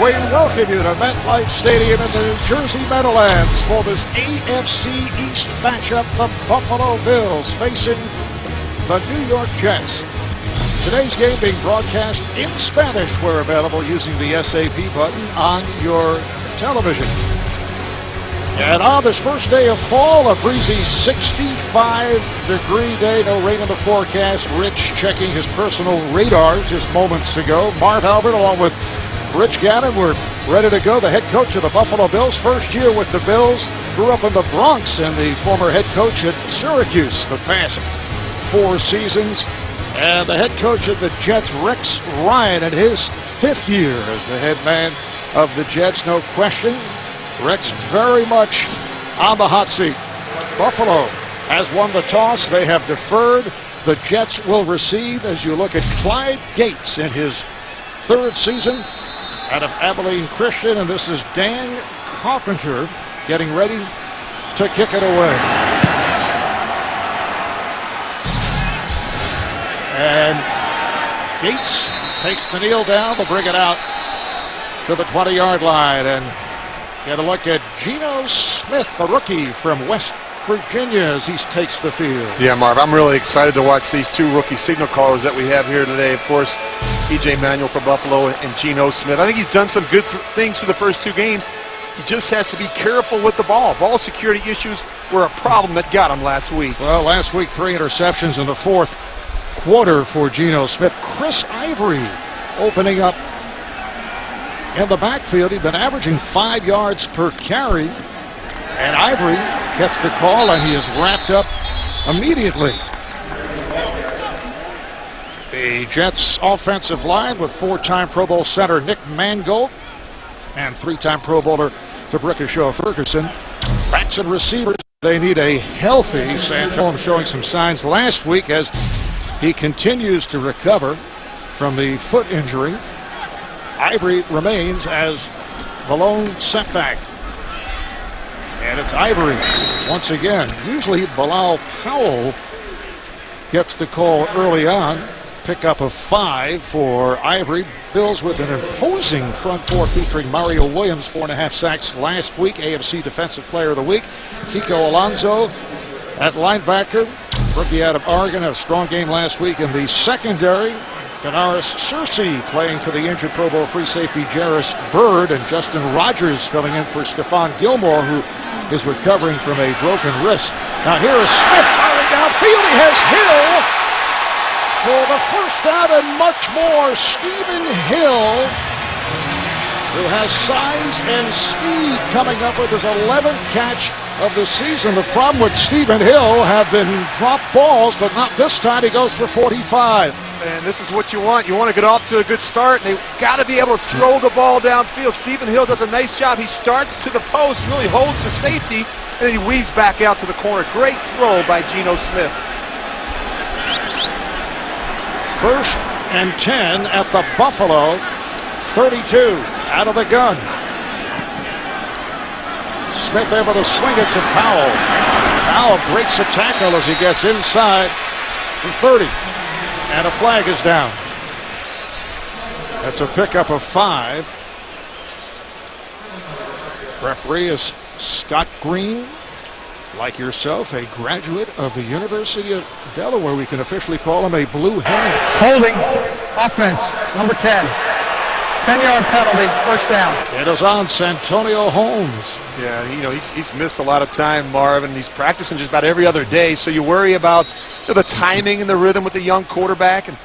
We welcome you to MetLife Stadium in the New Jersey Meadowlands for this AFC East matchup. The Buffalo Bills facing the New York Jets. Today's game being broadcast in Spanish where available using the SAP button on your television. And on this first day of fall, a breezy 65-degree day, no rain in the forecast. Rich checking his personal radar just moments ago. Marv Albert along with Rich Gannon, we're ready to go. The head coach of the Buffalo Bills, first year with the Bills, grew up in the Bronx and the former head coach at Syracuse the past 4 seasons. And the head coach of the Jets, Rex Ryan, in his 5th year as the head man of the Jets, no question. Rex very much on the hot seat. Buffalo has won the toss. They have deferred. The Jets will receive as you look at Clyde Gates in his 3rd season out of Abilene Christian, and this is Dan Carpenter getting ready to kick it away. And Gates takes the kneel down. They'll bring it out to the 20-yard line and get a look at Geno Smith, the rookie from West Virginia, as he takes the field. Yeah, Marv, I'm really excited to watch these 2 rookie signal callers that we have here today. Of course, E.J. Manuel for Buffalo and Geno Smith. I think he's done some good things for the first 2 games. He just has to be careful with the ball. Ball security issues were a problem that got him last week. Well, last week, 3 interceptions in the 4th quarter for Geno Smith. Chris Ivory opening up in the backfield. He'd been averaging 5 yards per carry. And Ivory gets the call, and he is wrapped up immediately. The Jets' offensive line with 4-time Pro Bowl center Nick Mangold and 3-time Pro Bowler D'Brickashaw Ferguson. Backs and receivers, they need a healthy Santon, showing some signs last week as he continues to recover from the foot injury. Ivory remains as the lone setback. And it's Ivory once again. Usually Bilal Powell gets the call early on. Pick up of 5 for Ivory. Bills with an imposing front 4 featuring Mario Williams, 4.5 sacks last week. AFC Defensive Player of the Week. Kiko Alonso at linebacker. Rookie out of Oregon, had a strong game last week in the secondary. Canaris Searcy playing for the injured Pro Bowl free safety Jarris Bird, and Justin Rogers filling in for Stephon Gilmore, who is recovering from a broken wrist. Now here is Smith firing downfield. He has Hill for the first down and much more. Stephen Hill, who has size and speed, coming up with his 11th catch of the season. The problem with Stephen Hill have been dropped balls, but not this time. He goes for 45. And this is what you want. You want to get off to a good start, and they've got to be able to throw the ball downfield. Stephen Hill does a nice job. He starts to the post, really holds the safety, and then he weaves back out to the corner. Great throw by Geno Smith. 1st and 10 at the Buffalo 32, out of the gun. Smith able to swing it to Powell. Powell breaks a tackle as he gets inside the 30. And a flag is down. That's a pickup of 5. Referee is Scott Green. Like yourself, a graduate of the University of Delaware. We can officially call him a blue hen. Holding, offense, number 10. 10-yard penalty, first down. It is on Santonio Holmes. Yeah, he's missed a lot of time, Marv, and he's practicing just about every other day. So you worry about the timing and the rhythm with the young quarterback, and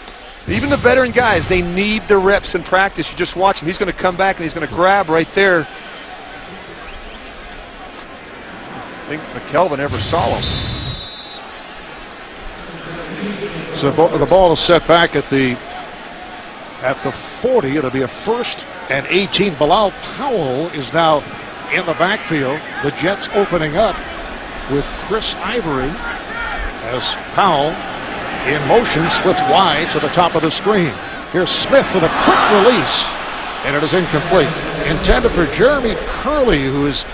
even the veteran guys. They need the reps in practice. You just watch him. He's going to come back and he's going to grab right there. I think McKelvin ever saw him. So the ball is set back at the 40. It'll be a 1st and 18. Bilal Powell is now in the backfield. The Jets opening up with Chris Ivory as Powell in motion splits wide to the top of the screen. Here's Smith with a quick release, and it is incomplete. Intended for Jeremy Curley, who is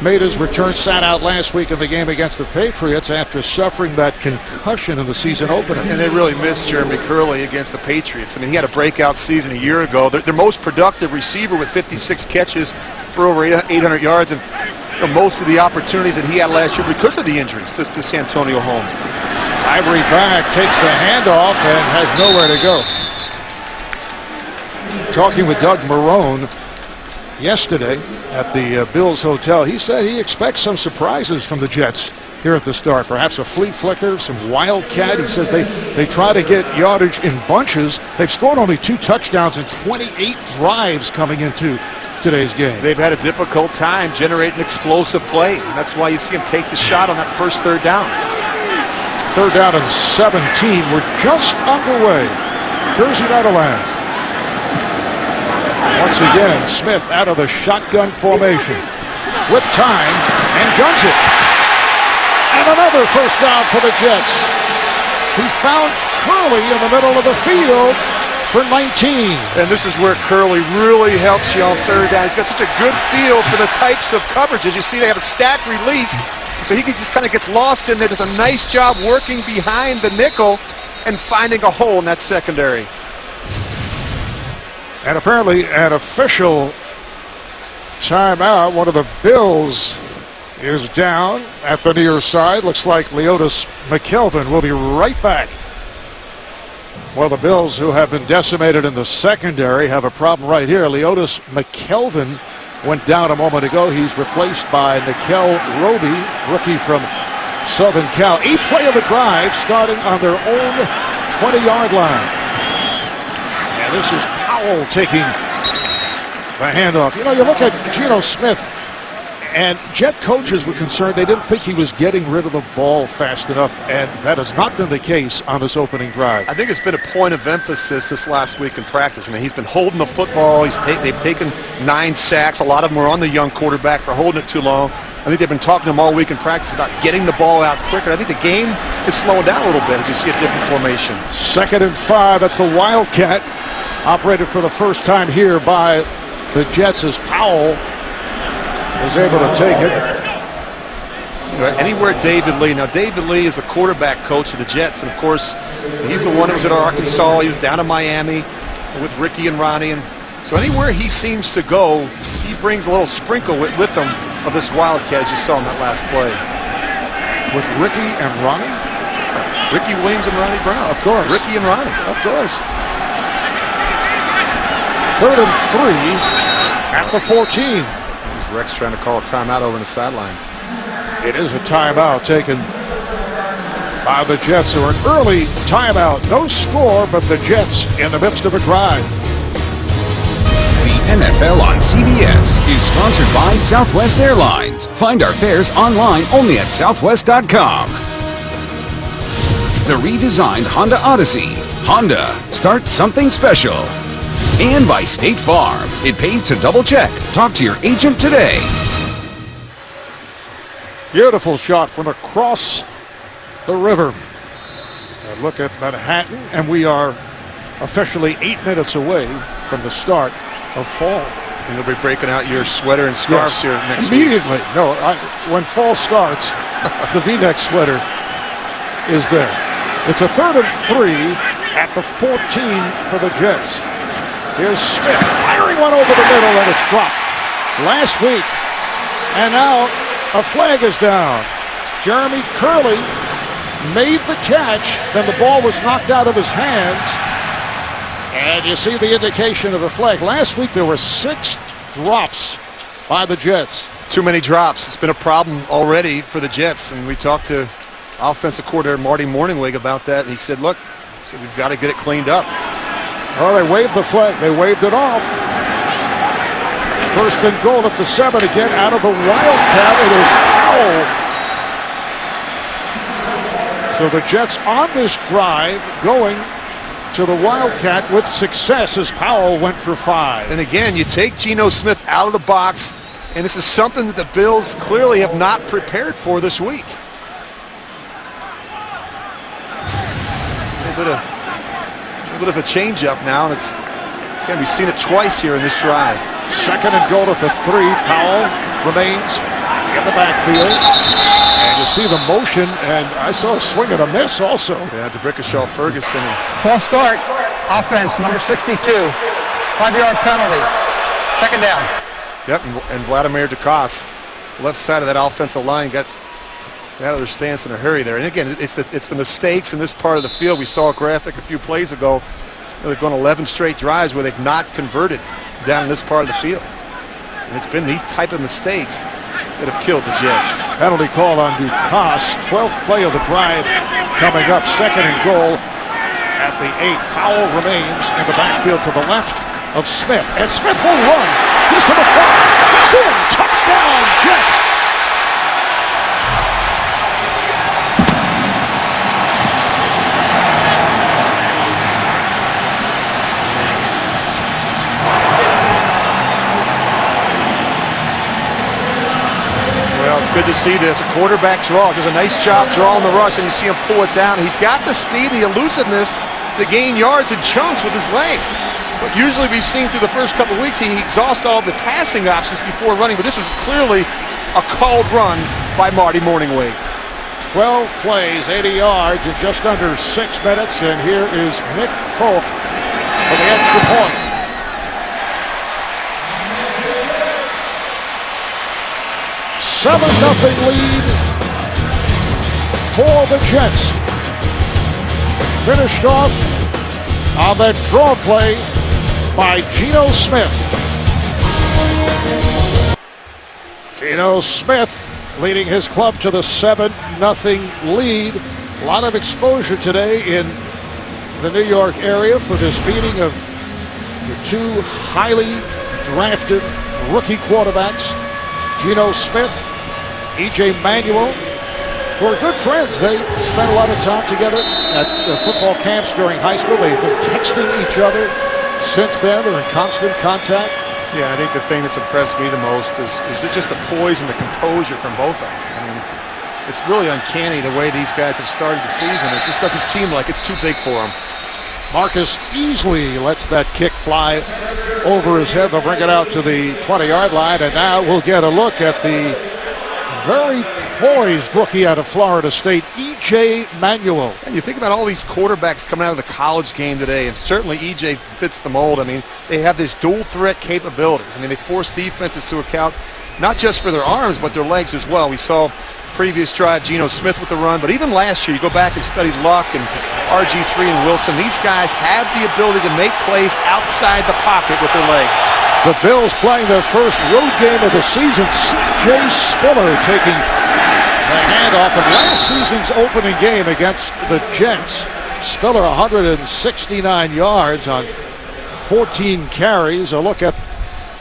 made his return, sat out last week in the game against the Patriots after suffering that concussion in the season opener. And they really missed Jeremy Curley against the Patriots. I mean, he had a breakout season a year ago. Their most productive receiver with 56 catches for over 800 yards, and most of the opportunities that he had last year because of the injuries to Santonio Holmes. Ivory back, takes the handoff, and has nowhere to go. Talking with Doug Marrone yesterday at the Bills Hotel, he said he expects some surprises from the Jets here at the start. Perhaps a flea flicker, some wildcat. He says they try to get yardage in bunches. They've scored only 2 touchdowns in 28 drives coming into today's game. They've had a difficult time generating explosive plays, and that's why you see them take the shot on that first third down. 3rd down and 17. We're just underway. Jersey Meadowlands. Once again, Smith out of the shotgun formation with time and guns it. And another first down for the Jets. He found Curley in the middle of the field for 19. And this is where Curley really helps you on 3rd down. He's got such a good feel for the types of coverages. You see they have a stack release, so he just kind of gets lost in there. Does a nice job working behind the nickel and finding a hole in that secondary. And apparently an official timeout. One of the Bills is down at the near side. Looks like Leotis McKelvin will be right back. Well, the Bills, who have been decimated in the secondary, have a problem right here. Leotis McKelvin went down a moment ago. He's replaced by Nickel Roby, rookie from Southern Cal. 8th play of the drive, starting on their own 20-yard line. And this is Powell taking the handoff. You know, you look at Geno Smith, and Jet coaches were concerned. They didn't think he was getting rid of the ball fast enough, and that has not been the case on this opening drive. I think it's been a point of emphasis this last week in practice. I mean, he's been holding the football. They've taken 9 sacks. A lot of them were on the young quarterback for holding it too long. I think they've been talking to him all week in practice about getting the ball out quicker. I think the game is slowing down a little bit as you see a different formation. 2nd and 5. That's the Wildcat, operated for the first time here by the Jets as Powell was able to take it. Anywhere David Lee. Now, David Lee is the quarterback coach of the Jets, and of course, he's the one that was at Arkansas. He was down in Miami with Ricky and Ronnie, and so anywhere he seems to go, he brings a little sprinkle with him of this Wildcat, as you saw in that last play. With Ricky and Ronnie? Ricky Williams and Ronnie Brown. Of course. Ricky and Ronnie. Of course. 3rd and 3 at the 14. Rex trying to call a timeout over on the sidelines. It is a timeout taken by the Jets, or an early timeout. No score, but the Jets in the midst of a drive. The NFL on CBS is sponsored by Southwest Airlines. Find our fares online only at southwest.com. The redesigned Honda Odyssey. Honda, start something special. And by State Farm. It pays to double check. Talk to your agent today. Beautiful shot from across the river. A look at Manhattan, and we are officially 8 minutes away from the start of fall. And you'll be breaking out your sweater and scarves here next immediately. week. No, when fall starts, the V-neck sweater is there. It's a 3rd and 3 at the 14 for the Jets. Here's Smith firing one over the middle, and it's dropped last week. And now a flag is down. Jeremy Curley made the catch, then the ball was knocked out of his hands. And you see the indication of a flag. Last week there were 6 drops by the Jets. Too many drops. It's been a problem already for the Jets, and we talked to offensive coordinator Marty Morningwig about that, and he said, look, we've got to get it cleaned up. Oh, they waved the flag. They waved it off. 1st and goal at the 7 again out of the Wildcat. It is Powell. So the Jets on this drive going to the Wildcat with success as Powell went for 5. And again, you take Geno Smith out of the box, and this is something that the Bills clearly have not prepared for this week. A little bit of a change-up now, and we've seen it twice here in this drive. 2nd and goal at the 3. Powell remains in the backfield. And you see the motion, and I saw a swing and a miss also. Yeah, DeBrickashaw Ferguson. False start. Offense, number 62. 5-yard penalty. Second down. Yep, and Vladimir Dukas, left side of that offensive line, got out of their stance in a hurry there. And again, it's the mistakes in this part of the field. We saw a graphic a few plays ago. They've gone 11 straight drives where they've not converted down in this part of the field. And it's been these type of mistakes that have killed the Jets. Penalty call on Dukas. 12th play of the drive coming up. Second and goal at the 8. Powell remains in the backfield to the left of Smith. And Smith will run. He's to the front. He's in. Touchdown, Jets. Well, it's good to see this. A quarterback draw. Does a nice job drawing the rush, and you see him pull it down. He's got the speed, the elusiveness to gain yards and chunks with his legs. But usually we've seen through the first couple of weeks he exhausts all the passing options before running. But this was clearly a called run by Marty Morningweg. 12 plays, 80 yards in just under 6 minutes. And here is Nick Folk for the extra point. $7-0 lead for the Jets. Finished off on that draw play by Geno Smith. Geno Smith leading his club to the 7-0 lead. A lot of exposure today in the New York area for this meeting of the two highly drafted rookie quarterbacks, Geno Smith, E.J. Manuel, who are good friends. They spent a lot of time together at the football camps during high school. They've been texting each other since then. They're in constant contact. Yeah, I think the thing that's impressed me the most is just the poise and the composure from both of them. I mean, it's really uncanny the way these guys have started the season. It just doesn't seem like it's too big for them. Marcus easily lets that kick fly over his head. They'll bring it out to the 20-yard line, and now we'll get a look at the very poised rookie out of Florida State, E.J. Manuel. And you think about all these quarterbacks coming out of the college game today, and certainly E.J. fits the mold. I mean, they have these dual threat capabilities. I mean, they force defenses to account not just for their arms, but their legs as well. We saw previous drive Geno Smith with the run, but even last year, you go back and study Luck and RG3 and Wilson. These guys have the ability to make plays outside the pocket with their legs. The Bills playing their first road game of the season. C.J. Spiller taking the handoff in last season's opening game against the Jets. Spiller 169 yards on 14 carries. A look at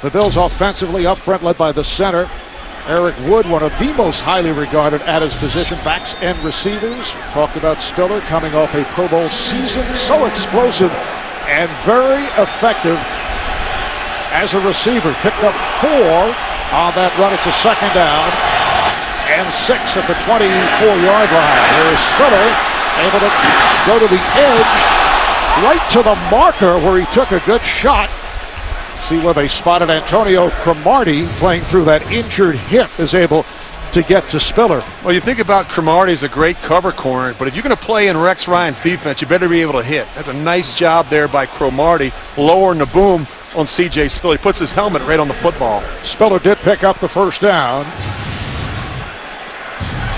the Bills offensively up front, led by the center, Eric Wood, one of the most highly regarded at his position, backs and receivers. Talked about Spiller coming off a Pro Bowl season, so explosive and very effective as a receiver. Picked up 4 on that run. It's a second down and 6 at the 24-yard line. Here's Spiller able to go to the edge, right to the marker where he took a good shot. See where they spotted Antonio Cromartie playing through that injured hip, is able to get to Spiller. Well, you think about Cromartie as a great cover corner, but if you're going to play in Rex Ryan's defense, you better be able to hit. That's a nice job there by Cromartie, lowering the boom on C.J. Spiller. He puts his helmet right on the football. Spiller did pick up the first down.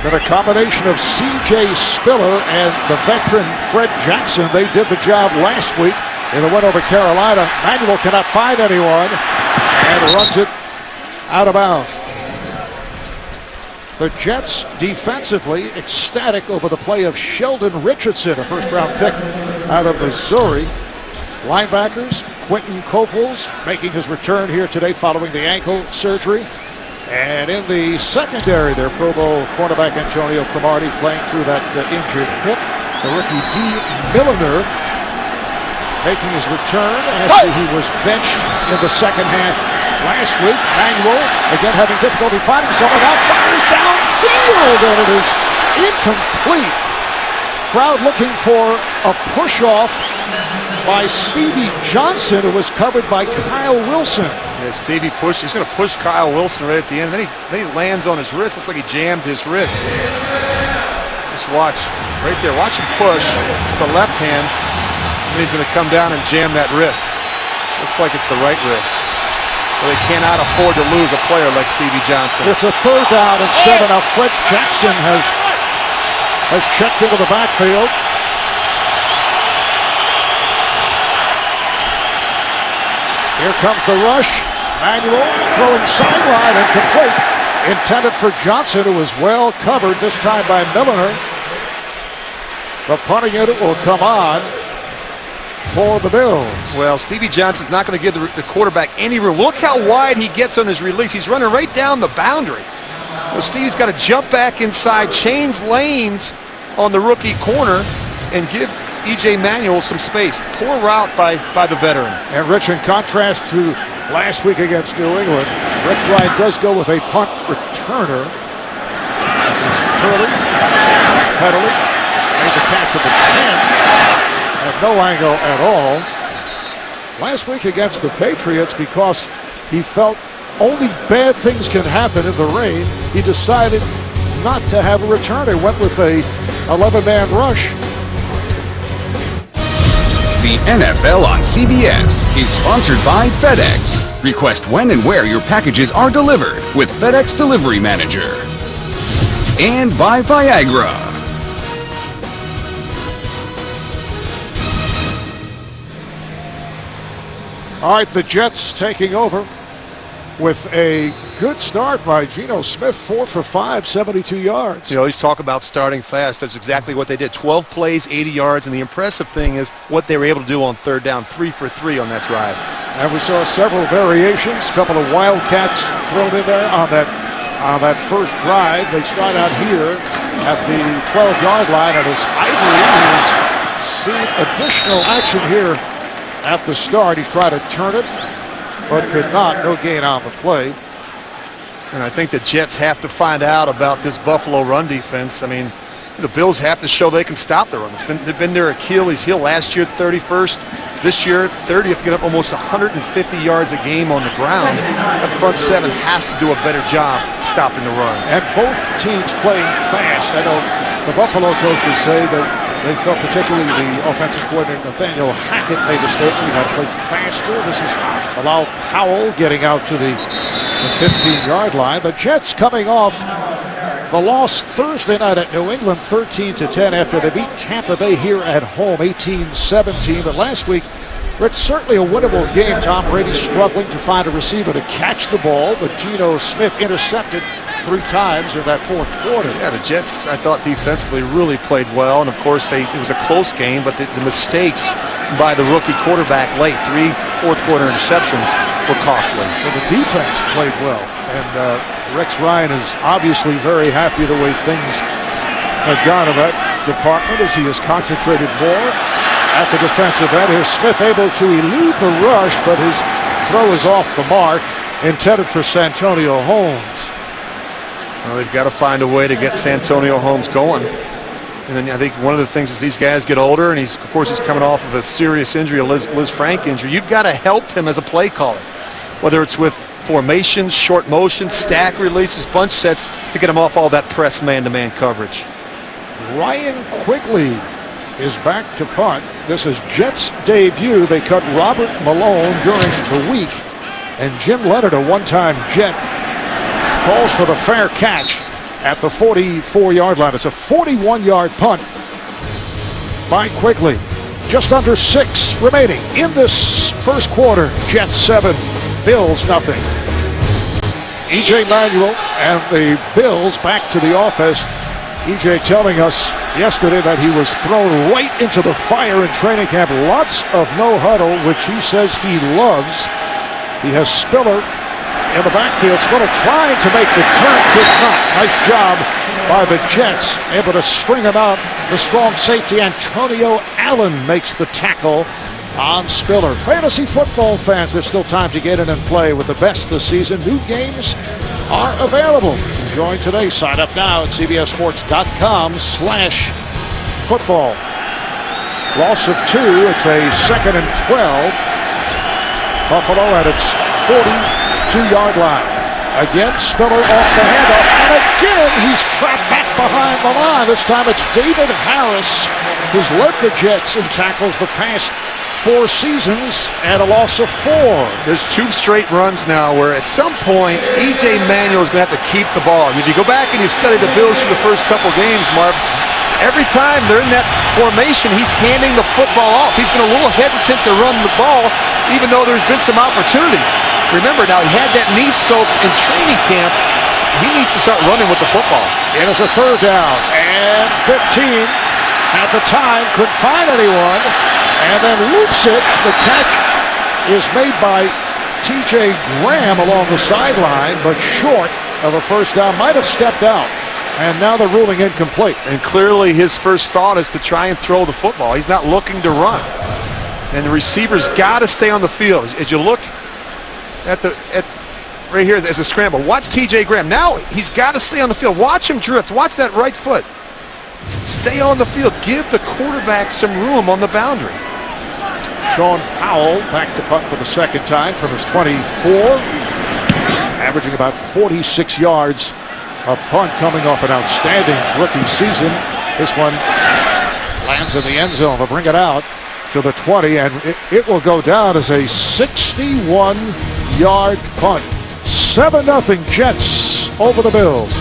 Been a combination of C.J. Spiller and the veteran Fred Jackson. They did the job last week in the win over Carolina. Manuel cannot find anyone and runs it out of bounds. The Jets defensively ecstatic over the play of Sheldon Richardson, a first-round pick out of Missouri. Linebackers, Quentin Coples making his return here today following the ankle surgery. And in the secondary, their Pro Bowl cornerback Antonio Cromartie playing through that injured hip. The rookie D. Milliner making his return after he was benched in the second half last week. Manuel, again having difficulty finding someone, now fires downfield, and it is incomplete. Crowd looking for a push-off by Stevie Johnson, who was covered by Kyle Wilson. Yeah, Stevie he's going to push Kyle Wilson right at the end. Then he lands on his wrist. Looks like he jammed his wrist. Just watch right there. Watch him push with the left hand. And he's going to come down and jam that wrist. Looks like it's the right wrist. Well, they cannot afford to lose a player like Stevie Johnson. It's a 3rd down and 7. Now Fred Jackson has checked into the backfield. Here comes the rush. Manuel throwing sideline and complete. Intended for Johnson, who was well covered this time by Milliner. The punting unit will come on for the Bills. Well, Stevie Johnson's not going to give the quarterback any room. Look how wide he gets on his release. He's running right down the boundary. Well, Stevie's got to jump back inside, change lanes on the rookie corner, and give E.J. Manuel some space. Poor route by the veteran. And Rich, in contrast to last week against New England, Rex Ryan does go with a punt returner. This is Curley, Pettily, made the catch at the 10. At no angle at all. Last week against the Patriots, because he felt only bad things can happen in the rain, he decided not to have a returner. Went with a 11-man rush. The NFL on CBS is sponsored by FedEx. Request when and where your packages are delivered with FedEx Delivery Manager. And by Viagra. All right, the Jets taking over with a good start by Geno Smith, 4 for 5, 72 yards. You always talk about starting fast. That's exactly what they did. 12 plays, 80 yards, and the impressive thing is what they were able to do on 3rd down, 3 for 3 on that drive. And we saw several variations, a couple of wildcats thrown in there on that first drive. They start out here at the 12-yard line, and it's Ivory who's seen additional action here at the start. He tried to turn it, but could not. No gain on the play. And I think the Jets have to find out about this Buffalo run defense. I mean, the Bills have to show they can stop the run. They've been their Achilles heel. Last year, 31st. This year, 30th, get up almost 150 yards a game on the ground. That front seven has to do a better job stopping the run. And both teams playing fast. I know the Buffalo coaches say that they felt, particularly the offensive coordinator Nathaniel Hackett, made the statement, you got to play faster. This is allow Powell getting out to the 15-yard line. The Jets coming off the loss Thursday night at New England, 13-10, after they beat Tampa Bay here at home, 18-17. But last week, it's certainly a winnable game. Tom Brady struggling to find a receiver to catch the ball, but Geno Smith intercepted 3 times in that 4th quarter. Yeah, the Jets, I thought, defensively really played well. And, of course, it was a close game, but the mistakes by the rookie quarterback late, 3 fourth-quarter interceptions, were costly. Well, the defense played well. And Rex Ryan is obviously very happy the way things have gone in that department as he has concentrated more at the defensive end. Here's Smith able to elude the rush, but his throw is off the mark, intended for Santonio Holmes. Well, they've got to find a way to get Santonio Holmes going. And then I think one of the things is these guys get older, and of course he's coming off of a serious injury, a Liz Frank injury. You've got to help him as a play caller, whether it's with formations, short motions, stack releases, bunch sets, to get him off all that press man-to-man coverage. Ryan Quigley is back to punt. This is Jets' debut. They cut Robert Malone during the week, and Jim Leonard, a one-time Jet, calls for the fair catch at the 44-yard line. It's a 41-yard punt by Quigley. Just under 6 remaining in this first quarter. Jets 7, Bills nothing. E.J. Manuel and the Bills back to the office. E.J. telling us yesterday that he was thrown right into the fire in training camp. Lots of no huddle, which he says he loves. He has Spiller in the backfield. Spiller trying to make the turn, could not. Nice job by the Jets, able to string him out. The strong safety Antonio Allen makes the tackle on Spiller. Fantasy football fans, there's still time to get in and play with the best this season. New games are available. Join today. Sign up now at cbssports.com/football. Loss of 2. It's a 2nd and 12. Buffalo at its 42-yard line. Again, Spiller off the handoff, and again he's trapped back behind the line. This time it's David Harris who's led the Jets in tackles the past 4 seasons at a loss of 4. There's 2 straight runs now where at some point E.J. Manuel is going to have to keep the ball. If you go back and you study the Bills through the first couple games, Marv, every time they're in that formation, he's handing the football off. He's been a little hesitant to run the ball, even though there's been some opportunities. Remember, now he had that knee scoped in training camp. He needs to start running with the football. It is a 3rd down and 15. At the time, couldn't find anyone, and then loops it. The catch is made by T.J. Graham along the sideline, but short of a 1st down. Might have stepped out, and now they're ruling incomplete. And clearly his first thought is to try and throw the football. He's not looking to run. And the receiver's got to stay on the field. As you look at right here as a scramble, watch T.J. Graham. Now he's got to stay on the field. Watch him drift. Watch that right foot. Stay on the field. Give the quarterback some room on the boundary. Sean Powell back to punt for the 2nd time from his 24. Averaging about 46 yards a punt, coming off an outstanding rookie season. This one lands in the end zone. They'll bring it out to the 20, and it will go down as a 61-yard punt. 7-0 Jets over the Bills.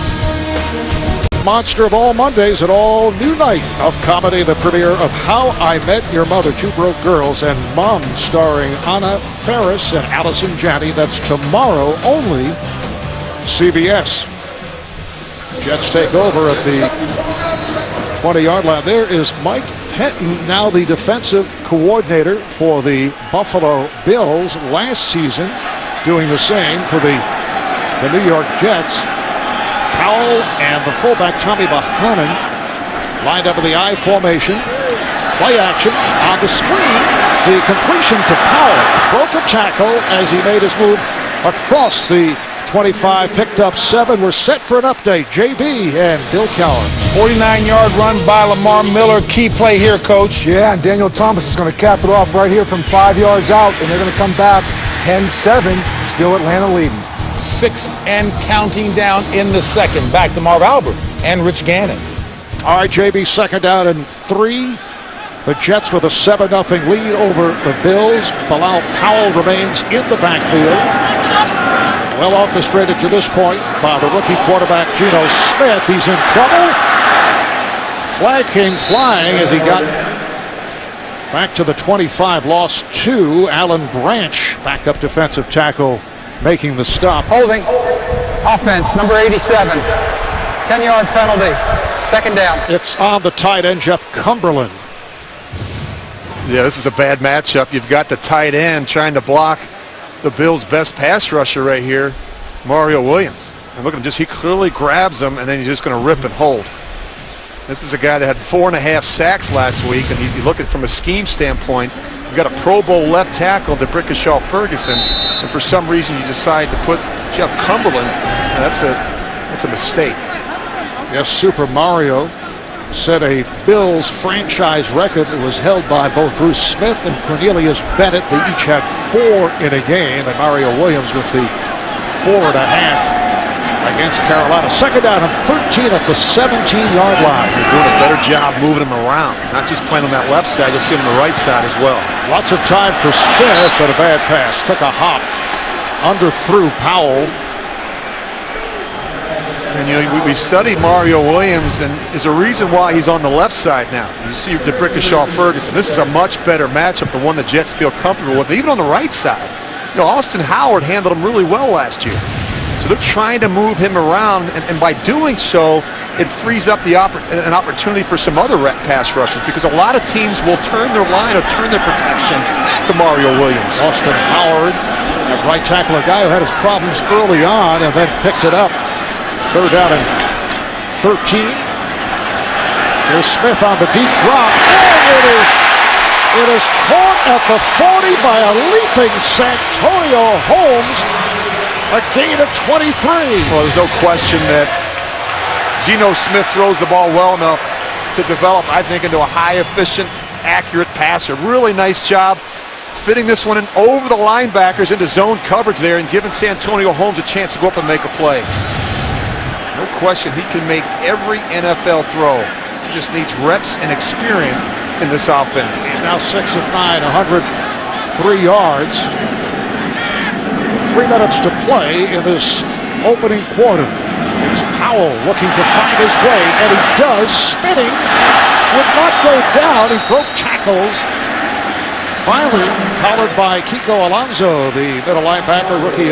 Monster of all Mondays, an all-new night of comedy, the premiere of How I Met Your Mother, 2 Broke Girls, and Mom, starring Anna Faris and Allison Janney. That's tomorrow only, CBS. Jets take over at the 20-yard line. There is Mike Pettin, now the defensive coordinator for the Buffalo Bills, last season doing the same for the New York Jets. Powell and the fullback Tommy Bohannon lined up in the I formation. Play action on the screen. The completion to Powell. Broke a tackle as he made his move across the 25. Picked up 7. We're set for an update. JB and Bill Cowher. 49-yard run by Lamar Miller. Key play here, Coach. Yeah, and Daniel Thomas is going to cap it off right here from 5 yards out, and they're going to come back 10-7. Still Atlanta leading. 6 and counting down in the 2nd. Back to Marv Albert and Rich Gannon. All right, JB, 2nd down and 3. The Jets with a 7-0 lead over the Bills. Bilal Powell remains in the backfield. Well orchestrated to this point by the rookie quarterback Geno Smith. He's in trouble. Flag came flying as he got back to the 25. Lost 2. Alan Branch, backup defensive tackle, making the stop. Holding. Offense, number 87. 10-yard penalty. 2nd down. It's on the tight end, Jeff Cumberland. Yeah, this is a bad matchup. You've got the tight end trying to block the Bills' best pass rusher right here, Mario Williams. And look at him, he clearly grabs him, and then he's just going to rip and hold. This is a guy that had 4.5 sacks last week, and you look at it from a scheme standpoint, you've got a Pro Bowl left tackle, DeBrickashaw Ferguson, and for some reason you decide to put Jeff Cumberland. That's a mistake. Yes, Super Mario set a Bills franchise record that was held by both Bruce Smith and Cornelius Bennett. They each had 4 in a game, and Mario Williams with the 4.5 against Carolina. 2nd down and 13 at the 17-yard line. They're doing a better job moving him around, not just playing on that left side. You'll see him on the right side as well. Lots of time for Smith, but a bad pass. Took a hop, underthrew Powell. And you know, we studied Mario Williams, and there's a reason why he's on the left side now. You see DeBrickashaw Ferguson. This is a much better matchup, the one the Jets feel comfortable with. And even on the right side, you know, Austin Howard handled him really well last year. So they're trying to move him around, and by doing so, it frees up an opportunity for some other pass rushers, because a lot of teams will turn their line or turn their protection to Mario Williams. Austin Howard, at right tackle, a guy who had his problems early on and then picked it up. 3rd down and 13. Here's Smith on the deep drop. And it is caught at the 40 by a leaping Santonio Holmes. A gain of 23. Well, there's no question that Geno Smith throws the ball well enough to develop, I think, into a high, efficient, accurate passer. Really nice job fitting this one in over the linebackers into zone coverage there and giving Santonio Holmes a chance to go up and make a play. No question, he can make every NFL throw. He just needs reps and experience in this offense. He's now 6 of 9, 103 yards. 3 minutes to play in this opening quarter. It's Powell looking to find his way, and he does. Spinning, would not go down. He broke tackles. Finally, collared by Kiko Alonso, the middle linebacker, rookie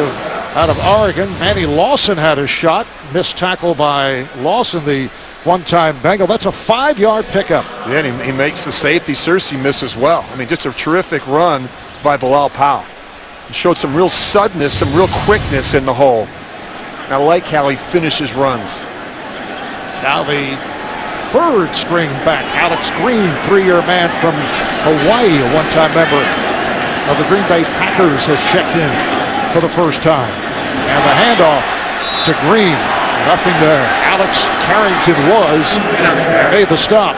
out of Oregon. Manny Lawson had a shot. Missed tackle by Lawson, the one-time Bengal. That's a 5-yard pickup. Yeah, and he makes the safety Cersei miss as well. I mean, just a terrific run by Bilal Powell. He showed some real suddenness, some real quickness in the hole. I like how he finishes runs. Now the third string back, Alex Green, 3-year man from Hawaii, a one-time member of the Green Bay Packers, has checked in for the first time. And the handoff to Green. Nothing there. Alex Carrington made the stop.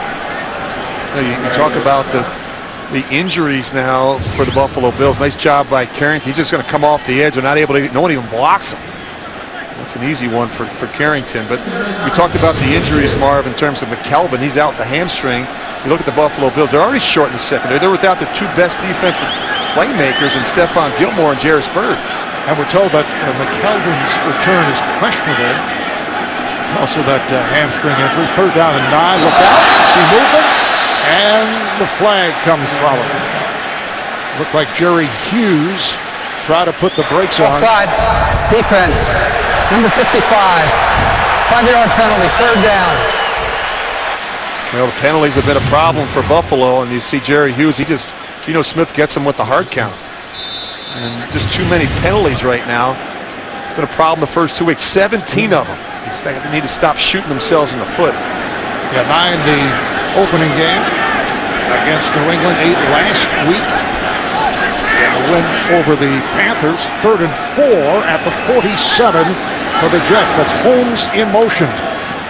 You talk about the injuries now for the Buffalo Bills. Nice job by Carrington. He's just going to come off the edge. They're not able to, no one even blocks him. That's an easy one for Carrington. But we talked about the injuries, Marv, in terms of McKelvin. He's out the hamstring. You look at the Buffalo Bills, they're already short in the secondary. They're without their 2 best defensive playmakers in Stephon Gilmore and Jairus Byrd. And we're told that McKelvin's return is questionable. Also that hamstring injury. 3rd down and 9. Look out. See movement. And the flag comes following. Looked like Jerry Hughes tried to put the brakes on. Offside. Defense. Number 55. 5-yard penalty. 3rd down. Well, the penalties have been a problem for Buffalo, and you see Jerry Hughes. Geno Smith gets him with the hard count. And just too many penalties right now. It's been a problem the first 2 weeks. 17 of them. They need to stop shooting themselves in the foot. Yeah, 9 the opening game against New England, 8 last week. And a win over the Panthers. 3rd and 4 at the 47 for the Jets. That's Holmes in motion.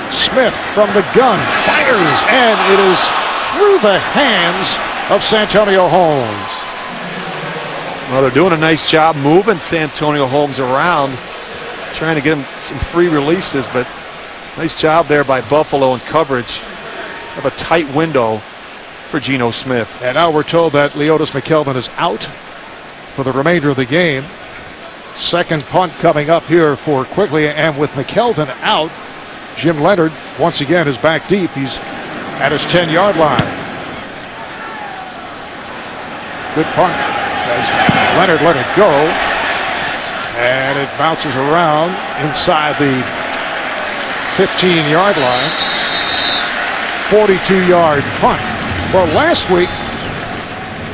Smith from the gun fires, and it is through the hands of Santonio Holmes. Well, they're doing a nice job moving Santonio Holmes around, trying to get him some free releases, but nice job there by Buffalo in coverage of a tight window for Geno Smith. And now we're told that Leotis McKelvin is out for the remainder of the game. Second punt coming up here for Quigley, and with McKelvin out, Jim Leonard once again is back deep. He's at his 10-yard line. Good punt as Leonard let it go, and it bounces around inside the 15-yard line. 42-yard punt. Well, last week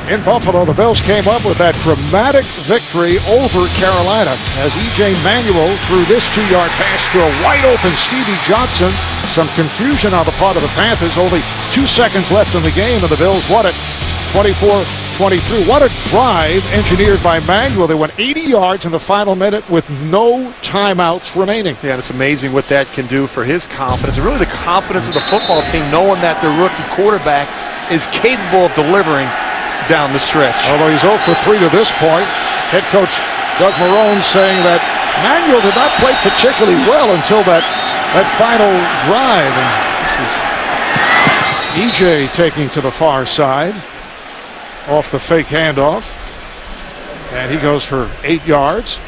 in Buffalo, the Bills came up with that dramatic victory over Carolina as E.J. Manuel threw this 2-yard pass to a wide-open Stevie Johnson. Some confusion on the part of the Panthers. Only 2 seconds left in the game, and the Bills won it 24-23. What a drive engineered by Manuel. They went 80 yards in the final minute with no timeouts remaining. Yeah, it's amazing what that can do for his confidence, and really the confidence of the football team, knowing that their rookie quarterback is capable of delivering down the stretch. Although he's 0 for 3 to this point, head coach Doug Marrone saying that Manuel did not play particularly well until that final drive. And this is E.J. taking to the far side off the fake handoff, and he goes for 8 yards.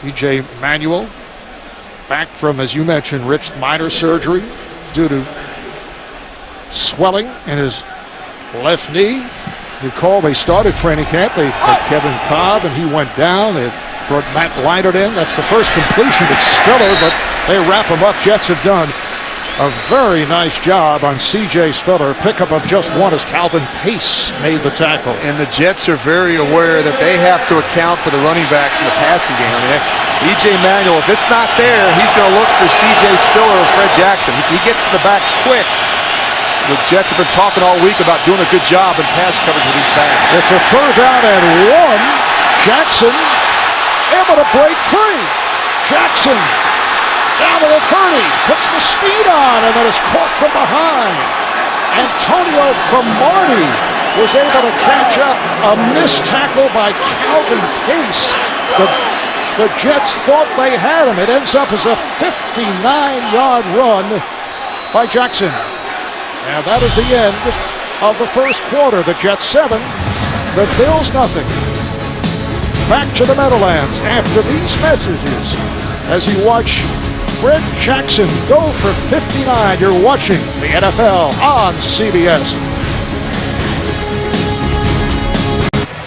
E.J. Manuel back from, as you mentioned, Rich, minor surgery due to swelling in his left knee. Recall they started training camp. They had Kevin Cobb, and he went down. They brought Matt Leinart in. That's the first completion. It's Spiller, but they wrap him up. Jets have done a very nice job on C.J. Spiller. Pickup of just 1 as Calvin Pace made the tackle. And the Jets are very aware that they have to account for the running backs in the passing game. I mean, E.J. Manuel, if it's not there, he's going to look for C.J. Spiller or Fred Jackson. He gets to the backs quick. The Jets have been talking all week about doing a good job in pass coverage with these backs. It's a 3rd down and 1. Jackson able to break free. Jackson down to the 30, puts the speed on, and then is caught from behind. Antonio Cromartie was able to catch up. A missed tackle by Calvin Pace. The Jets thought they had him. It ends up as a 59-yard run by Jackson. And that is the end of the first quarter. The Jets 7, the Bills nothing. Back to the Meadowlands after these messages as you watch Fred Jackson go for 59. You're watching the NFL on CBS.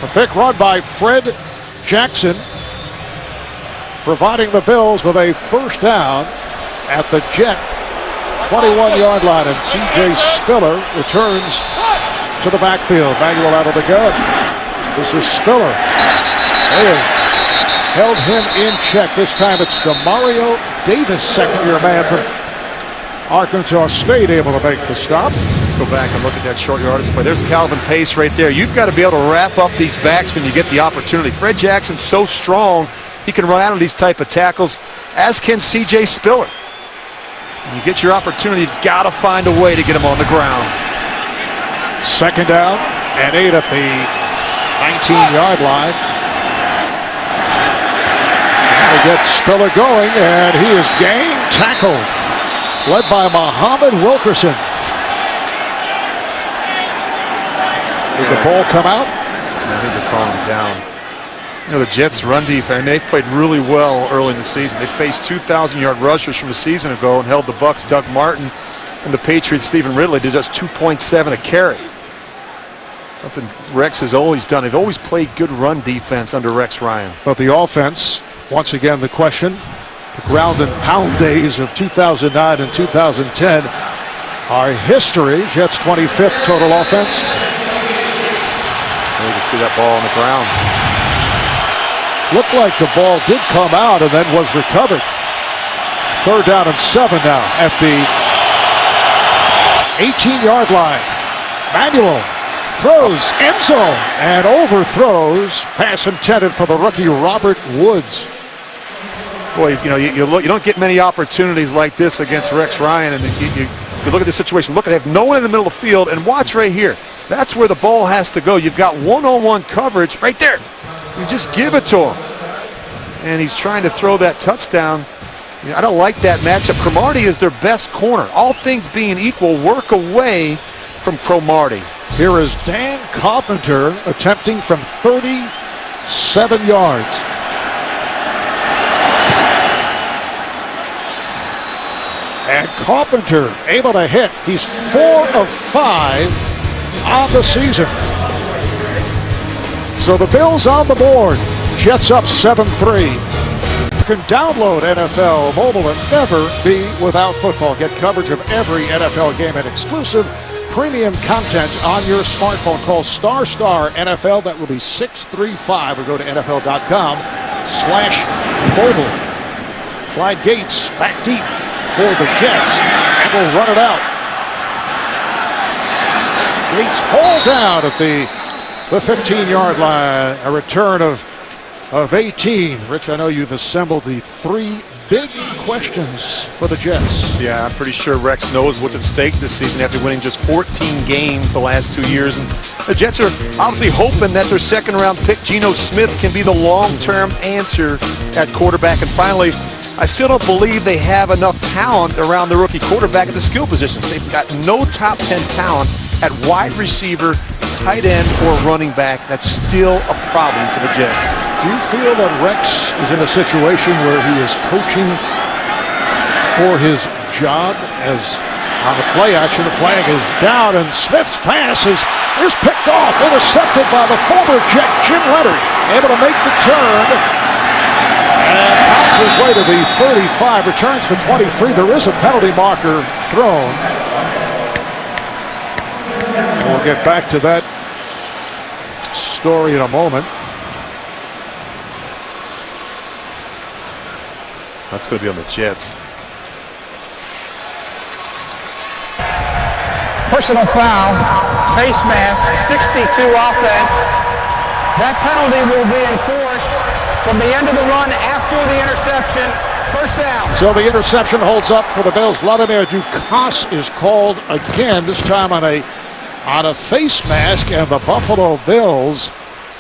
A big run by Fred Jackson, providing the Bills with a first down at the Jet 21-yard line, and C.J. Spiller returns to the backfield. Manuel out of the gun. This is Spiller. They have held him in check. This time it's Demario Davis, second-year man from Arkansas State, able to make the stop. Let's go back and look at that short yardage play. There's Calvin Pace right there. You've got to be able to wrap up these backs when you get the opportunity. Fred Jackson's so strong, he can run out of these type of tackles, as can C.J. Spiller. When you get your opportunity, you've got to find a way to get him on the ground. Second down and 8 at the 19-yard line. They get Spiller going, and he is gang tackled, led by Muhammad Wilkerson. Did the ball come out? I think they're calling him down. You know, the Jets' run defense, they've played really well early in the season. They faced 2,000-yard rushers from a season ago and held the Bucs' Doug Martin and the Patriots' Stephen Ridley to just 2.7 a carry. Something Rex has always done. They've always played good run defense under Rex Ryan. But the offense, once again, the question, the ground and pound days of 2009 and 2010 are history. Jets 25th total offense. You can see that ball on the ground. Looked like the ball did come out and then was recovered. Third down and 7 now at the 18-yard line. Manuel throws end zone and overthrows. Pass intended for the rookie Robert Woods. Boy, you know, you don't get many opportunities like this against Rex Ryan, and you look at the situation. Look, they have no one in the middle of the field, and watch right here. That's where the ball has to go. You've got one-on-one coverage right there. You just give it to him. And he's trying to throw that touchdown. You know, I don't like that matchup. Cromartie is their best corner. All things being equal, work away from Cromartie. Here is Dan Carpenter attempting from 37 yards. And Carpenter able to hit. He's 4 of 5 on the season. So the Bills on the board. Jets up 7-3. You can download NFL Mobile and never be without football. Get coverage of every NFL game and exclusive premium content on your smartphone. Call ** NFL. That will be 635, or go to NFL.com/mobile. Clyde Gates back deep for the Jets, and will run it out. Gates hauled down at the 15-yard line. A return of 18. Rich, I know you've assembled the 3 big questions for the Jets. Yeah, I'm pretty sure Rex knows what's at stake this season after winning just 14 games the last 2 years. And the Jets are obviously hoping that their second-round pick, Geno Smith, can be the long-term answer at quarterback. And finally, I still don't believe they have enough talent around the rookie quarterback at the skill positions. They've got no top 10 talent at wide receiver, tight end, or running back. That's still a problem for the Jets. Do you feel that Rex is in a situation where he is coaching for his job? As on the play action, the flag is down, and Smith's pass is picked off, intercepted by the former Jet, Jim Leonard, able to make the turn, and pounds his way to the 35, returns for 23. There is a penalty marker thrown. We'll get back to that story in a moment. That's going to be on the Jets. Personal foul, face mask, 62 offense. That penalty will be enforced from the end of the run after the interception. First down. So the interception holds up for the Bills. Vladimir Dukas is called again, this time on a on a face mask, and the Buffalo Bills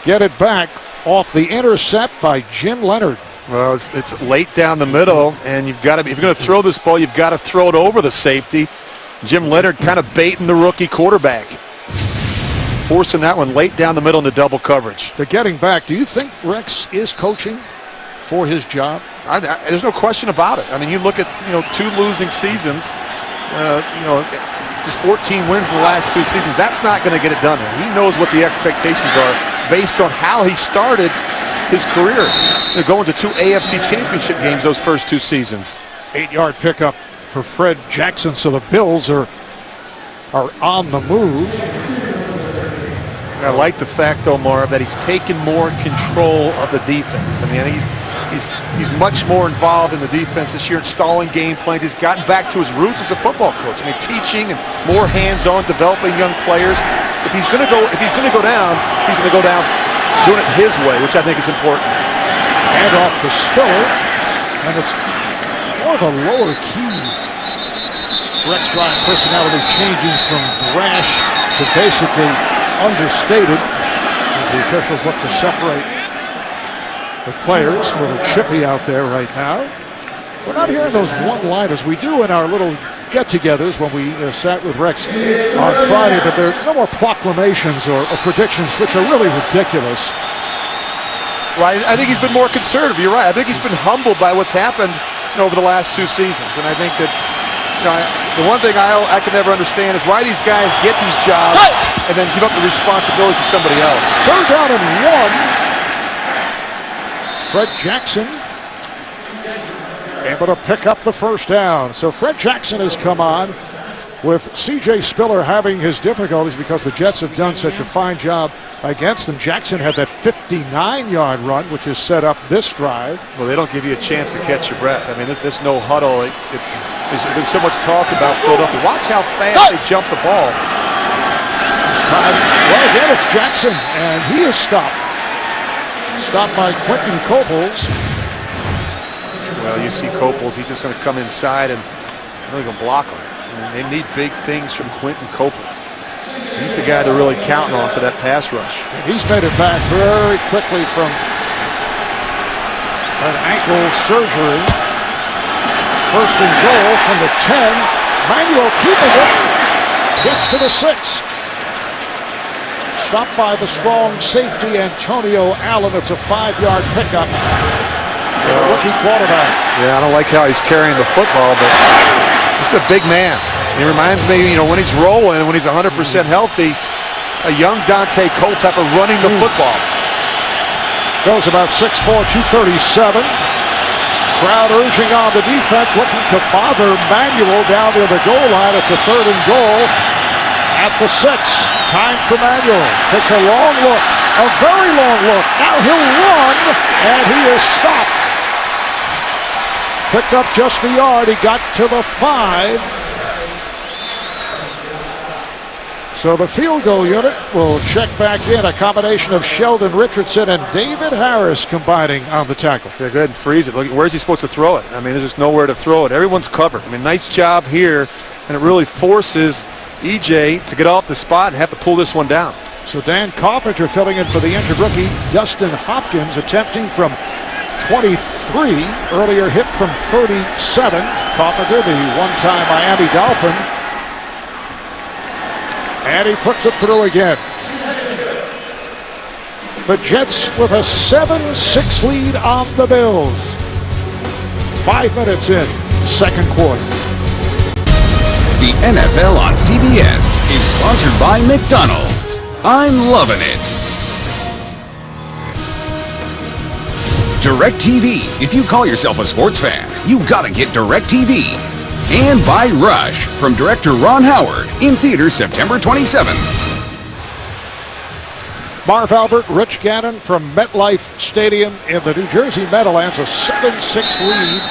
get it back off the intercept by Jim Leonhard. Well, it's late down the middle, and you've got to be, if you're going to throw this ball, you've got to throw it over the safety. Jim Leonhard kind of baiting the rookie quarterback, forcing that one late down the middle into double coverage. The getting back, do you think Rex is coaching for his job? There's no question about it. I mean, you look at 2 losing seasons, just 14 wins in the last 2 seasons. That's not going to get it done. He knows what the expectations are based on how he started his career. They're going to 2 AFC championship games those first 2 seasons. 8-yard pickup for Fred Jackson, so the Bills are on the move. I like the fact, Omar, that he's taken more control of the defense. I mean, he's much more involved in the defense this year, installing game plans. He's gotten back to his roots as a football coach. I mean, teaching and more hands-on, developing young players. If he's going to go down, he's going to go down doing it his way, which I think is important. Hand off to Spiller, and it's more of a lower key Rex Ryan personality, changing from brash to basically understated as the officials look to separate the players. A little chippy out there right now. We're not hearing those one-liners we do in our little get-togethers when we sat with Rex on Friday, but there are no more proclamations or predictions, which are really ridiculous. Well, I think he's been more conservative. You're right. I think he's been humbled by what's happened over the last 2 seasons, and I think that the one thing I can never understand is why these guys get these jobs and then give up the responsibilities to somebody else. 3rd down and 1. Fred Jackson able to pick up the 1st down. So Fred Jackson has come on, with C.J. Spiller having his difficulties because the Jets have done such a fine job against him. Jackson had that 59-yard run, which has set up this drive. Well, they don't give you a chance to catch your breath. I mean, this no huddle, there's been so much talk about Philadelphia. Watch how fast they jump the ball. Well, again, it's Jackson, and he is stopped. Stopped by Quentin Coples. Well, you see Coples, he's just going to come inside and really going to block him. And they need big things from Quentin Coples. He's the guy they're really counting on for that pass rush. And he's made it back very quickly from an ankle surgery. 1st and goal from the 10. Manuel keeping it. Gets to the 6. Stopped by the strong safety Antonio Allen. It's a 5-yard pickup. A rookie quarterback. Yeah, I don't like how he's carrying the football, but he's a big man. He reminds me, when he's rolling, when he's 100% healthy, a young Dante Culpepper running the football. Goes about 6'4", 237. Crowd urging on the defense, looking to bother Manuel down near the goal line. It's a 3rd and goal at the 6. Time for Manuel. Takes a long look, a very long look. Now he'll run, and he is stopped. Picked up just a yard. He got to the 5. So the field goal unit will check back in. A combination of Sheldon Richardson and David Harris combining on the tackle. Yeah, go ahead and freeze it. Look, where's he supposed to throw it? I mean, there's just nowhere to throw it. Everyone's covered. I mean, nice job here, and it really forces EJ to get off the spot and have to pull this one down. So Dan Carpenter filling in for the injured rookie Dustin Hopkins, attempting from 23, earlier hit from 37. Carpenter, the one-time Miami Dolphin. And he puts it through again. The Jets with a 7-6 lead on the Bills. 5 minutes in, 2nd quarter. The NFL on CBS is sponsored by McDonald's. I'm loving it. DirecTV. If you call yourself a sports fan, you gotta get DirecTV. And by Rush, from director Ron Howard, in theaters September 27th. Marv Albert, Rich Gannon from MetLife Stadium in the New Jersey Meadowlands, a 7-6 lead.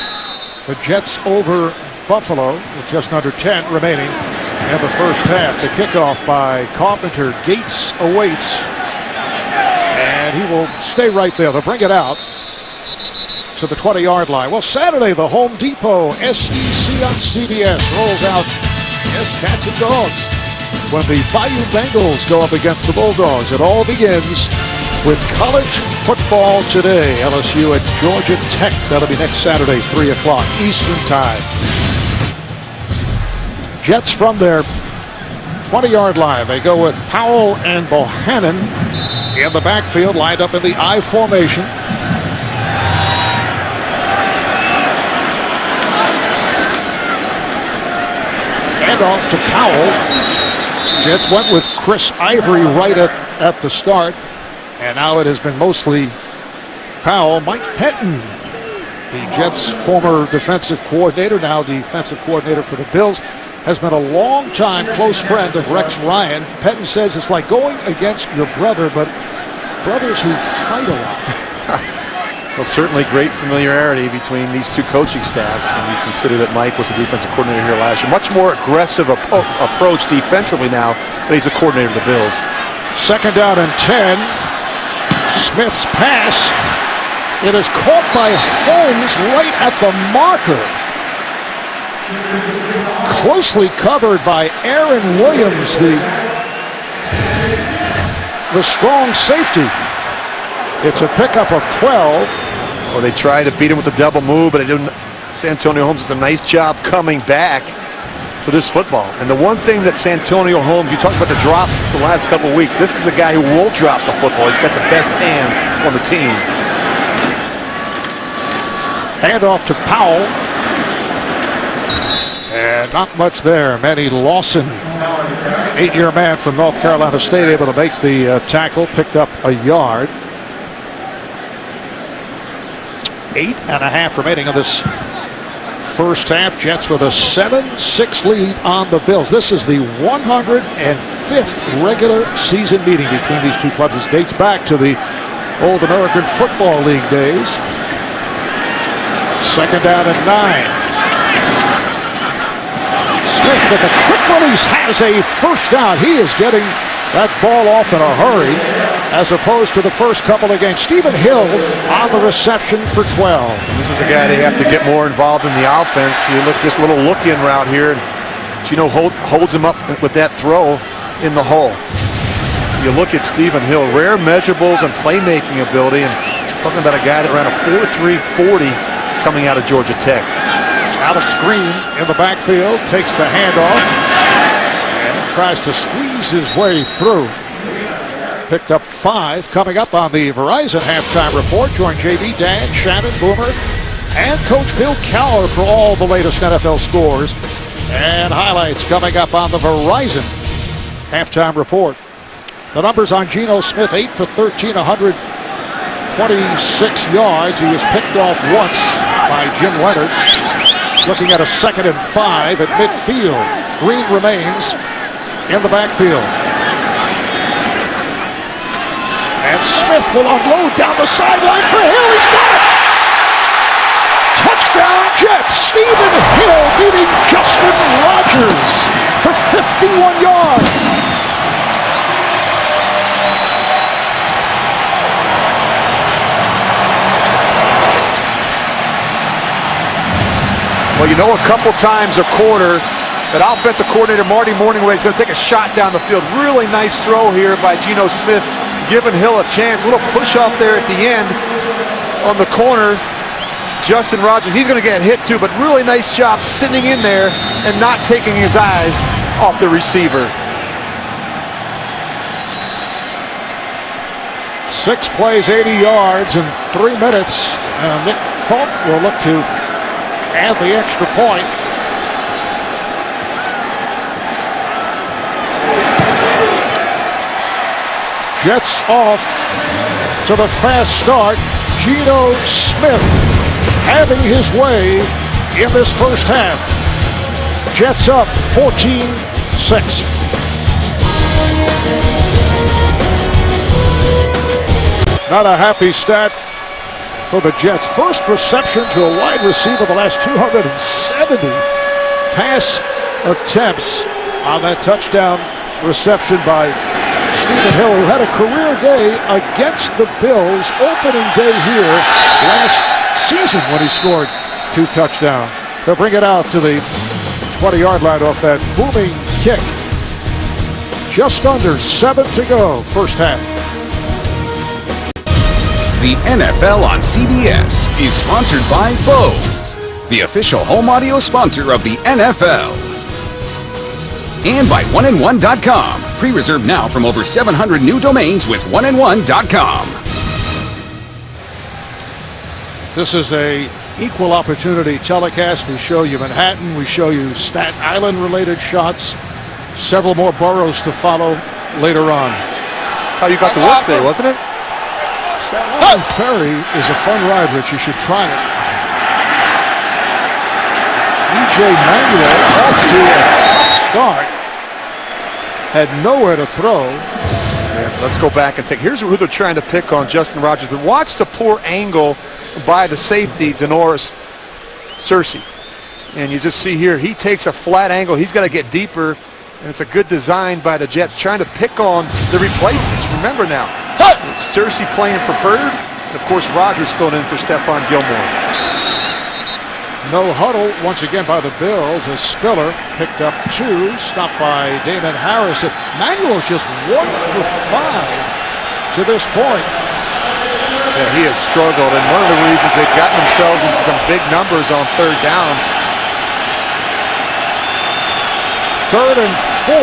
The Jets over Buffalo with just under 10 remaining in the 1st half. The kickoff by Carpenter. Gates awaits, and he will stay right there. They'll bring it out to the 20-yard line. Well, Saturday, the Home Depot SEC on CBS rolls out, yes, cats and dogs. when the Bayou Bengals go up against the Bulldogs. It all begins with college football today. LSU at Georgia Tech. That'll be next Saturday, 3 o'clock Eastern Time. Jets from their 20-yard line. They go with Powell and Bohannon in the backfield, lined up in the I formation. Hand off to Powell. Jets went with Chris Ivory right at the start. And now it has been mostly Powell. Mike Pettin, the Jets' former defensive coordinator, now defensive coordinator for the Bills, has been a long-time close friend of Rex Ryan. Pettin says it's like going against your brother, but brothers who fight a lot. Well, certainly great familiarity between these two coaching staffs. And you consider that Mike was the defensive coordinator here last year. Much more aggressive approach defensively now that he's a coordinator of the Bills. Second down and 10. Smith's pass. It is caught by Holmes right at the marker. Closely covered by Aaron Williams, the strong safety. It's a pickup of 12. Well, they tried to beat him with the double move, but it didn't. Santonio Holmes does a nice job coming back for this football. And the one thing that Santonio Holmes, you talked about the drops the last couple of weeks, this is a guy who won't drop the football. He's got the best hands on the team. Hand off to Powell. And not much there. Manny Lawson, 8-year man from North Carolina State, able to make the tackle, picked up a yard. 8.5 remaining of this first half. Jets with a 7-6 lead on the Bills. This is the 105th regular season meeting between these two clubs. This dates back to the old American Football League days. Second down and 9. Smith with a quick release has a first down. He is getting that ball off in a hurry as opposed to the first couple of games. Stephen Hill on the reception for 12. This is a guy they have to get more involved in the offense. You look this little look-in route here, and Gino holds him up with that throw in the hole. You look at Stephen Hill, rare measurables and playmaking ability, and talking about a guy that ran a 4.3 40 coming out of Georgia Tech. Alex Green in the backfield takes the handoff and tries to squeeze his way through. Picked up 5. Coming up on the Verizon halftime report, join JB, Dan, Shannon, Boomer, and Coach Bill Cowher for all the latest NFL scores and highlights coming up on the Verizon halftime report. The numbers on Geno Smith: 8 for 13, 126 yards. He was picked off once by Jim Leonard. Looking at a 2nd and 5 at midfield. Green remains in the backfield. And Smith will unload down the sideline for Hill. He's got it! Touchdown Jets. Stephen Hill beating Justin Rogers for 51 yards. Well, you know, a couple times a quarter, that offensive coordinator Marty Morningway is going to take a shot down the field. Really nice throw here by Geno Smith, giving Hill a chance. A little push off there at the end on the corner. Justin Rogers, he's going to get hit too, but really nice job sitting in there and not taking his eyes off the receiver. 6 plays, 80 yards in 3 minutes. Nick Folk will look to add the extra point. Jets off to the fast start. Geno Smith having his way in this first half. Jets up 14-6. Not a happy stat for the Jets. First reception to a wide receiver the last 270 pass attempts on that touchdown reception by Stephen Hill, who had a career day against the Bills opening day here last season when he scored 2 touchdowns. They'll bring it out to the 20-yard line off that booming kick. Just under 7 to go, first half. The NFL on CBS is sponsored by Bose, the official home audio sponsor of the NFL. And by oneandone.com. Pre-reserve now from over 700 new domains with oneandone.com. This is a equal opportunity telecast. We show you Manhattan. We show you Staten Island related shots. Several more boroughs to follow later on. That's how you got to work today, wasn't it? Staten Island Ferry is a fun ride, Rich. You should try it. E.J. Manuel off to a tough start. Had nowhere to throw. Yeah, let's go back and take. Here's who they're trying to pick on, Justin Rogers. But watch the poor angle by the safety, Denoris Searcy. And you just see here, he takes a flat angle. He's got to get deeper. And it's a good design by the Jets, trying to pick on the replacements. Remember now, it's Searcy playing for Bird. And of course, Rogers filled in for Stephon Gilmore. No huddle once again by the Bills as Spiller picked up 2, stopped by Damon Harris. Manuel's just 1 for 5 to this point. Yeah, he has struggled, and one of the reasons they've gotten themselves into some big numbers on third down. 3rd and 4,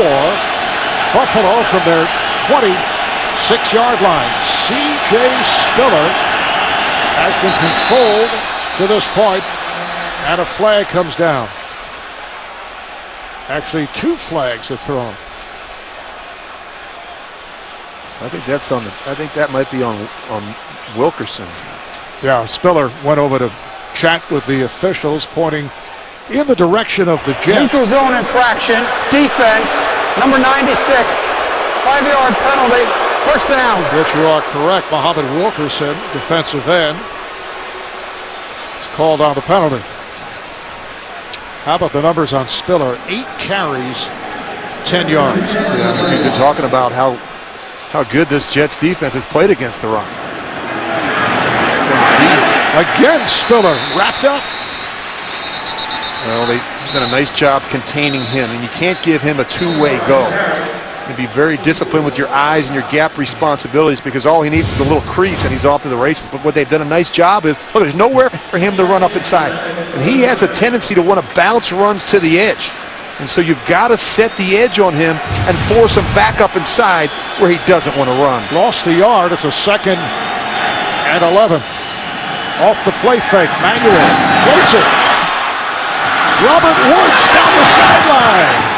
Buffalo from their 26-yard line. C.J. Spiller has been controlled to this point. And a flag comes down. Actually, 2 flags are thrown. I think that's on. I think that might be on Wilkerson. Yeah, Spiller went over to chat with the officials, pointing in the direction of the Jets. Neutral zone infraction, defense, number 96, 5-yard penalty, first down. Which you are correct, Muhammad Wilkerson, defensive end, is called on the penalty. How about the numbers on Spiller? 8 carries, 10 yards. Yeah, we've been talking about how good this Jets defense has played against the run. It's one of the keys. Again, Spiller wrapped up. Well, they've done a nice job containing him, and you can't give him a two-way go. You be very disciplined with your eyes and your gap responsibilities, because all he needs is a little crease and he's off to the races. But what they've done a nice job is, look, there's nowhere for him to run up inside. And he has a tendency to want to bounce runs to the edge. And so you've got to set the edge on him and force him back up inside where he doesn't want to run. Lost a yard. It's a 2nd and 11. Off the play fake. Manuel floats it. Robert Woods down the sideline.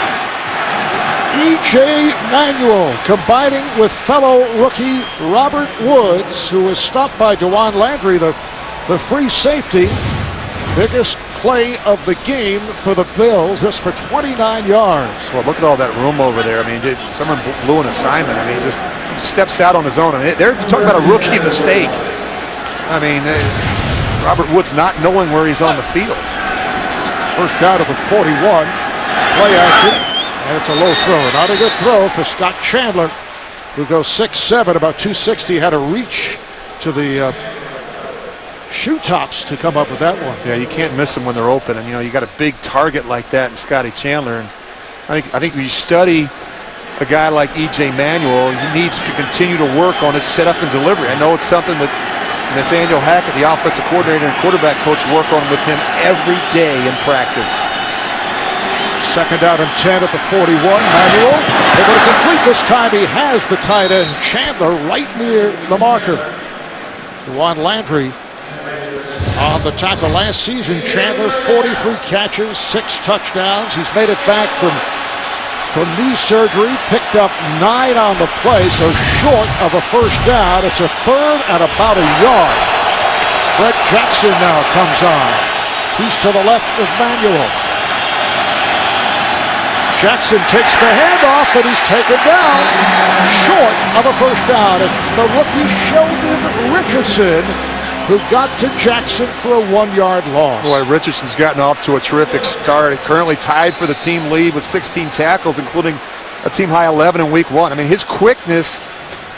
E.J. Manuel combining with fellow rookie Robert Woods, who was stopped by Dewan Landry, the free safety. Biggest play of the game for the Bills. This for 29 yards. Well, look at all that room over there. I mean, someone blew an assignment. I mean, just steps out on his own. I mean, they're talking about a rookie mistake. I mean, Robert Woods not knowing where he's on the field. First down of the 41. Play action. And it's a low throw. Not a good throw for Scott Chandler, who goes 6'7", about 260. Had to reach to the shoe tops to come up with that one. Yeah, you can't miss them when they're open. And, you know, you got a big target like that in Scotty Chandler. And I think when you study a guy like E.J. Manuel, he needs to continue to work on his setup and delivery. I know it's something with Nathaniel Hackett, the offensive coordinator and quarterback coach, work on with him every day in practice. 2nd down and 10 at the 41. Manuel able to complete this time. He has the tight end Chandler right near the marker. Dewan Landry on the tackle last season. Chandler 43 catches, 6 touchdowns. He's made it back from knee surgery. Picked up 9 on the play, so short of a first down. It's a 3rd and about a yard. Fred Jackson now comes on. He's to the left of Manuel. Jackson takes the handoff, but he's taken down short of a first down. It's the rookie Sheldon Richardson who got to Jackson for a 1-yard loss. Boy, Richardson's gotten off to a terrific start. Currently tied for the team lead with 16 tackles, including a team-high 11 in Week 1. I mean, his quickness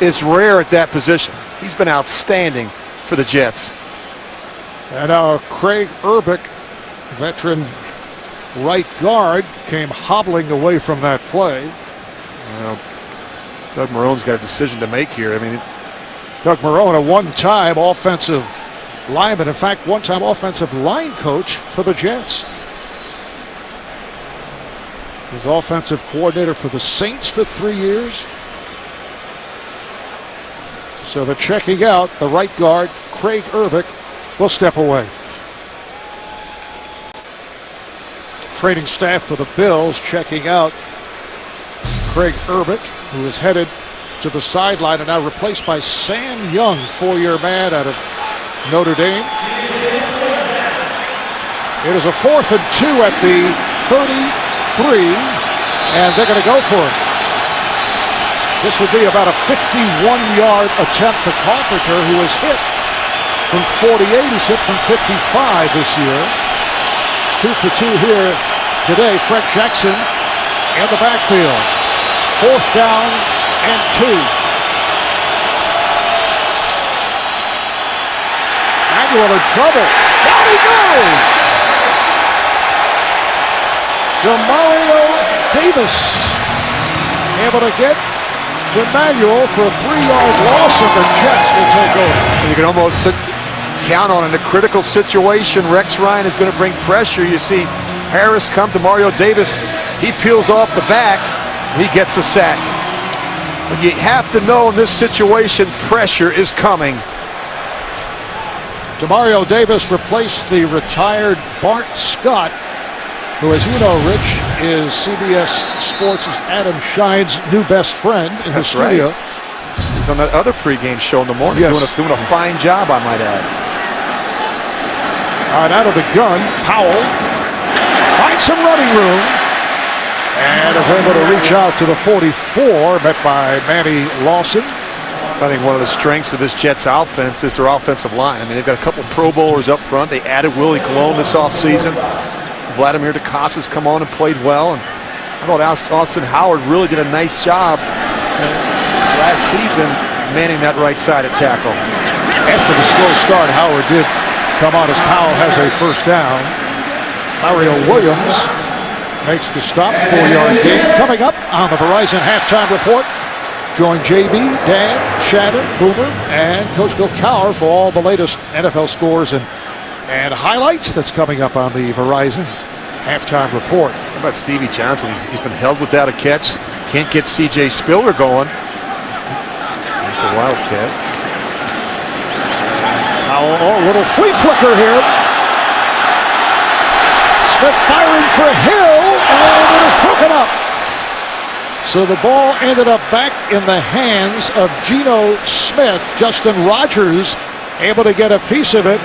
is rare at that position. He's been outstanding for the Jets. And now Craig Urbick, veteran right guard, came hobbling away from that play. Well, Doug Marone's got a decision to make here. I mean, Doug Marone, a one-time offensive lineman, in fact, one-time offensive line coach for the Jets. He's offensive coordinator for the Saints for 3 years. So they're checking out the right guard, Craig Urbick, will step away. Training staff for the Bills checking out Craig Urbick, who is headed to the sideline and now replaced by Sam Young, 4-year man out of Notre Dame. It is a 4th and 2 at the 33, and they're going to go for it. This would be about a 51-yard attempt for Carpenter, who was hit from 48. He's hit from 55 this year. It's 2 for 2 here today. Fred Jackson in the backfield. 4th down and 2. Manuel in trouble. Down he goes. Demario Davis able to get to Manuel for a 3-yard loss, and the Jets will take over. You can almost count on in a critical situation. Rex Ryan is going to bring pressure. You see Harris come to Mario Davis. He peels off the back. He gets the sack. But you have to know in this situation, pressure is coming. Demario Davis replaced the retired Bart Scott, who, as you know, Rich, is CBS Sports' Adam Schein's new best friend in the studio. Right. He's on that other pregame show in the morning, yes, doing a fine job, I might add. All right, out of the gun, Powell finds some running room and is able to reach out to the 44, met by Manny Lawson. I think one of the strengths of this Jets offense is their offensive line. I mean, they've got a couple Pro Bowlers up front. They added Willie Colon this offseason. Vladimir DeCosta's come on and played well. And I thought Austin Howard really did a nice job last season manning that right side at tackle. After the slow start, Howard did come on as Powell has a 1st down. Mario Williams makes the stop, 4-yard gain. Coming up on the Verizon Halftime Report, join JB, Dan, Shannon, Boomer, and Coach Bill Cowher for all the latest NFL scores and highlights. That's coming up on the Verizon Halftime Report. How about Stevie Johnson? He's been held without a catch. Can't get C.J. Spiller going. There's the Wildcat. A little flea flicker here. Smith firing for Hill, and it is broken up. So the ball ended up back in the hands of Geno Smith. Justin Rogers able to get a piece of it.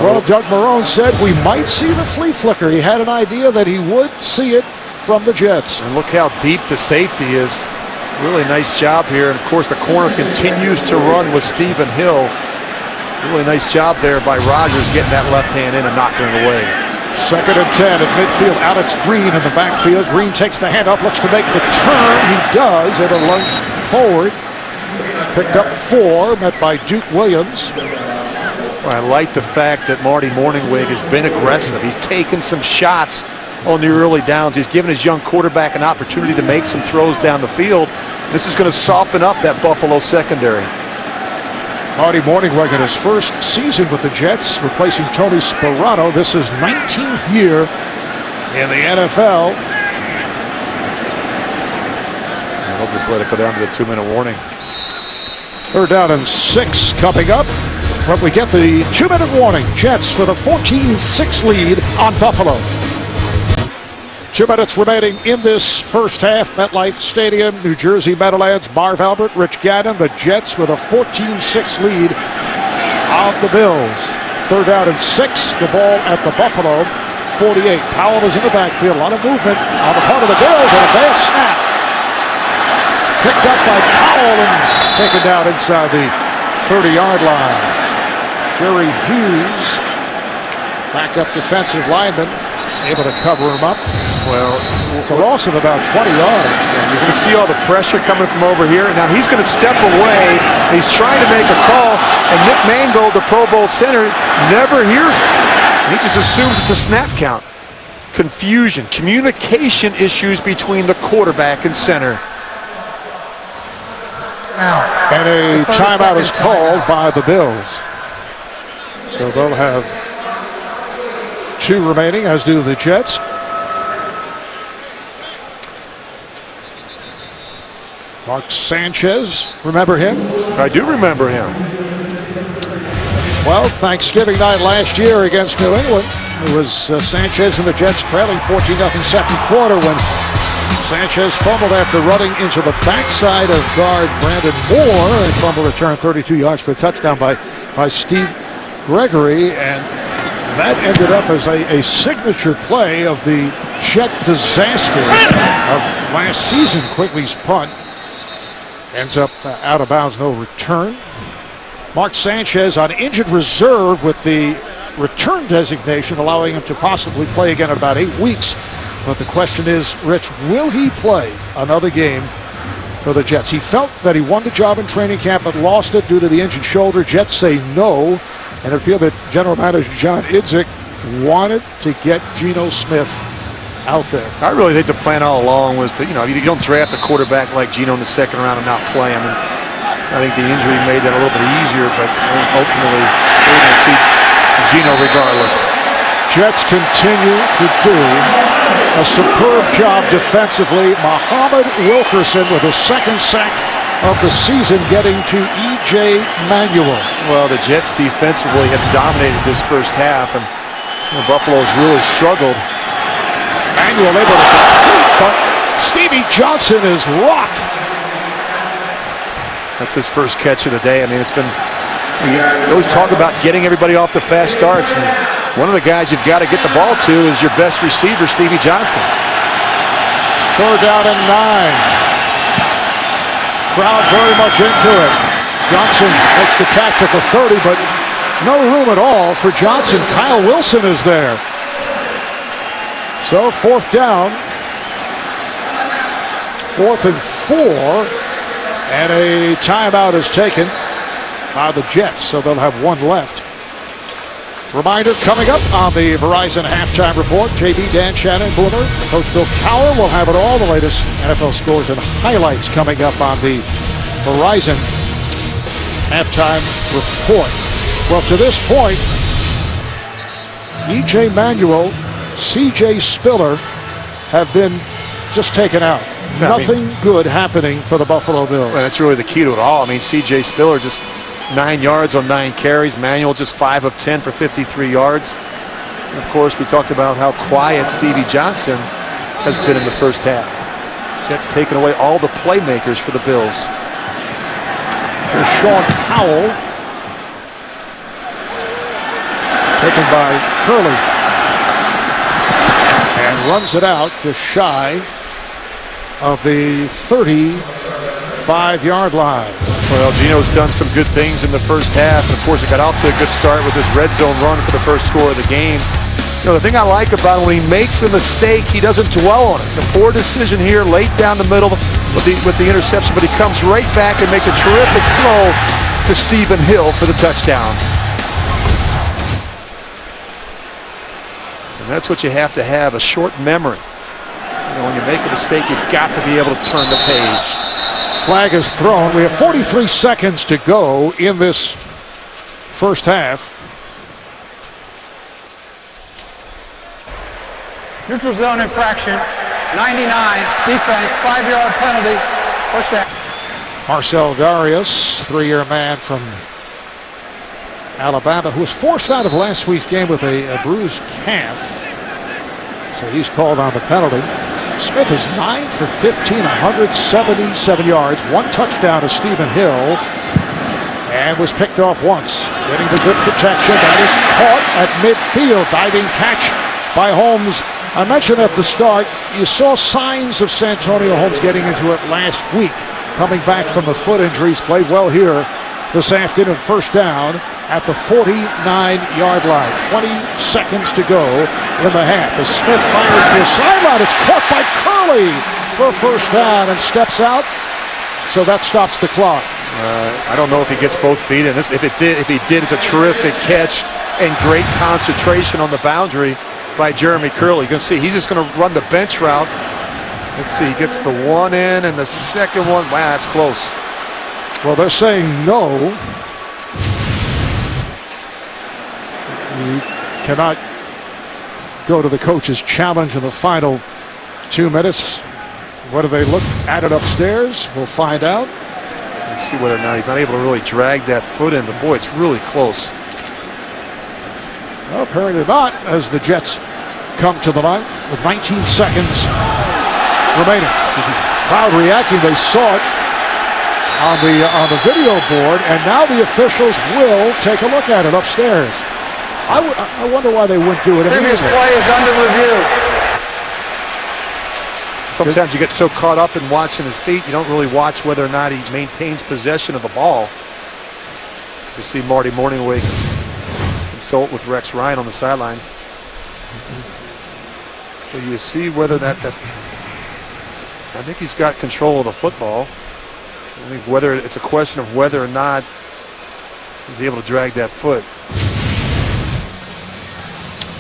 Well, Doug Marone said we might see the flea flicker. He had an idea that he would see it from the Jets. And look how deep the safety is. Really nice job here. And of course, the corner continues to run with Stephen Hill. Really nice job there by Rogers getting that left hand in and knocking it away. 2nd and 10 at midfield. Alex Green in the backfield. Green takes the handoff, looks to make the turn. He does. It'll lunge forward. Picked up 4, met by Duke Williams. I like the fact that Marty Morningwig has been aggressive. He's taken some shots on the early downs. He's given his young quarterback an opportunity to make some throws down the field. This is going to soften up that Buffalo secondary. Marty Morningwig in his 1st season with the Jets, replacing Tony Sparano. This is 19th year in the NFL. And they'll just let it go down to the 2-minute warning. 3rd down and 6 coming up. But we get the 2-minute warning. Jets with a 14-6 lead on Buffalo. 2 minutes remaining in this first half. MetLife Stadium, New Jersey Meadowlands, Marv Albert, Rich Gannon. The Jets with a 14-6 lead on the Bills. 3rd down and 6. The ball at the Buffalo 48. Powell is in the backfield. A lot of movement on the part of the Bills, and a bad snap. Picked up by Powell and taken down inside the 30-yard line. Jerry Hughes, backup defensive lineman, able to cover him up. Well, it's a loss of about 20 yards. And you're going to see all the pressure coming from over here. Now he's going to step away. He's trying to make a call, and Nick Mangold, the Pro Bowl center, never hears it. He just assumes it's a snap count. Confusion, communication issues between the quarterback and center. And a timeout is called by the Bills. So they'll have 2 remaining, as do the Jets. Mark Sanchez, remember him? I do remember him. Well, Thanksgiving night last year against New England, it was Sanchez and the Jets trailing 14-0 second quarter when Sanchez fumbled after running into the backside of guard Brandon Moore. A fumble return 32 yards for a touchdown by Steve Gregory, and that ended up as a signature play of the Jet disaster of last season. Quigley's punt ends up out of bounds, no return. Mark Sanchez on injured reserve with the return designation, allowing him to possibly play again in about 8 weeks. But the question is, Rich, will he play another game for the Jets? He felt that he won the job in training camp but lost it due to the injured shoulder. Jets say no, and it appeared that General Manager John Idzik wanted to get Geno Smith out there. I really think the plan all along was that, you don't draft a quarterback like Geno in the second round and not play him. And I think the injury made that a little bit easier, but ultimately we're going to see Geno regardless. Jets continue to do a superb job defensively. Muhammad Wilkerson with his second sack of the season, getting to E.J. Manuel. Well, the Jets defensively have dominated this first half, and Buffalo's really struggled. Manuel able to complete, but Stevie Johnson is rocked. That's his first catch of the day. I mean, we always talk about getting everybody off the fast starts, and one of the guys you've got to get the ball to is your best receiver, Stevie Johnson. 3rd down and 9. Crowd very much into it. Johnson makes the catch at the 30, but no room at all for Johnson. Kyle Wilson is there. So 4th down. 4th and 4. And a timeout is taken by the Jets, so they'll have 1 left. Reminder coming up on the Verizon Halftime Report. JB, Dan Shannon, Boomer, Coach Bill Cowher will have it all. The latest NFL scores and highlights coming up on the Verizon Halftime Report. Well, to this point, E.J. Manuel, C.J. Spiller have been just taken out. Nothing good happening for the Buffalo Bills. Well, that's really the key to it all. I mean, C.J. Spiller just 9 yards on 9 carries. Manuel just 5 of 10 for 53 yards. And of course, we talked about how quiet Stevie Johnson has been in the first half. Jets taking away all the playmakers for the Bills. Here's Sean Powell, taken by Curley, and runs it out just shy of the 35-yard line. Well, Geno's done some good things in the first half, and of course it got off to a good start with his red zone run for the first score of the game. The thing I like about him, when he makes a mistake, he doesn't dwell on it. The poor decision here, late down the middle with the interception, but he comes right back and makes a terrific throw to Stephen Hill for the touchdown. And that's what you have to have, a short memory. When you make a mistake, you've got to be able to turn the page. Flag is thrown. We have 43 seconds to go in this first half. Neutral zone infraction, 99, defense, 5-yard penalty, push down. Marcel Darius, 3-year man from Alabama, who was forced out of last week's game with a bruised calf. So he's called on the penalty. Smith is 9 for 15, 177 yards, 1 touchdown to Stephen Hill, and was picked off once. Getting the good protection. That is caught at midfield. Diving catch by Holmes. I mentioned at the start, you saw signs of Santonio Holmes getting into it last week. Coming back from the foot injuries, played well here this afternoon. First down at the 49-yard line. 20 seconds to go in the half. As Smith fires to the sideline, it's caught by Curley for first down and steps out. So that stops the clock. I don't know if he gets both feet in this. If he did, it's a terrific catch and great concentration on the boundary by Jeremy Curley. You can see he's just going to run the bench route. Let's see, he gets the one in and the second one. Wow, that's close. Well, they're saying no. You cannot go to the coach's challenge in the final 2 minutes. Whether they look at it upstairs, we'll find out. Let's see whether or not he's not able to really drag that foot in, but boy, it's really close. Well, apparently not, as the Jets come to the line with 19 seconds remaining. Crowd reacting, they saw it on the video board, and now the officials will take a look at it upstairs. I wonder why they wouldn't do it Previous immediately. play is under review. Sometimes you get so caught up in watching his feet, you don't really watch whether or not he maintains possession of the ball. You see Marty Morningway consult with Rex Ryan on the sidelines. So you see whether or not that. I think he's got control of the football. I think whether it's a question of whether or not he's able to drag that foot.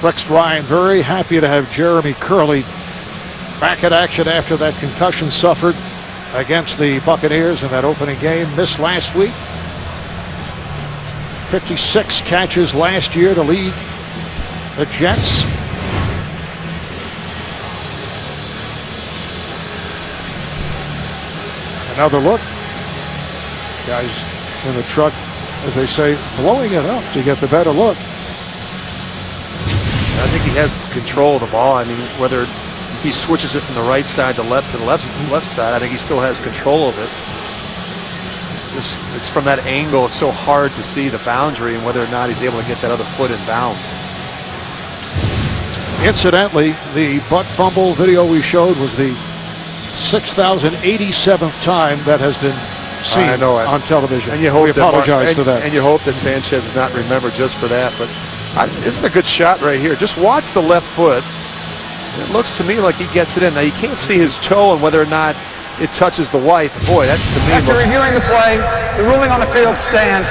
Rex Ryan very happy to have Jeremy Curley back in action after that concussion suffered against the Buccaneers in that opening game. Missed last week. 56 catches last year to lead the Jets. Another look. Guys in the truck, as they say, blowing it up to get the better look. I think he has control of the ball. I mean, whether he switches it from the right side to the left side, I think he still has control of it. It's from that angle, it's so hard to see the boundary and whether or not he's able to get that other foot in bounds. Incidentally, the butt fumble video we showed was the 6,087th time that has been seen on television. And you hope we apologize for that. And you hope that Sanchez is not remembered just for that. But this is a good shot right here. Just watch the left foot. It looks to me like he gets it in. Now, you can't see his toe and whether or not it touches the white. But boy, that to me After looks... reviewing the play, the ruling on the field stands.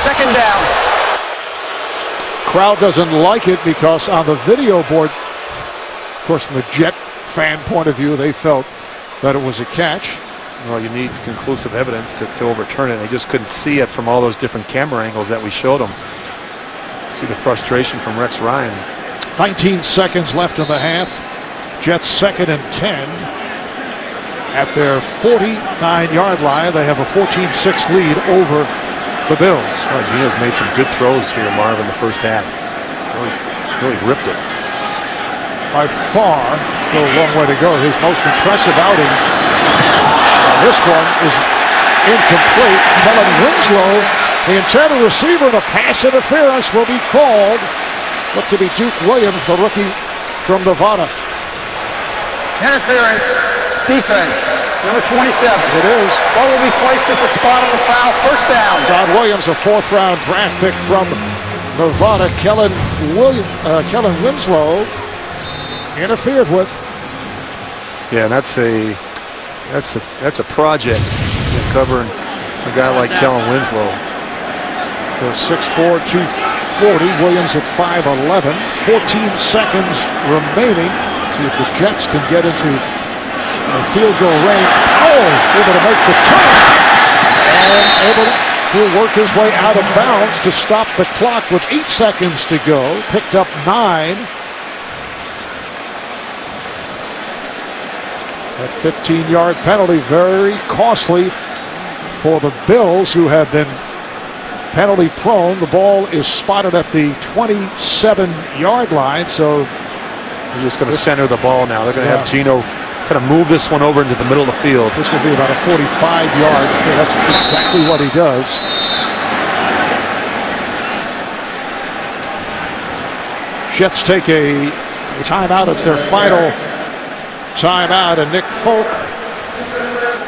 Second down. Crowd doesn't like it because on the video board, of course, from the Jet fan point of view, they felt that it was a catch. Well, you need conclusive evidence to overturn it. They just couldn't see it from all those different camera angles that we showed them. See the frustration from Rex Ryan. 19 seconds left in the half. Jets 2nd and 10. At their 49-yard line, they have a 14-6 lead over the Bills. Oh, Gino's made some good throws here, Marv, in the first half. Really ripped it. By far, still a long way to go, his most impressive outing. This one is incomplete. Kellen Winslow, the intended receiver, and a pass interference will be called. Look to be Duke Williams, the rookie from Nevada. Interference. Defense. Number 27. It is. Ball will be placed at the spot of the foul. First down. John Williams, a 4th-round draft pick from Nevada. Kellen Winslow interfered with. Yeah, that's a project, covering a guy like Kellen Winslow. 6'4", 240. Williams at 5'11". 14 seconds remaining. See if the Jets can get into field goal range. Able to make the turn and able to work his way out of bounds to stop the clock with 8 seconds to go. Picked up 9. That 15-yard penalty, very costly for the Bills, who have been penalty prone. The ball is spotted at the 27-yard line, so they're just going to center the ball now. They're going to have Gino kind of move this one over into the middle of the field. This will be about a 45-yard, so that's exactly what he does. Jets take a timeout. It's their final timeout, and Nick Folk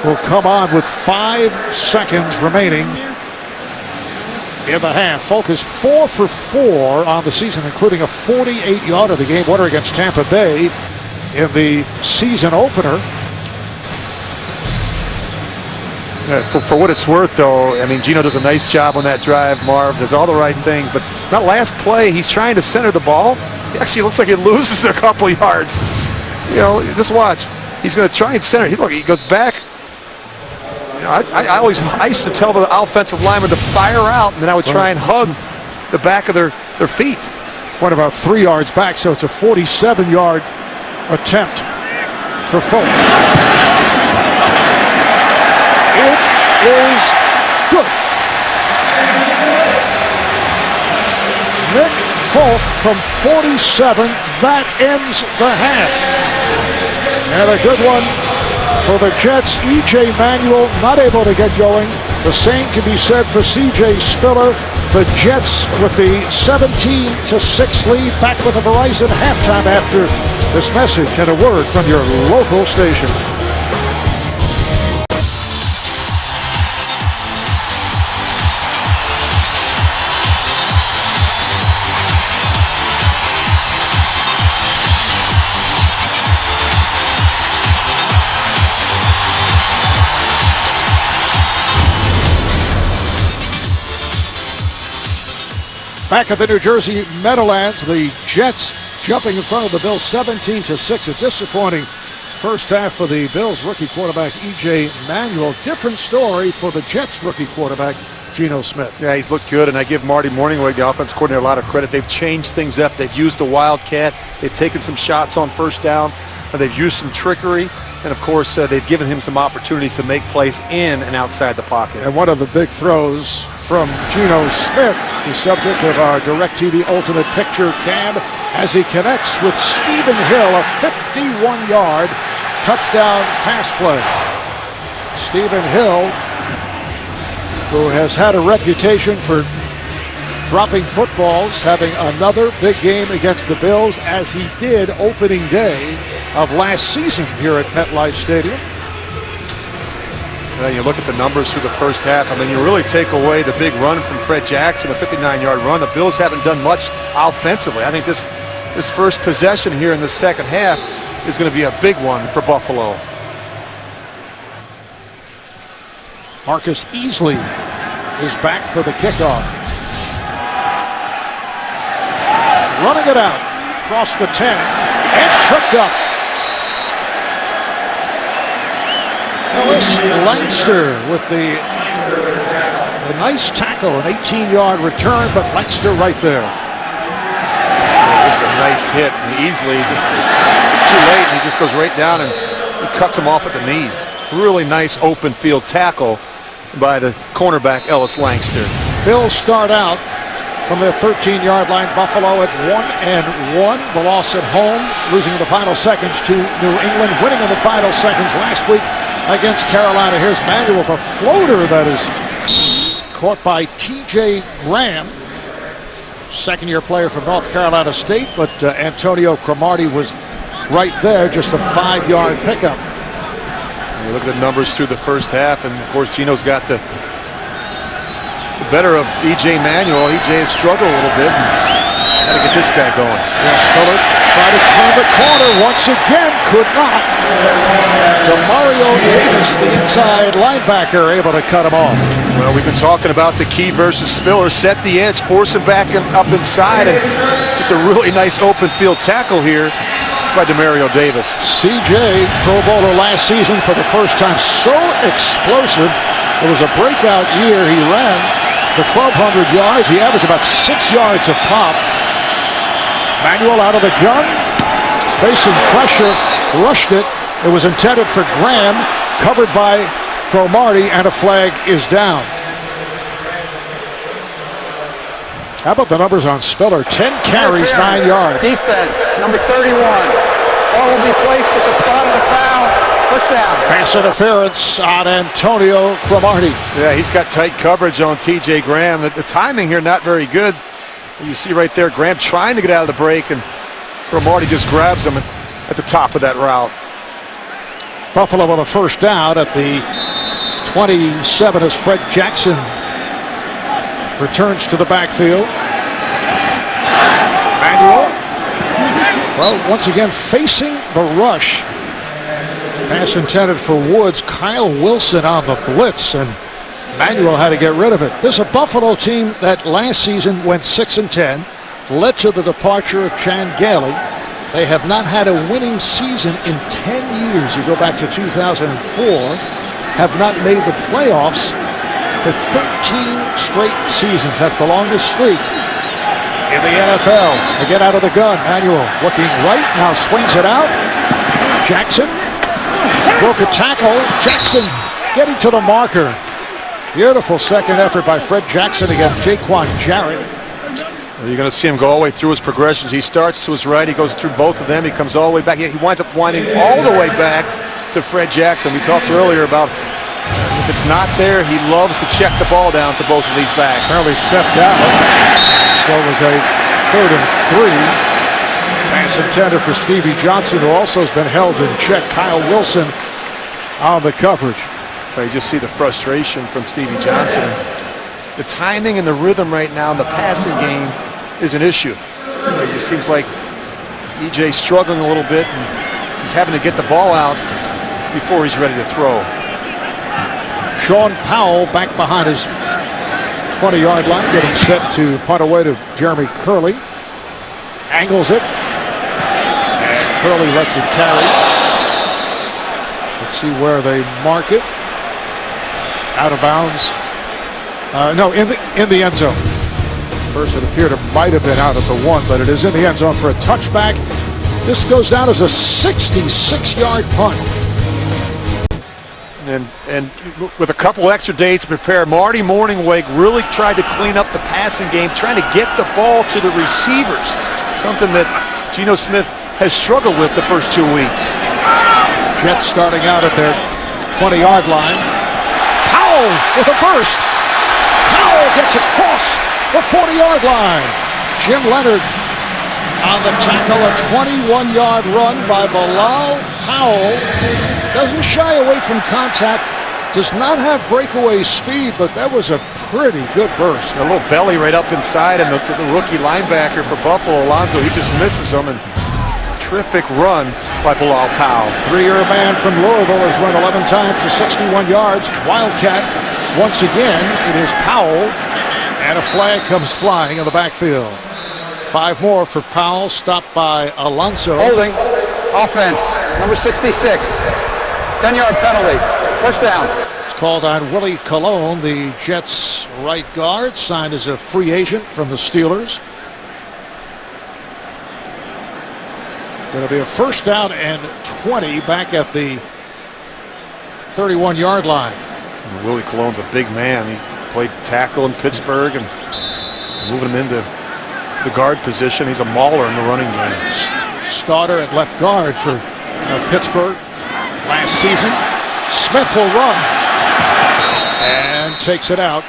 will come on with 5 seconds remaining in the half. Folk is 4 for 4 on the season, including a 48-yarder, the game winner against Tampa Bay in the season opener. For what it's worth, though, I mean, Gino does a nice job on that drive. Marv does all the right things, but that last play, he's trying to center the ball. It actually looks like it loses a couple of yards. You know, just watch. He's going to try and center. Look, he goes back. I used to tell the offensive lineman to fire out, and then I would try and hug the back of their feet. Went about 3 yards back, so it's a 47-yard attempt for Folk. It is good. Nick Folk from 47. That ends the half. And a good one for the Jets. E.J. Manuel not able to get going. The same can be said for C.J. Spiller. The Jets with the 17-6 lead. Back with the Verizon halftime after this message and a word from your local station. Back at the New Jersey Meadowlands, the Jets jumping in front of the Bills 17-6. A disappointing first half for the Bills rookie quarterback E.J. Manuel. Different story for the Jets rookie quarterback Geno Smith. Yeah, he's looked good, and I give Marty Morningweg, the offense coordinator, a lot of credit. They've changed things up. They've used the Wildcat. They've taken some shots on first down. They've used some trickery. And, of course, they've given him some opportunities to make plays in and outside the pocket. And one of the big throws from Geno Smith, the subject of our DirecTV Ultimate Picture cam, as he connects with Stephen Hill, a 51-yard touchdown pass play. Stephen Hill, who has had a reputation for dropping footballs, having another big game against the Bills, as he did opening day of last season here at MetLife Stadium. You look at the numbers through the first half. I mean, you really take away the big run from Fred Jackson, a 59-yard run. The Bills haven't done much offensively. I think this first possession here in the second half is going to be a big one for Buffalo. Marcus Easley is back for the kickoff. Running it out across the 10 and tripped up. Ellis Langster with the nice tackle, an 18-yard return, but Langster right there. It's a nice hit, and Easley just too late, and he just goes right down and he cuts him off at the knees. Really nice open field tackle by the cornerback Ellis Langster. Bills start out from their 13-yard line. Buffalo at 1-1. The loss at home, losing in the final seconds to New England, winning in the final seconds last week against Carolina. Here's Manuel with a floater that is caught by T.J. Graham, second-year player from North Carolina State, but Antonio Cromartie was right there, just a 5-yard pickup. You look at the numbers through the first half, and of course Geno's got the better of E.J. Manuel. E.J. has struggled a little bit. Got to get this guy going. Yeah, Spiller tried to turn the corner once again, could not. Demario Davis, the inside linebacker, able to cut him off. Well, we've been talking about the key versus Spiller. Set the edge, force him back and up inside, and just a really nice open field tackle here by Demario Davis. C.J., Pro Bowler last season for the first time, so explosive. It was a breakout year. He ran for 1,200 yards. He averaged about 6 yards a pop. Manuel out of the gun, facing pressure, rushed it. It was intended for Graham, covered by Cromartie, and a flag is down. How about the numbers on Spiller? 10 carries, 9 yards. Defense, number 31. Ball will be placed at the spot of the foul. First down. Pass interference on Antonio Cromartie. Yeah, he's got tight coverage on T.J. Graham. The timing here not very good. You see right there, Graham trying to get out of the break, and Cromartie just grabs him at the top of that route. Buffalo with a first down at the 27 as Fred Jackson returns to the backfield. Manuel, well, once again facing the rush. Pass intended for Woods. Kyle Wilson on the blitz, and Manuel had to get rid of it. This is a Buffalo team that last season went 6-10, led to the departure of Chan Gailey. They have not had a winning season in 10 years. You go back to 2004. have not made the playoffs for 13 straight seasons. That's the longest streak in the NFL. Again out of the gun. Manuel looking right, now swings it out. Jackson broke a tackle. Jackson getting to the marker. Beautiful second effort by Fred Jackson against Jaquan Jarrett. You're going to see him go all the way through his progressions. He starts to his right. He goes through both of them. He comes all the way back. He winds up winding all the way back to Fred Jackson. We talked earlier about if it's not there, he loves to check the ball down to both of these backs. Apparently stepped out. So it was a 3rd and 3. Pass intended for Stevie Johnson, who also has been held in check. Kyle Wilson on the coverage. You just see the frustration from Stevie Johnson. The timing and the rhythm right now in the passing game is an issue. It just seems like EJ's struggling a little bit, and he's having to get the ball out before he's ready to throw. Sean Powell back behind his 20-yard line, getting set to punt away to Jeremy Curley. Angles it, and Curley lets it carry. Let's see where they mark it. Out of bounds. No, in the end zone. First it appeared it might have been out at the 1, but it is in the end zone for a touchback. This goes down as a 66-yard punt. And with a couple extra days to prepare, Marty Morningweg really tried to clean up the passing game, trying to get the ball to the receivers, something that Geno Smith has struggled with the first 2 weeks. Jets starting out at their 20-yard line. Powell with a burst. Powell gets across the 40-yard line. Jim Leonard on the tackle, a 21-yard run by Bilal Powell. Doesn't shy away from contact, does not have breakaway speed, but that was a pretty good burst. A little belly right up inside, and the rookie linebacker for Buffalo, Alonso, he just misses him, and terrific run by Bilal Powell. 3-year man from Louisville has run 11 times for 61 yards. Wildcat, once again, it is Powell, and a flag comes flying in the backfield. 5 more for Powell, stopped by Alonso. Holding, offense, number 66. 10-yard penalty, first down. It's called on Willie Colon, the Jets' right guard, signed as a free agent from the Steelers. Going to be a first down and 20 back at the 31-yard line. And Willie Colon's a big man. He played tackle in Pittsburgh, and moving him into the guard position. He's a mauler in the running game. Starter at left guard for Pittsburgh last season. Smith will run and takes it out.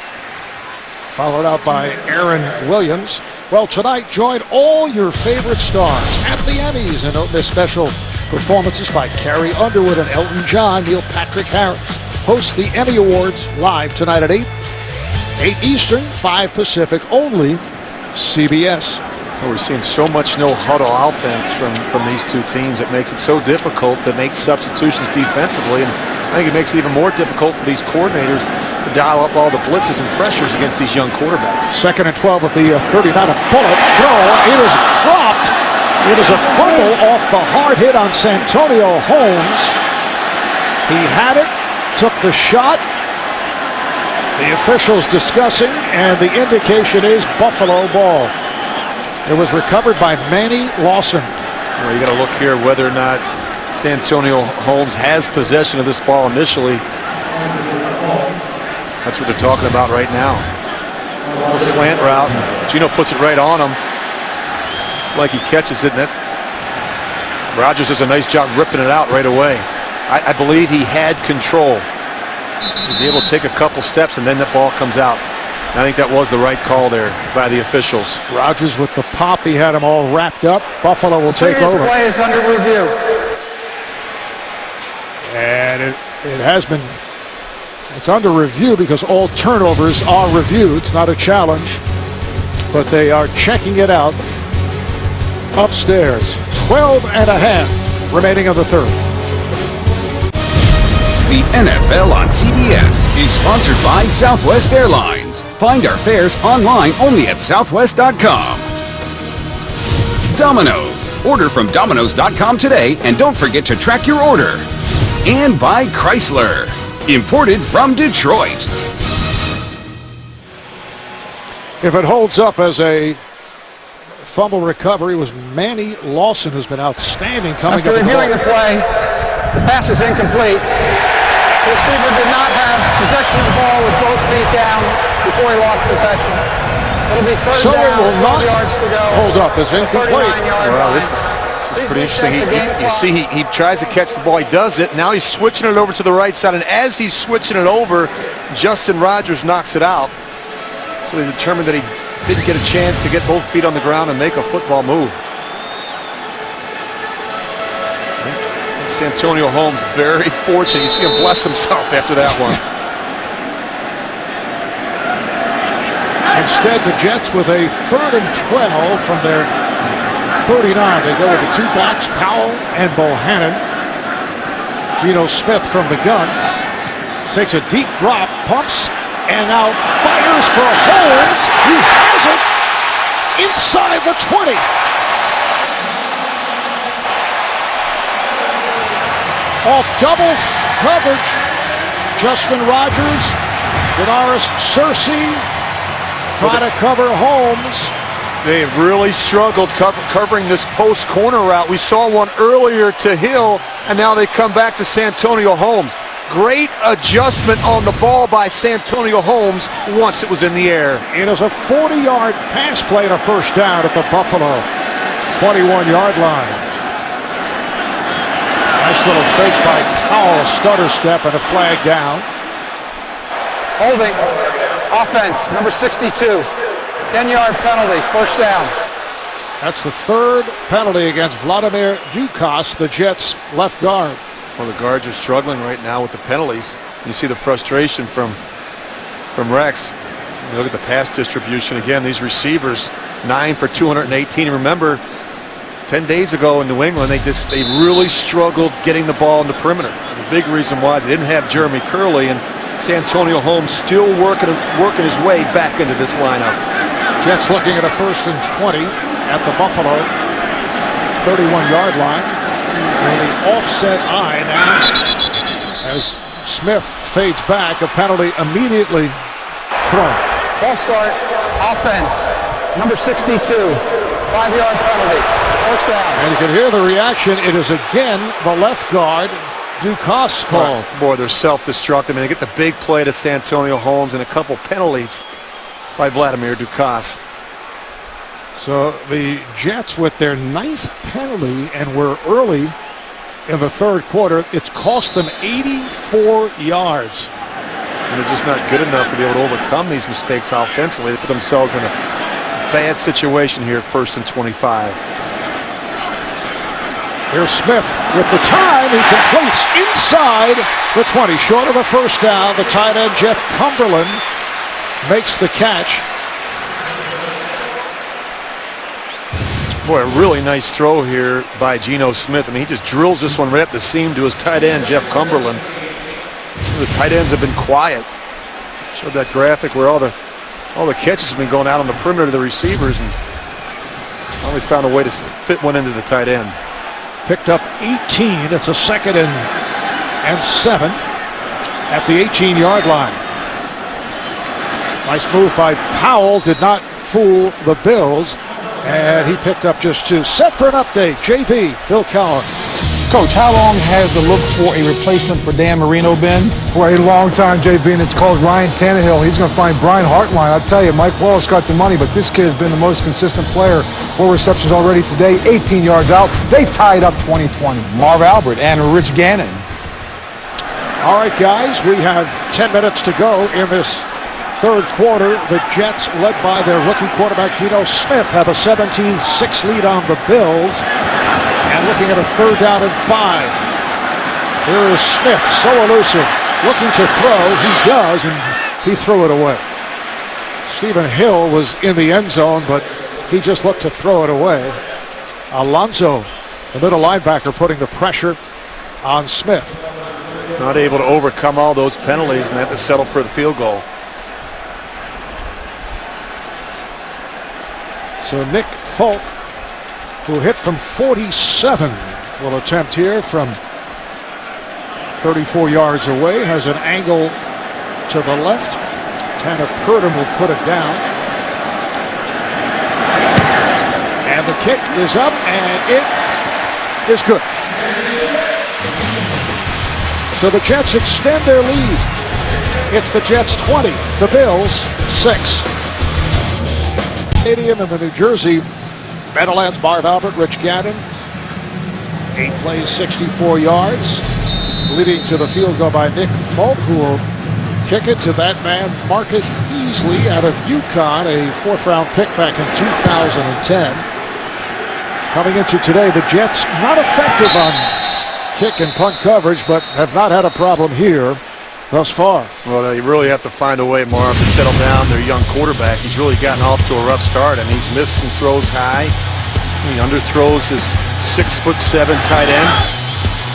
Followed out by Aaron Williams. Well, tonight, join all your favorite stars at the Emmys and don't miss special performances by Carrie Underwood and Elton John. Neil Patrick Harris hosts the Emmy Awards live tonight at 8. 8 Eastern, 5 Pacific, only CBS. We're seeing so much no-huddle offense from these two teams. It makes it so difficult to make substitutions defensively, and I think it makes it even more difficult for these coordinators to dial up all the blitzes and pressures against these young quarterbacks. 2nd and 12 with the 39. A bullet throw. It is dropped. It is a fumble off the hard hit on Santonio Holmes. He had it, took the shot. The officials discussing, and the indication is Buffalo ball. It was recovered by Manny Lawson. Well, you got to look here whether or not Santonio Holmes has possession of this ball initially. That's what they're talking about right now. A little slant route. Geno puts it right on him. It's like he catches it, and that Rodgers does a nice job ripping it out right away. I believe he had control. He was able to take a couple steps, and then the ball comes out. And I think that was the right call there by the officials. Rodgers with the pop, he had him all wrapped up. Buffalo will take over. This play is under review. And it has been, it's under review because all turnovers are reviewed. It's not a challenge, but they are checking it out upstairs. 12 and a half remaining of the third. The NFL on CBS is sponsored by Southwest Airlines. Find our fares online only at southwest.com. Domino's. Order from Domino's.com today and don't forget to track your order. And by Chrysler. Imported from Detroit. If it holds up as a fumble recovery, was Manny Lawson, who's been outstanding coming After up with the reviewing ball. the play, the pass is incomplete. The receiver did not have possession of the ball with both feet down before he lost possession. It'll be third So it down, will 12 not yards to go. hold up as incomplete. 39-yard Well, line. this is Please pretty reset interesting. the game You clock. see he tries to catch the ball. He does it. Now he's switching it over to the right side. And as he's switching it over, Justin Rogers knocks it out. So they determined that he didn't get a chance to get both feet on the ground and make a football move. Santonio Holmes very fortunate. You see him bless himself after that one. Instead, the Jets with a 3rd and 12 from their 39. They go with the two backs, Powell and Bohannon. Geno Smith from the gun takes a deep drop, pumps, and now fires for Holmes. He has it inside the 20. Off double coverage, Justin Rogers, Denarius Searcy trying to cover Holmes. They have really struggled covering this post corner route. We saw one earlier to Hill, and now they come back to Santonio Holmes. Great adjustment on the ball by Santonio Holmes once it was in the air. It is a 40-yard pass play and a first down at the Buffalo 21-yard line. Nice little fake by Powell, stutter step and a flag down. Holding. Offense, number 62. 10-yard penalty, first down. That's the 3rd penalty against Vladimir Dukas, the Jets' left guard. Well, the guards are struggling right now with the penalties. You see the frustration from Rex. You look at the pass distribution again. These receivers, 9 for 218. Remember, 10 days ago in New England, they really struggled getting the ball in the perimeter. The big reason was they didn't have Jeremy Curley, and Santonio Holmes still working his way back into this lineup. Jets looking at a 1st and 20 at the Buffalo 31-yard line. And the offset eye now as Smith fades back, a penalty immediately thrown. Ball start, offense, number 62. 5-yard penalty, first down. And you can hear the reaction. It is again the left guard, Dukas called. Boy, they're self-destructive. They get the big play to Santonio Holmes and a couple penalties by Vladimir Dukas. So the Jets with their 9th penalty, and we're early in the 3rd quarter. It's cost them 84 yards. And they're just not good enough to be able to overcome these mistakes offensively. They put themselves in a bad situation here at 1st and 25. Here's Smith with the time. He completes inside the 20. Short of a first down, the tight end Jeff Cumberland makes the catch. Boy, a really nice throw here by Geno Smith. I mean, he just drills this one right up the seam to his tight end, Jeff Cumberland. The tight ends have been quiet. Showed that graphic where all the catches have been going out on the perimeter of the receivers, and finally found a way to fit one into the tight end. Picked up 18. It's a 2nd and 7 at the 18-yard line. Nice move by Powell. Did not fool the Bills. And he picked up just 2. Set for an update. JB, Bill Cowher. Coach, how long has the look for a replacement for Dan Marino been? For a long time, JB, and it's called Ryan Tannehill. He's going to find Brian Hartline. I'll tell you, Mike Wallace got the money, but this kid has been the most consistent player. 4 receptions already today, 18 yards out. They tied up 20-20. Marv Albert and Rich Gannon. All right, guys, we have 10 minutes to go in this 3rd quarter. The Jets, led by their rookie quarterback Geno Smith, have a 17-6 lead on the Bills. And looking at a 3rd down and 5. Here is Smith, so elusive, looking to throw. He does, and he threw it away. Stephen Hill was in the end zone, but he just looked to throw it away. Alonso, the middle linebacker, putting the pressure on Smith. Not able to overcome all those penalties and had to settle for the field goal. So Nick Folk, who hit from 47, will attempt here from 34 yards away, has an angle to the left. Tanner Purdom will put it down. And the kick is up, and it is good. So the Jets extend their lead. It's the Jets 20, the Bills 6. Stadium in the New Jersey Meadowlands, Marv Albert, Rich Gannon. 8 plays, 64 yards, leading to the field goal by Nick Folk, who will kick it to that man, Marcus Easley, out of UConn, a 4th-round pick back in 2010. Coming into today, the Jets not effective on kick and punt coverage, but have not had a problem here thus far. Well, they really have to find a way, Marv, to settle down their young quarterback. He's really gotten off to a rough start, and he's missed some throws high. He underthrows his 6'7" tight end,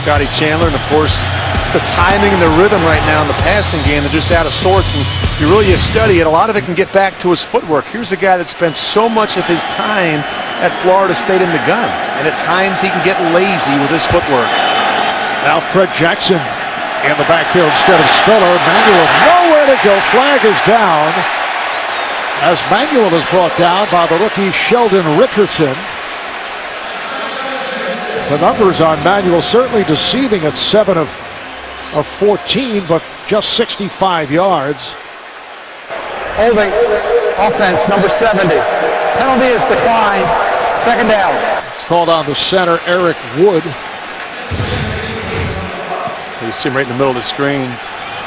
Scotty Chandler, and of course, it's the timing and the rhythm right now in the passing game. They're just out of sorts, and you really study it. A lot of it can get back to his footwork. Here's a guy that spent so much of his time at Florida State in the gun, and at times he can get lazy with his footwork. Now Fred Jackson in the backfield instead of Spiller. Manuel nowhere to go. Flag is down as Manuel is brought down by the rookie Sheldon Richardson. The numbers on Manuel certainly deceiving at 7 of 14, but just 65 yards. Holding, offense, number 70. Penalty is declined. 2nd down. It's called on the center, Eric Wood. You see him right in the middle of the screen.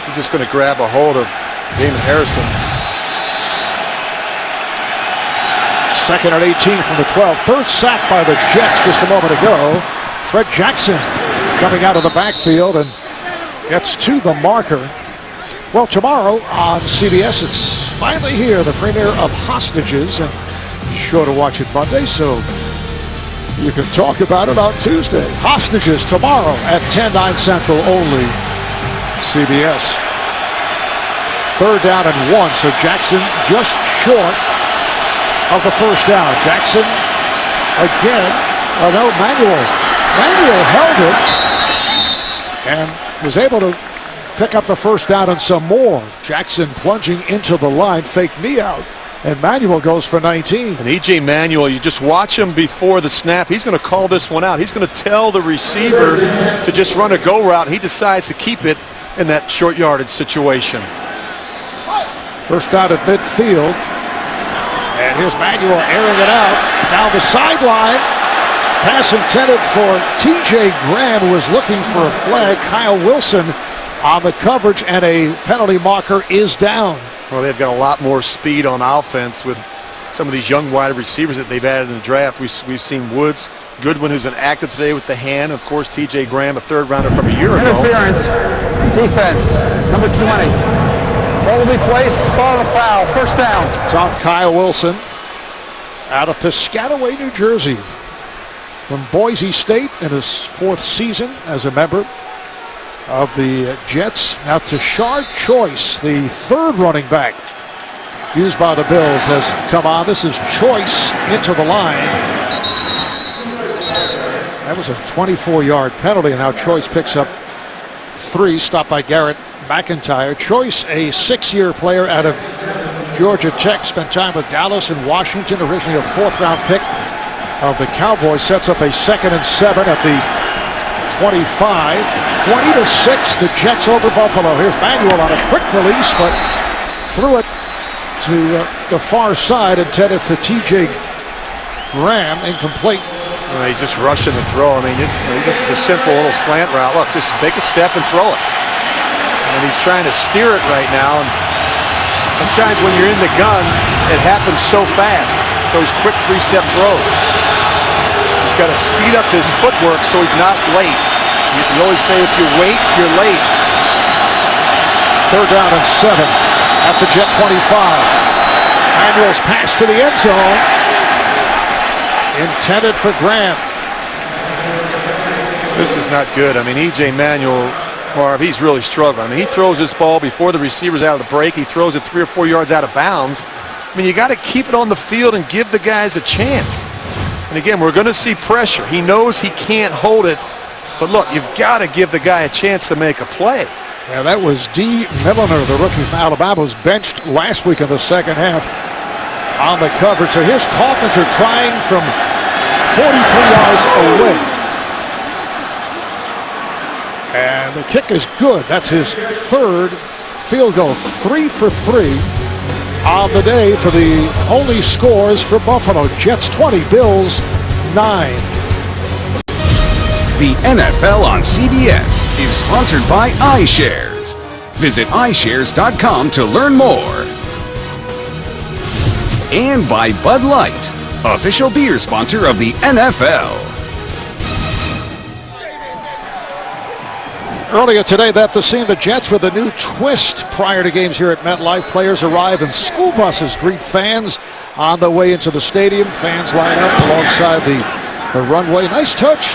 He's just going to grab a hold of Damon Harrison. 2nd and 18 from the 12. 3rd sack by the Jets just a moment ago. Fred Jackson coming out of the backfield and gets to the marker. Well, tomorrow on CBS, it's finally here, the premiere of Hostages, and be sure to watch it Monday so you can talk about it on Tuesday. Hostages tomorrow at 10/9 Central only. CBS. 3rd down and 1, so Jackson just short of the 1st down. Jackson again. Oh no, Manuel held it and was able to pick up the 1st down and some more. Jackson plunging into the line, fake knee out, and Manuel goes for 19. And E.J. Manuel, you just watch him before the snap. He's going to call this one out. He's going to tell the receiver to just run a go route. He decides to keep it in that short yardage situation. 1st down at midfield. And here's Manuel airing it out. Down the sideline. Pass intended for T.J. Graham, who was looking for a flag. Kyle Wilson on the coverage, and a penalty marker is down. Well, they've got a lot more speed on offense with some of these young wide receivers that they've added in the draft. We've seen Woods, Goodwin, who's been active today with the hand. Of course, T.J. Graham, a 3rd rounder from a year ago. Interference. Defense, number 20. Ball will be placed. Ball a foul. 1st down. It's on Kyle Wilson out of Piscataway, New Jersey, from Boise State in his 4th season as a member of the Jets. Now Tashard Choice, the 3rd running back used by the Bills, has come on. This is Choice into the line. That was a 24-yard penalty, and now Choice picks up 3, stopped by Garrett McIntyre. Choice, a 6-year player out of Georgia Tech, spent time with Dallas and Washington, originally a 4th-round pick of the Cowboys, sets up a 2nd and 7 at the 25. 20-6, the Jets over Buffalo. Here's Manuel on a quick release, but threw it to the far side, intended for T.J. Graham, incomplete. He's just rushing the throw. I mean, this is a simple little slant route. Look, just take a step and throw it. And he's trying to steer it right now. And sometimes when you're in the gun, it happens so fast, those quick 3-step throws. He's got to speed up his footwork so he's not late. You always say if you wait, you're late. 3rd down and 7 at the Jet 25. Manuel's pass to the end zone, intended for Graham. This is not good. I mean, E.J. Manuel, Marv, he's really struggling. I mean, he throws this ball before the receiver's out of the break. He throws it 3 or 4 yards out of bounds. I mean, you got to keep it on the field and give the guys a chance. And again, we're going to see pressure. He knows he can't hold it But look, you've got to give the guy a chance to make a play. Yeah, that was D. Milliner, the rookie from Alabama, was benched last week in the second half on the coverage. So here's Carpenter trying from 43 yards away. And the kick is good. That's his third field goal. 3 for 3 on the day for the only scores for Buffalo. Jets 20, Bills 9. The NFL on CBS is sponsored by iShares. Visit iShares.com to learn more. And by Bud Light, official beer sponsor of the NFL. Earlier today, that the scene, the Jets with a new twist prior to games here at MetLife. Players arrive in school buses, greet fans on the way into the stadium. Fans line up alongside the runway. Nice touch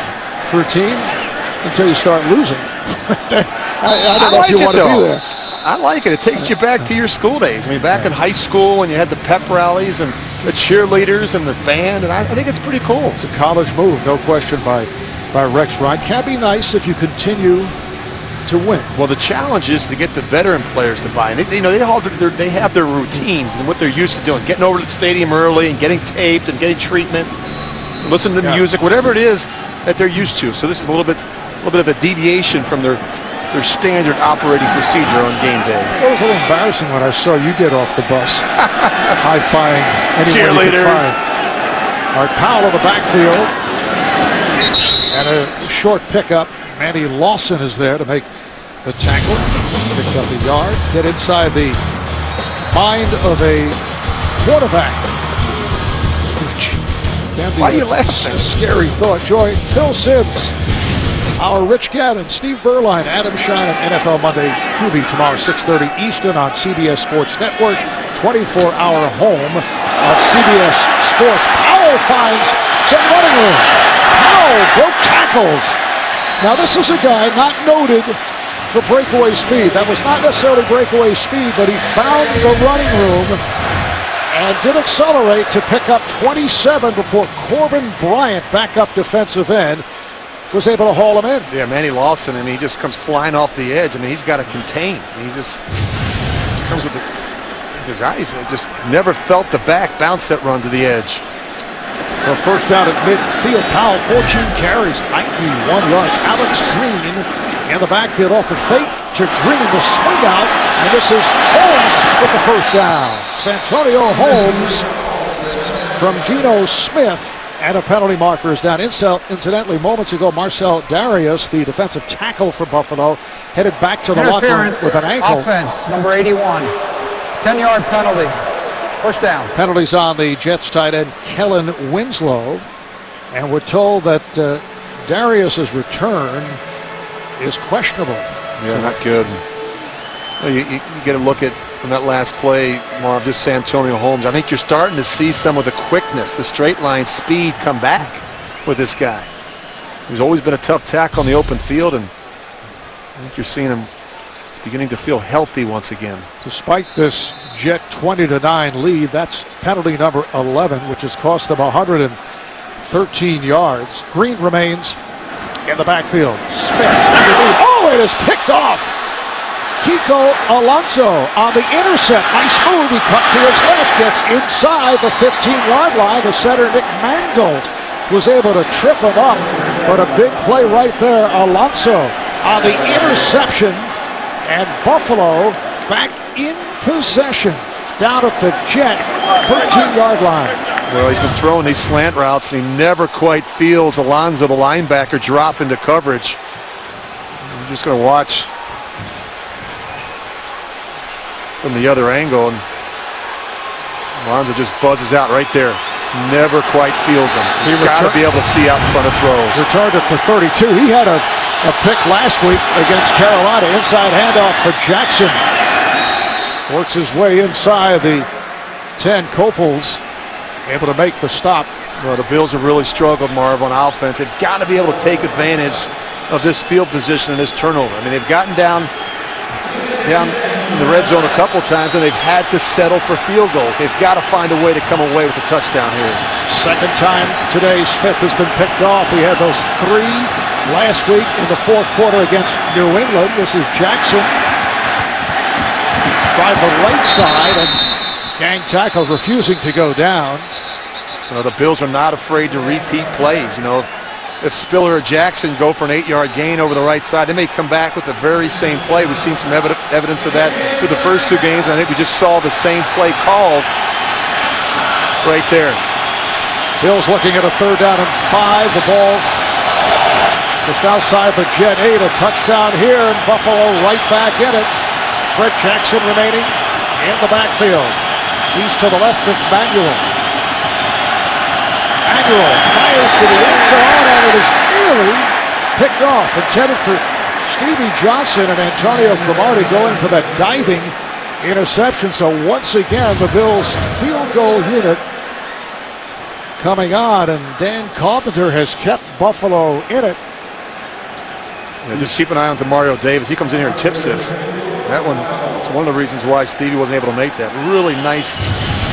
for a team until you start losing. I don't know if you want to be there. I like it. It takes you back to your school days. I mean, back in high school when you had the pep rallies and the cheerleaders and the band, and I think it's pretty cool. It's a college move, no question, by Rex Ryan. Can be nice if you continue to win. Well, the challenge is to get the veteran players to buy in. They have their routines and what they're used to doing. Getting over to the stadium early and getting taped and getting treatment, listening to the music, whatever it is that they're used to. So this is a little bit of a deviation from their standard operating procedure on game day. It was a little embarrassing when I saw you get off the bus, high-fiving anyone you could find. All right, Powell in the backfield, and a short pickup. Manny Lawson is there to make the tackle. Picked up a yard. Get inside the mind of a quarterback. Why are you laughing? A scary thought. Joy, Phil Simms, our Rich Gannon, Steve Berline, Adam Schein, and NFL Monday QB tomorrow, 6:30 Eastern on CBS Sports Network, 24-hour home of CBS Sports. Powell finds some running room. Powell broke tackles. Now this is a guy not noted for breakaway speed. That was not necessarily breakaway speed, but he found the running room and did accelerate to pick up 27 before Corbin Bryant, backup defensive end, was able to haul him in. Yeah, Manny Lawson, I mean, he just comes flying off the edge. I mean, he's got to contain. He just comes with his eyes. Just never felt the back bounce that run to the edge. So first down at midfield. Powell, 14 carries, 91 yards. Alex Green in the backfield off the fake to Green, the swing out, and this is Holmes with the first down. Santonio Holmes from Geno Smith, and a penalty marker is down. Incidentally, moments ago, Marcel Darius, the defensive tackle for Buffalo, headed back to the locker room with an ankle. Offense, number 81. 10-yard penalty. First down. Penalties on the Jets tight end, Kellen Winslow. And we're told that Darius's return is questionable. Yeah, not good. You get a look at on that last play, Marv, just Santonio Holmes. I think you're starting to see some of the quickness, the straight line speed come back with this guy. He's always been a tough tackle on the open field, and I think you're seeing him beginning to feel healthy once again. Despite this Jet 20-9 lead, that's penalty number 11, which has cost them 113 yards. Green remains in the backfield. Smith underneath. Oh, it is picked off. Kiko Alonso on the intercept. Nice move. He cut to his left. Gets inside the 15-yard line. The center, Nick Mangold, was able to trip him up. But a big play right there. Alonso on the interception. And Buffalo back in possession down at the Jet 13-yard line. Well, he's been throwing these slant routes, and he never quite feels Alonso, the linebacker, drop into coverage. I'm just going to watch from the other angle, and Alonso just buzzes out right there. Never quite feels him. You've got to be able to see out in front of throws. Returned it for 32. He had a pick last week against Carolina. Inside handoff for Jackson. Works his way inside the 10. Copels able to make the stop. Well, the Bills have really struggled, Marv, on offense. They've got to be able to take advantage of this field position and this turnover. I mean, they've gotten down in the red zone a couple times, and they've had to settle for field goals. They've got to find a way to come away with a touchdown here. Second time today Smith has been picked off. He had those 3 last week in the fourth quarter against New England. This is Jackson. Tried the right side and gang tackle, refusing to go down. You know, the Bills are not afraid to repeat plays. You know, if Spiller or Jackson go for an 8-yard gain over the right side, they may come back with the very same play. We've seen some evidence of that through the first two games, and I think we just saw the same play called right there. Bills looking at a 3rd down and 5. The ball just outside the Jet 8. A touchdown here, and Buffalo right back in it. Fred Jackson remaining in the backfield. He's to the left of Manuel. Manuel fires to the end zone, and it is nearly picked off. Intended for Stevie Johnson, and Antonio Cromartie going for that diving interception. So once again, the Bills field goal unit coming on, and Dan Carpenter has kept Buffalo in it. Yeah, just keep an eye on Demario Davis. He comes in here and tips this. That one, it's one of the reasons why Stevie wasn't able to make that. Really nice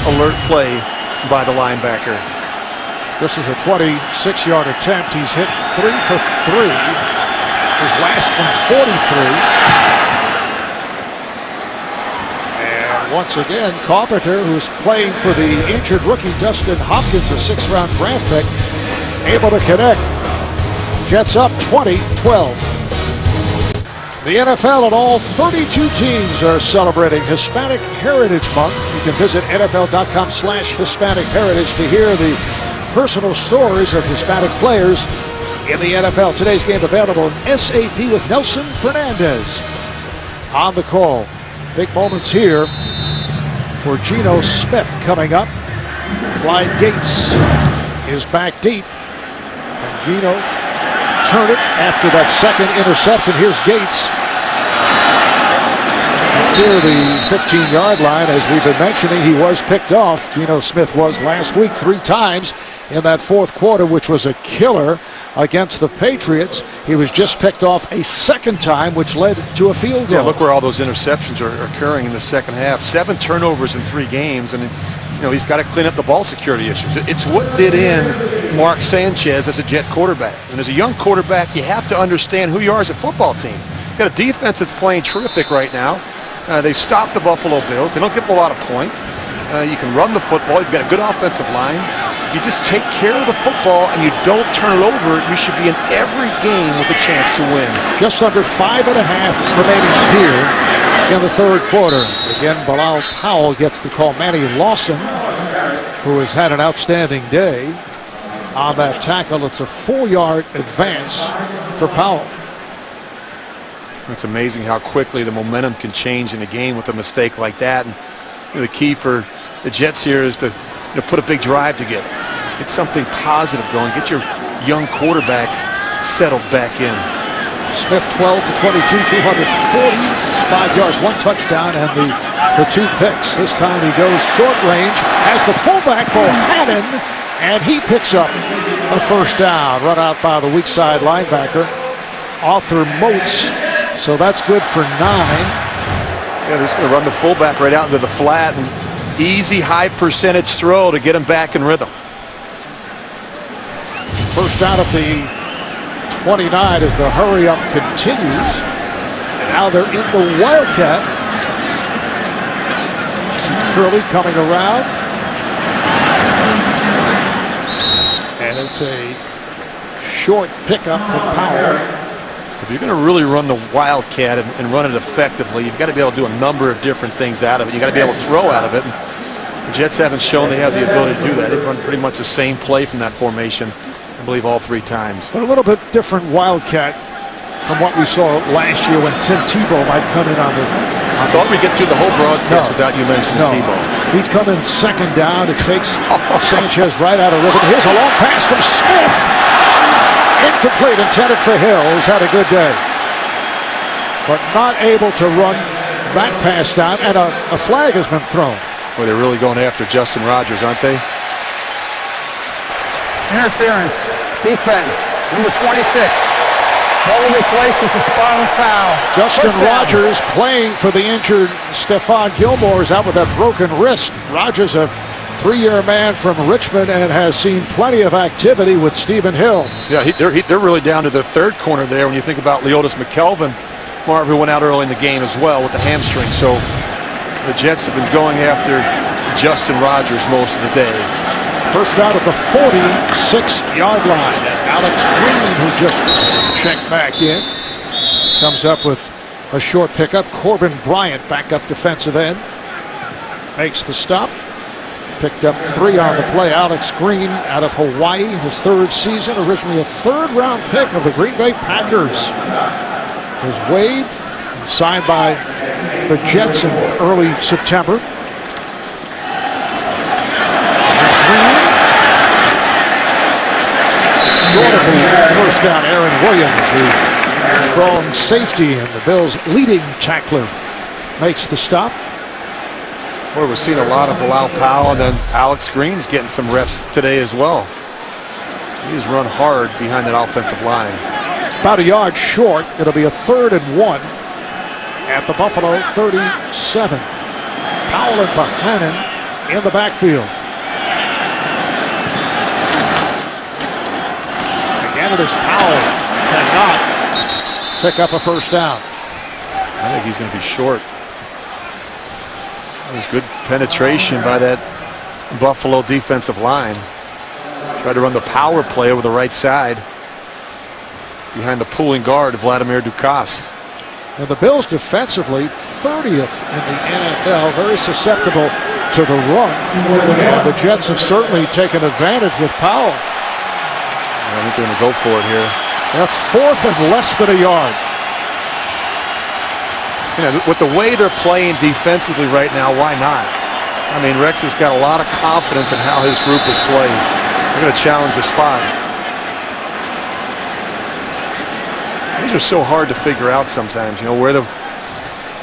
alert play by the linebacker. This is a 26-yard attempt. He's hit 3 for 3. His last from 43. And once again, Carpenter, who's playing for the injured rookie Dustin Hopkins, a 6th-round draft pick, able to connect. Jets up 20-12. The NFL and all 32 teams are celebrating Hispanic Heritage Month. You can visit NFL.com/Hispanic Heritage to hear the personal stories of Hispanic players in the NFL. Today's game available in SAP with Nelson Fernandez on the call. Big moments here for Geno Smith coming up. Clyde Gates is back deep, and Geno turned it after that second interception. Here's Gates near the 15-yard line. As we've been mentioning, he was picked off. Geno Smith was last week 3 times in that fourth quarter, which was a killer against the Patriots. He was just picked off a 2nd time, which led to a field goal. Yeah, look where all those interceptions are occurring in the second half. 7 turnovers in 3 games, and you know, he's got to clean up the ball security issues. It's what did in Mark Sanchez as a Jet quarterback. And as a young quarterback, you have to understand who you are as a football team. You've got a defense that's playing terrific right now. They stopped the Buffalo Bills. They don't give them a lot of points. You can run the football. You've got a good offensive line. If you just take care of the football and you don't turn it over, you should be in every game with a chance to win. Just under 5.5 remaining here in the 3rd quarter. Again, Bilal Powell gets the call. Manny Lawson, who has had an outstanding day on that tackle. It's a 4-yard advance for Powell. It's amazing how quickly the momentum can change in a game with a mistake like that. And you know, the key for the Jets here is to put a big drive together. Get something positive going. Get your young quarterback settled back in. Smith 12 for 22, 245 yards, 1 touchdown, and the 2 picks. This time he goes short range, has the fullback Bohannon, and he picks up a 1st down. Run out by the weak side linebacker, Arthur Moats. So that's good for 9. Yeah, they're just going to run the fullback right out into the flat, and easy high percentage throw to get him back in rhythm. 1st down at the 29 as the hurry up continues. And now they're in the Wildcat. See Curley coming around. And it's a short pickup from Powell. If you're going to really run the Wildcat and run it effectively, you've got to be able to do a number of different things out of it. You've got to be able to throw out of it. And the Jets haven't shown they have the ability to do that. They've run pretty much the same play from that formation, I believe, all 3 times. But a little bit different Wildcat from what we saw last year when Tim Tebow might come in on the... I thought we'd get through the whole broadcast without you mentioning Tebow. He'd come in 2nd down. It takes Sanchez right out of rhythm. Here's a long pass from Smith. Incomplete, intended for Hill, who's had a good day. But not able to run that pass down, and a flag has been thrown. Well, they're really going after Justin Rogers, aren't they? Interference. Defense. Number 26. Ball will be placed at the spot of foul. Justin Rogers playing for the injured Stephon Gilmore is out with that broken wrist. Rogers, a 3-year man from Richmond and has seen plenty of activity with Stephen Hill. Yeah, they're really down to their third corner there when you think about Leotis McKelvin, Marv, who went out early in the game as well with the hamstring. So the Jets have been going after Justin Rogers most of the day. First out at the 46-yard line. And Alex Green, who just checked back in, comes up with a short pickup. Corbin Bryant, backup defensive end, makes the stop. Picked up 3 on the play. Alex Green out of Hawaii, his 3rd season, originally a 3rd-round pick of the Green Bay Packers. Was waived and signed by the Jets in early September. Green. Short of the first down, Aaron Williams, the strong safety and the Bills' leading tackler, makes the stop. Well, we're seeing a lot of Bilal Powell, and then Alex Green's getting some reps today as well. He's run hard behind that offensive line. About a yard short. It'll be a 3rd and 1 at the Buffalo 37. Powell and Bohannon in the backfield. Again, it is Powell cannot pick up a first down. I think he's going to be short. That was good penetration by that Buffalo defensive line. Tried to run the power play over the right side behind the pulling guard, Vladimir Dukas. And the Bills defensively 30th in the NFL, very susceptible to the run. And the Jets have certainly taken advantage with Powell. I think they're going to go for it here. That's 4th and less than a yard. You know, with the way they're playing defensively right now, why not? I mean, Rex has got a lot of confidence in how his group is playing. They're going to challenge the spot. These are so hard to figure out sometimes, you know, where the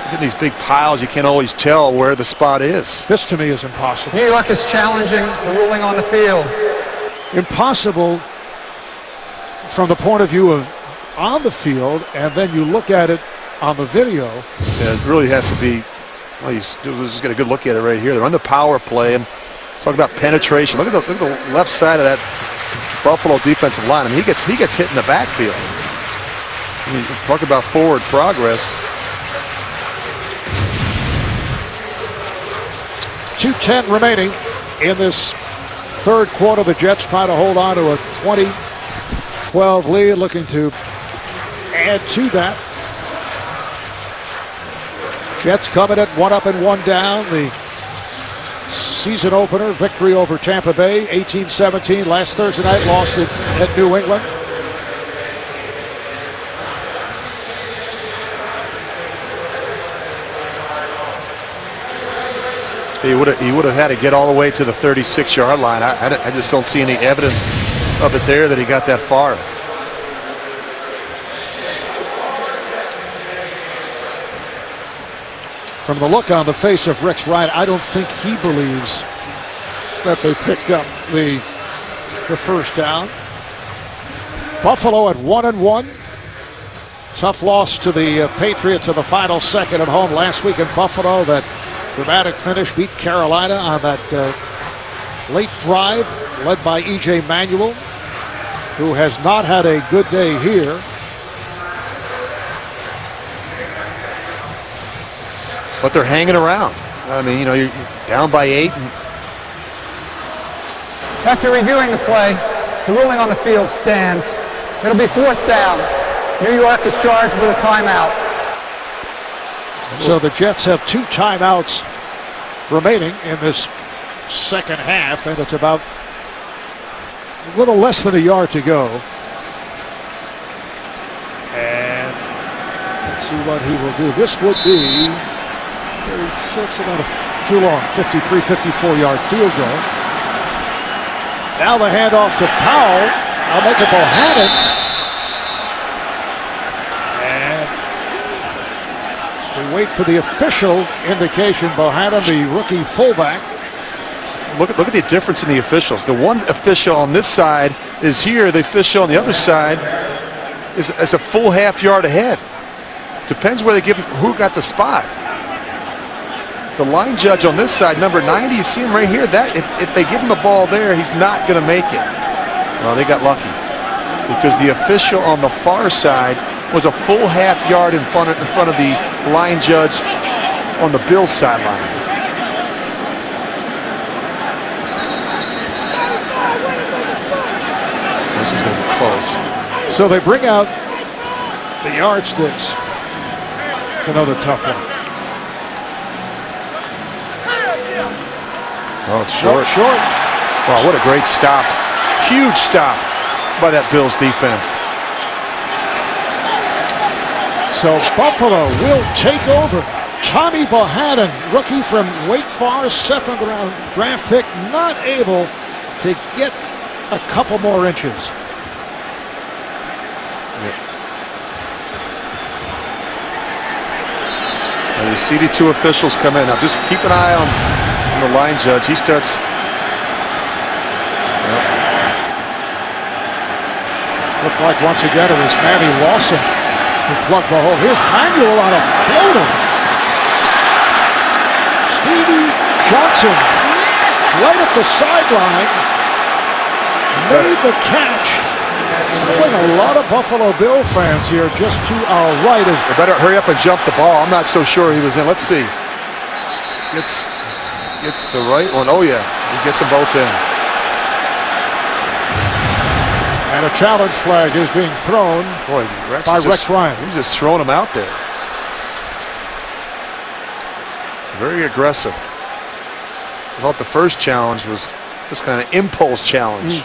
getting these big piles, you can't always tell where the spot is. This to me is impossible. New York is challenging the ruling on the field. Impossible from the point of view of on the field, and then you look at it on the video. Yeah, it really has to be, well, let's just get a good look at it right here. They're on the power play, and talk about penetration. Look at the left side of that Buffalo defensive line. I mean, he gets hit in the backfield. I mean, talk about forward progress. 2:10 remaining in this 3rd quarter. The Jets try to hold on to a 20-12 lead, looking to add to that. Jets coming at 1 up and 1 down. The season opener victory over Tampa Bay, 18-17. Last Thursday night, lost it at New England. He would have had to get all the way to the 36-yard line. I just don't see any evidence of it there that he got that far. From the look on the face of Rex Ryan, I don't think he believes that they picked up the first down. Buffalo at 1 and 1. Tough loss to the Patriots in the final second at home last week in Buffalo. That dramatic finish beat Carolina on that late drive led by E.J. Manuel, who has not had a good day here. But they're hanging around. I mean, you know, you're down by 8. After reviewing the play, the ruling on the field stands. It'll be 4th down. New York is charged with a timeout. So the Jets have 2 timeouts remaining in this second half, and it's about a little less than a yard to go. And let's see what he will do. This would be 36, about too long, 53, 54-yard field goal. Now the handoff to Powell. I'll make it Bohannon. And we wait for the official indication. Bohannon, the rookie fullback. Look at the difference in the officials. The one official on this side is here. The official on the other side is a full half yard ahead. Depends where they give him, who got the spot. the line judge on this side, number 90, you see him right here. That if they give him the ball there, he's not going to make it. Well, they got lucky because the official on the far side was a full half yard in front of the line judge on the Bills sidelines. This is going to be close. So they bring out the yardsticks. Another tough one. Oh, it's short. Short. Wow, what a great stop. Huge stop by that Bills defense. So Buffalo will take over. Tommy Bohannon, rookie from Wake Forest, 7th round draft pick, not able to get a couple more inches. And you see the two officials come in. Now just keep an eye on the line judge. He starts. Looked like once again it was Manny Lawson who plugged the hole. Here's Manuel on a floater. Stevie Johnson right at the sideline made the catch. Seems like a lot of Buffalo Bill fans here just to our right. They better hurry up and jump the ball. I'm not so sure he was in. Let's see. Gets the right one. Oh yeah, he gets them both in. And a challenge flag is being thrown by Rex Ryan. He's just throwing them out there. Very aggressive. I thought the first challenge was this kind of impulse challenge.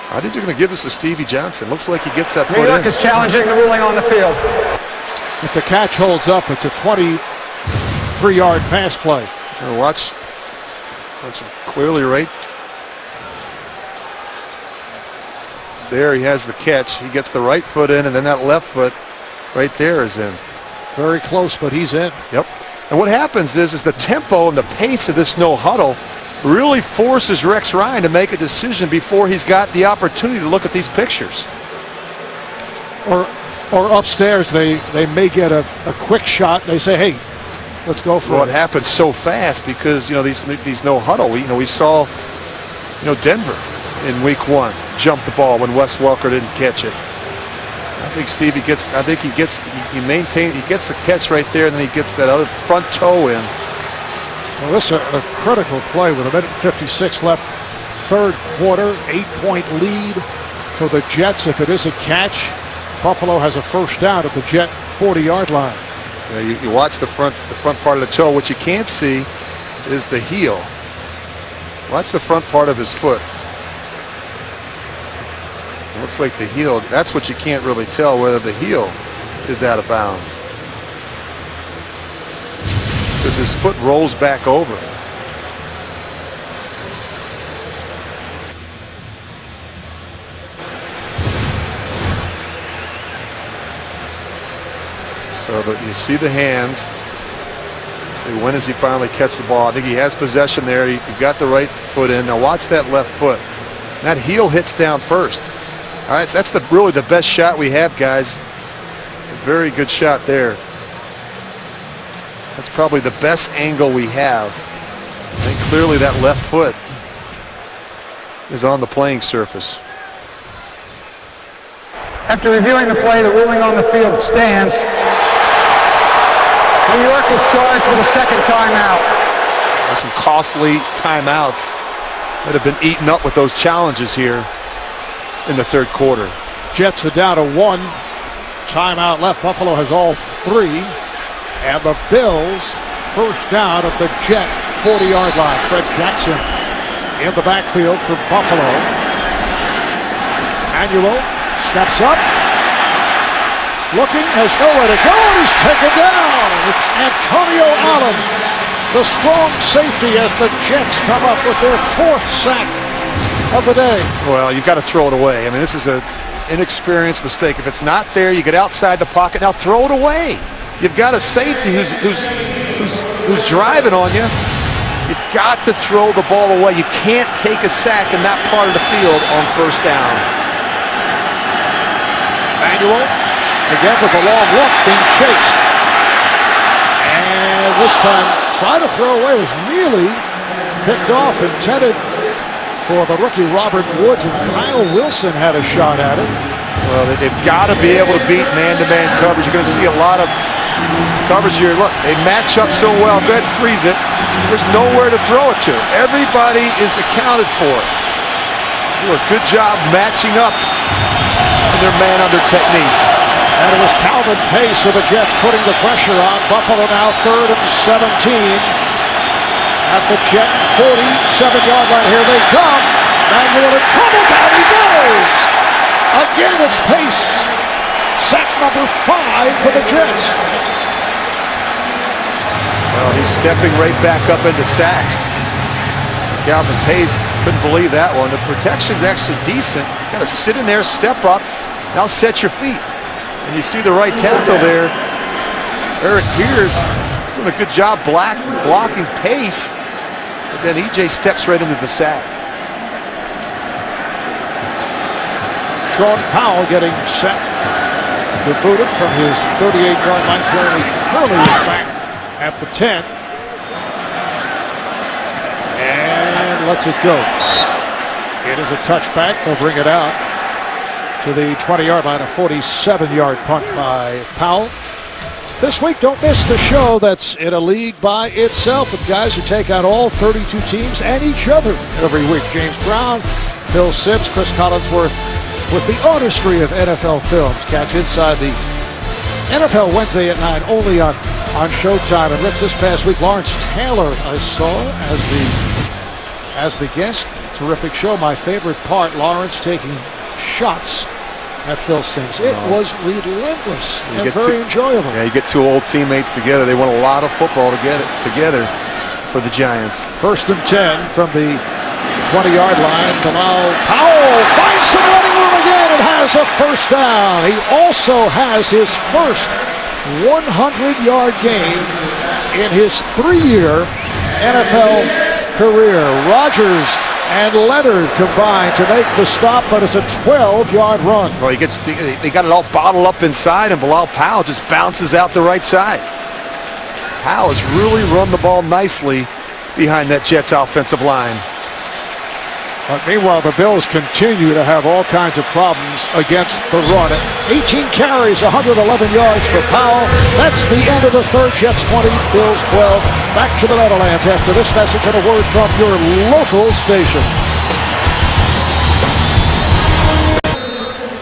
I think they're going to give this to Stevie Johnson. Looks like he gets that foot in. New York is challenging the ruling on the field. If the catch holds up, it's a 23-yard pass play. Watch clearly right there. He has the catch. He gets the right foot in, and then that left foot right there is in. Very close, but he's in. Yep. And what happens is the tempo and the pace of this no huddle really forces Rex Ryan to make a decision before he's got the opportunity to look at these pictures. Or upstairs, they may get a quick shot. They say, hey, let's go for it. It happens so fast because, these no huddle. We saw, Denver in week 1 jump the ball when Wes Welker didn't catch it. I think Stevie gets the catch right there, and then he gets that other front toe in. Well, this is a critical play with 1:56 left. Third quarter, 8-point lead for the Jets. If it is a catch, Buffalo has a first down at the Jet 40-yard line. Yeah, you watch the front part of the toe. What you can't see is the heel. Watch the front part of his foot. It looks like the heel. That's what you can't really tell, whether the heel is out of bounds. Because his foot rolls back over. So but you see the hands. See, when does he finally catch the ball? I think he has possession there. He got the right foot in. Now watch that left foot. That heel hits down first. All right, so that's really the best shot we have, guys. It's a very good shot there. That's probably the best angle we have. I think clearly that left foot is on the playing surface. After reviewing the play, the ruling on the field stands. New York is charged with a second timeout. There's some costly timeouts that have been eaten up with those challenges here in the third quarter. Jets are down to 1. Timeout left. Buffalo has all 3. And the Bills first down at the Jet 40-yard line. Fred Jackson in the backfield for Buffalo. Manuel steps up. Looking, has nowhere to go, and he's taken down. It's Antonio Allen, the strong safety, as the Jets come up with their 4th sack of the day. Well, you've got to throw it away. I mean, this is an inexperienced mistake. If it's not there, you get outside the pocket. Now throw it away. You've got a safety who's driving on you. You've got to throw the ball away. You can't take a sack in that part of the field on first down. Manuel, again with a long look, being chased. And this time tried to throw away, was really picked off, intended for the rookie Robert Woods, and Kyle Wilson had a shot at it. Well, they've got to be able to beat man-to-man coverage. You're going to see a lot of coverage here. Look, they match up so well. Go ahead and freeze it. There's nowhere to throw it to. Everybody is accounted for. Do a good job matching up in their man-under technique. And it was Calvin Pace of the Jets putting the pressure on. Buffalo now 3rd and 17. At the Jet 47-yard line. Here they come. Manuel in trouble. Down he goes. Again, it's Pace. Sack number 5 for the Jets. Well, he's stepping right back up into sacks. Calvin Pace, couldn't believe that one. The protection's actually decent. He's got to sit in there, step up. Now set your feet. And you see the right tackle there. Eric Pierce doing a good job blocking Pace. But then EJ steps right into the sack. Sean Powell getting set to boot it from his 38-yard line. Jeremy Curley is back at the 10. And lets it go. It is a touchback. They'll bring it out to the 20-yard line. A 47-yard punt by Powell. This week, don't miss the show that's in a league by itself with guys who take out all 32 teams and each other every week. James Brown, Phil Sims, Chris Collinsworth with the artistry of NFL films. Catch Inside the NFL Wednesday at 9 only on Showtime. And this past week, Lawrence Taylor I saw as the guest. Terrific show. My favorite part, Lawrence taking shots at Phil Sims. It was relentless and very enjoyable. Yeah, you get two old teammates together. They won a lot of football together for the Giants. 1st and 10 from the 20-yard line. Bilal Powell finds some running room again and has a first down. He also has his first 100-yard game in his 3-year NFL career. Rodgers and Leonard combined to make the stop, but it's a 12-yard run. Well, they got it all bottled up inside, and Bilal Powell just bounces out the right side. Powell has really run the ball nicely behind that Jets offensive line. But meanwhile, the Bills continue to have all kinds of problems against the run. 18 carries, 111 yards for Powell. That's the end of the third. Jets 20, Bills 12. Back to the Meadowlands after this message and a word from your local station.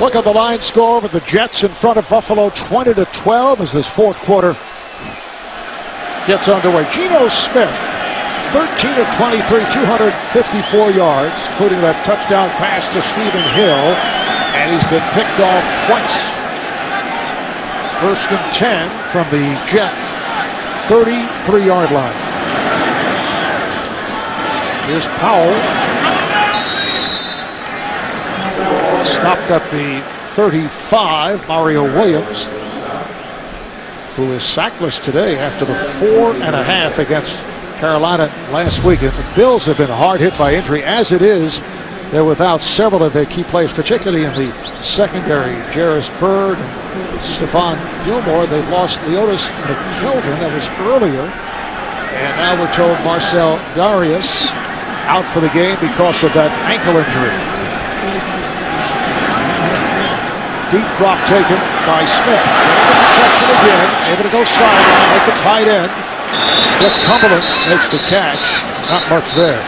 Look at the line score with the Jets in front of Buffalo 20-12 as this fourth quarter gets underway. Geno Smith, 13 of 23, 254 yards, including that touchdown pass to Stephen Hill, and he's been picked off twice. 1st and 10 from the Jet 33-yard line. Here's Powell. Stopped at the 35, Mario Williams, who is sackless today after the 4.5 against Carolina last week. And the Bills have been hard hit by injury. As it is, they're without several of their key players, particularly in the secondary. Jarris Byrd and Stephon Gilmore. They've lost Leotis McKelvin, that was earlier. And now we're told Marcel Darius out for the game because of that ankle injury. Deep drop taken by Smith. Protection again, able to go sideline like the tight end. Jeff Cumberland makes the catch. Not much there.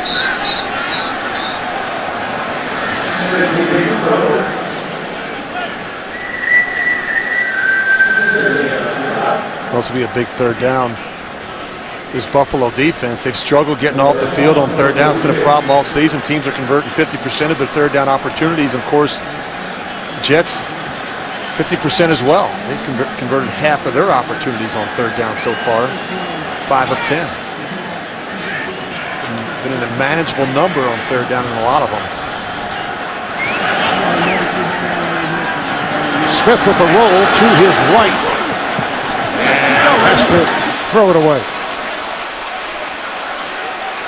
This will be a big third down. This Buffalo defense, they've struggled getting off the field on third down. It's been a problem all season. Teams are converting 50% of their third down opportunities. Of course, Jets 50% as well. They've converted half of their opportunities on third down so far. 5 of 10. Been in a manageable number on third down in a lot of them. Smith with the roll to his right. And has to throw it away.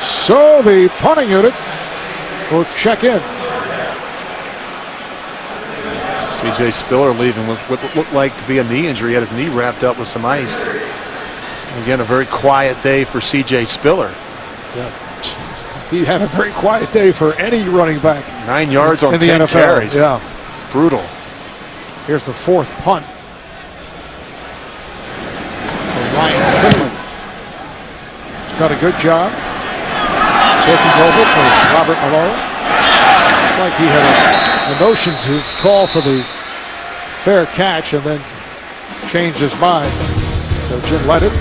So the punting unit will check in. C.J. Spiller leaving with what looked like to be a knee injury. He had his knee wrapped up with some ice. Again, a very quiet day for C.J. Spiller. Yeah. He had a very quiet day for any running back. 9 yards on in the 10 NFL. carries. Yeah. Brutal. Here's the fourth punt for Ryan Finley. He's done a good job taking over for Robert Malone. Like he had a notion to call for the fair catch and then changed his mind. So Jim Leonard.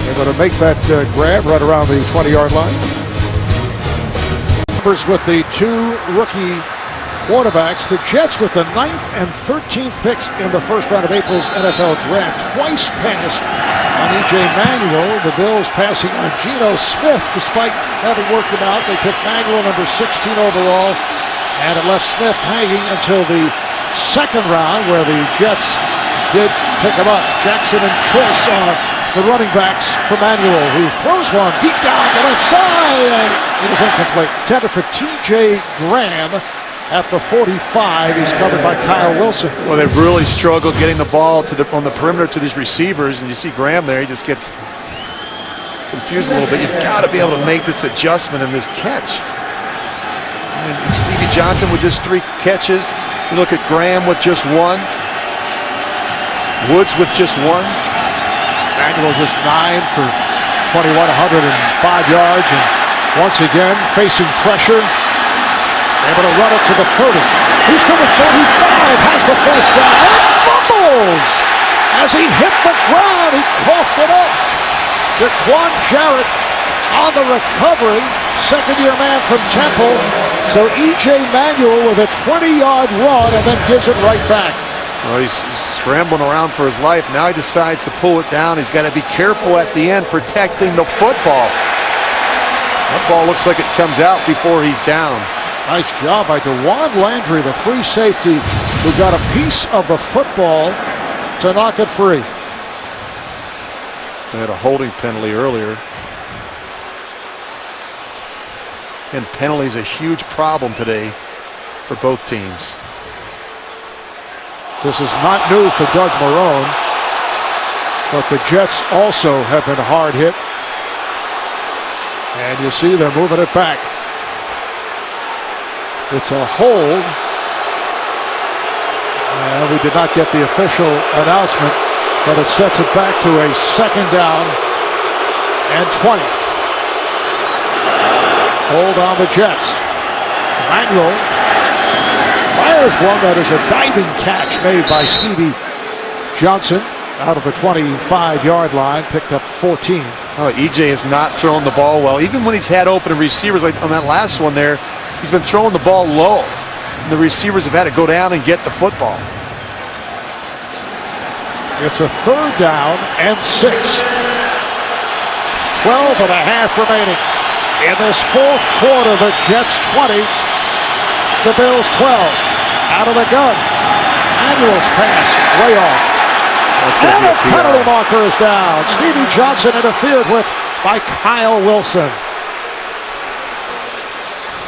They're going to make that grab right around the 20-yard line. Numbers with the two rookie quarterbacks. The Jets with the 9th and 13th picks in the first round of April's NFL draft. Twice passed on E.J. Manuel. The Bills passing on Geno Smith. Despite having worked him out, they picked Manuel number 16 overall. And it left Smith hanging until the second round where the Jets did pick him up. Jackson and Chris are the running backs for Manuel, who throws one deep down the left side, and it is incomplete. Intended for T.J. Graham at the 45. He's covered by Kyle Wilson. Well, they really struggled getting the ball to on the perimeter to these receivers, and you see Graham there. He just gets confused a little bit. You've got to be able to make this adjustment in this catch. And Stevie Johnson with just 3 catches. You look at Graham with just 1. Woods with just 1. Manuel just 9 for 21, 105 yards, and once again facing pressure. Able to run it to the 30. He's to the 35, has the first down, and fumbles! As he hit the ground, he coughed it up. Jaquan Jarrett on the recovery, second-year man from Temple. So E.J. Manuel with a 20-yard run and then gives it right back. Well, he's scrambling around for his life. Now he decides to pull it down. He's got to be careful at the end, protecting the football. That ball looks like it comes out before he's down. Nice job by DeJuan Landry, the free safety, who got a piece of the football to knock it free. They had a holding penalty earlier. And penalties a huge problem today for both teams. This is not new for Doug Marrone, but the Jets also have been hard hit. And you see they're moving it back. It's a hold. And we did not get the official announcement, but it sets it back to a second down and 20. Hold on the Jets. Manuel fires one that is a diving catch made by Stevie Johnson out of the 25-yard line, picked up 14. Oh, E.J. has not thrown the ball well. Even when he's had open receivers, like on that last one there, he's been throwing the ball low. And the receivers have had to go down and get the football. It's a third down and 6. 12 and a half remaining. In this fourth quarter, the Jets 20, the Bills 12. Out of the gun. Manuel's pass way off. And a penalty marker is down. Stevie Johnson interfered with by Kyle Wilson.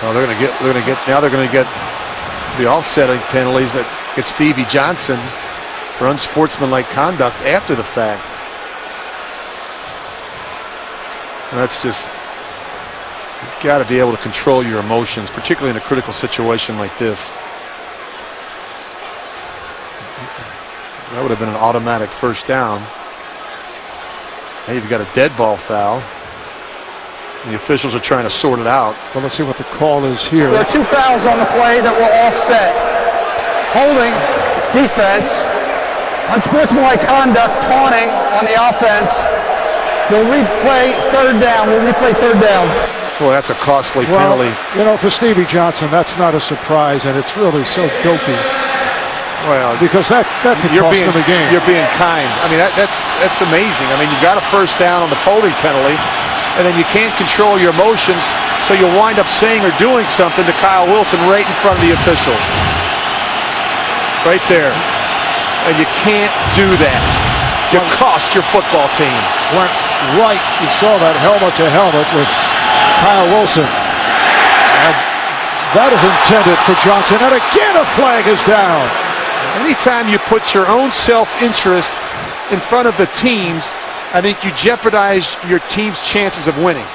Well, they're going to get the offsetting penalties that get Stevie Johnson for unsportsmanlike conduct after the fact. And that's just, you've got to be able to control your emotions, particularly in a critical situation like this. That would have been an automatic first down. Now you've got a dead ball foul. The officials are trying to sort it out. Well, let's see what the call is here. There are 2 fouls on the play that will offset. Holding, defense, unsportsmanlike conduct, taunting on the offense. We'll replay third down. Boy, that's a costly penalty. You know, for Stevie Johnson, that's not a surprise, and it's really so dopey. Well, because that could cost them a game. You're being kind. I mean, that's amazing. I mean, you've got a first down on the holding penalty, and then you can't control your emotions, so you'll wind up saying or doing something to Kyle Wilson right in front of the officials. Right there. And you can't do that. You cost your football team. Went right. You saw that helmet to helmet with Kyle Wilson. And that is intended for Johnson. And again, a flag is down. Anytime you put your own self-interest in front of the teams, I think you jeopardize your team's chances of winning.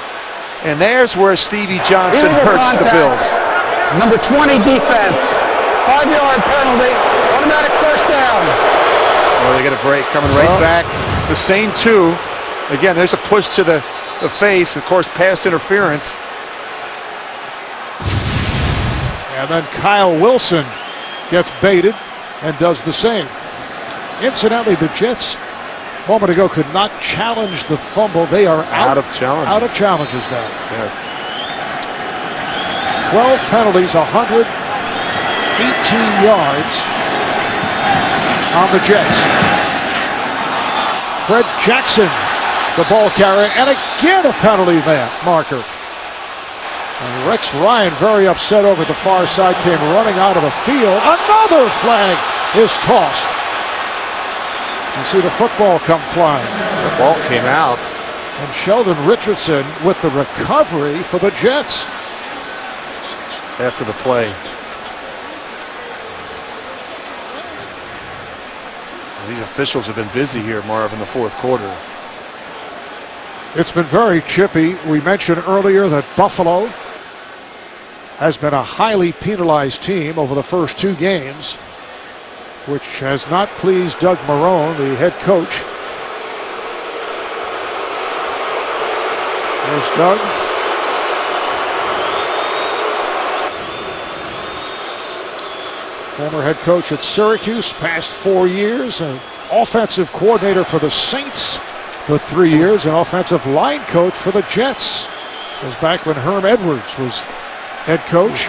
And there's where Stevie Johnson hurts the Bills. Number 20 defense, 5-yard penalty, automatic first down. Well, they get a break coming right back. The same two. Again, there's a push to the face. Of course, pass interference. And then Kyle Wilson gets baited and does the same. Incidentally, the Jets a moment ago could not challenge the fumble. They are out of challenges. Out of challenges now. Yeah. 12 penalties, 118 yards on the Jets. Fred Jackson, the ball carrier, and again a penalty marker. And Rex Ryan, very upset over the far side, came running out of the field. Another flag is tossed. You see the football come flying. The ball came out. And Sheldon Richardson with the recovery for the Jets. After the play. These officials have been busy here, Marv, in the fourth quarter. It's been very chippy. We mentioned earlier that Buffalo has been a highly penalized team over the first two games, which has not pleased Doug Marrone, the head coach. There's Doug. Former head coach at Syracuse, past 4 years, an offensive coordinator for the Saints for 3 years, an offensive line coach for the Jets. It was back when Herm Edwards was head coach.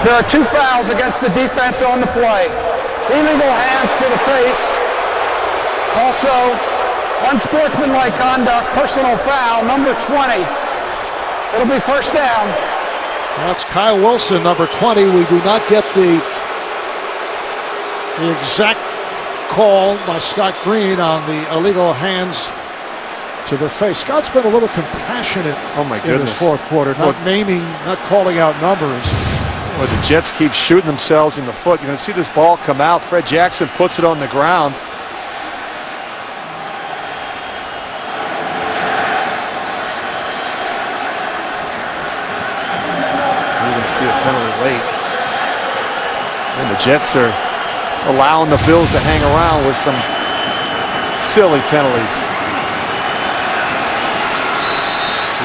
There are 2 fouls against the defense on the play. Illegal hands to the face. Also, unsportsmanlike conduct, personal foul, number 20. It'll be first down. That's Kyle Wilson, number 20. We do not get the exact call by Scott Green on the illegal hands to the face. Scott's been a little compassionate in this fourth quarter, not naming, not calling out numbers. Well, the Jets keep shooting themselves in the foot. You're going to see this ball come out. Fred Jackson puts it on the ground. See a penalty late, and the Jets are allowing the Bills to hang around with some silly penalties.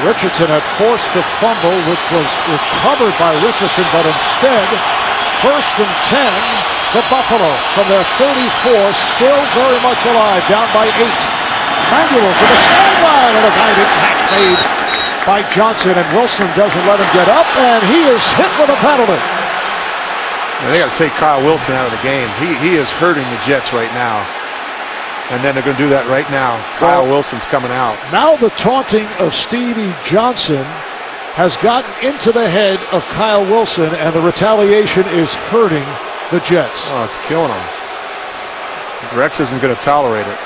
Richardson had forced the fumble, which was recovered by Richardson, but instead, 1st and 10 to Buffalo from their 34, still very much alive, down by 8. Manuel to the sideline, and a guided catch made by Johnson, and Wilson doesn't let him get up, and he is hit with a penalty. Yeah, they got to take Kyle Wilson out of the game. He is hurting the Jets right now. And then they're going to do that right now. Kyle Wilson's coming out. Now the taunting of Stevie Johnson has gotten into the head of Kyle Wilson, and the retaliation is hurting the Jets. Oh, it's killing them. Rex isn't going to tolerate it.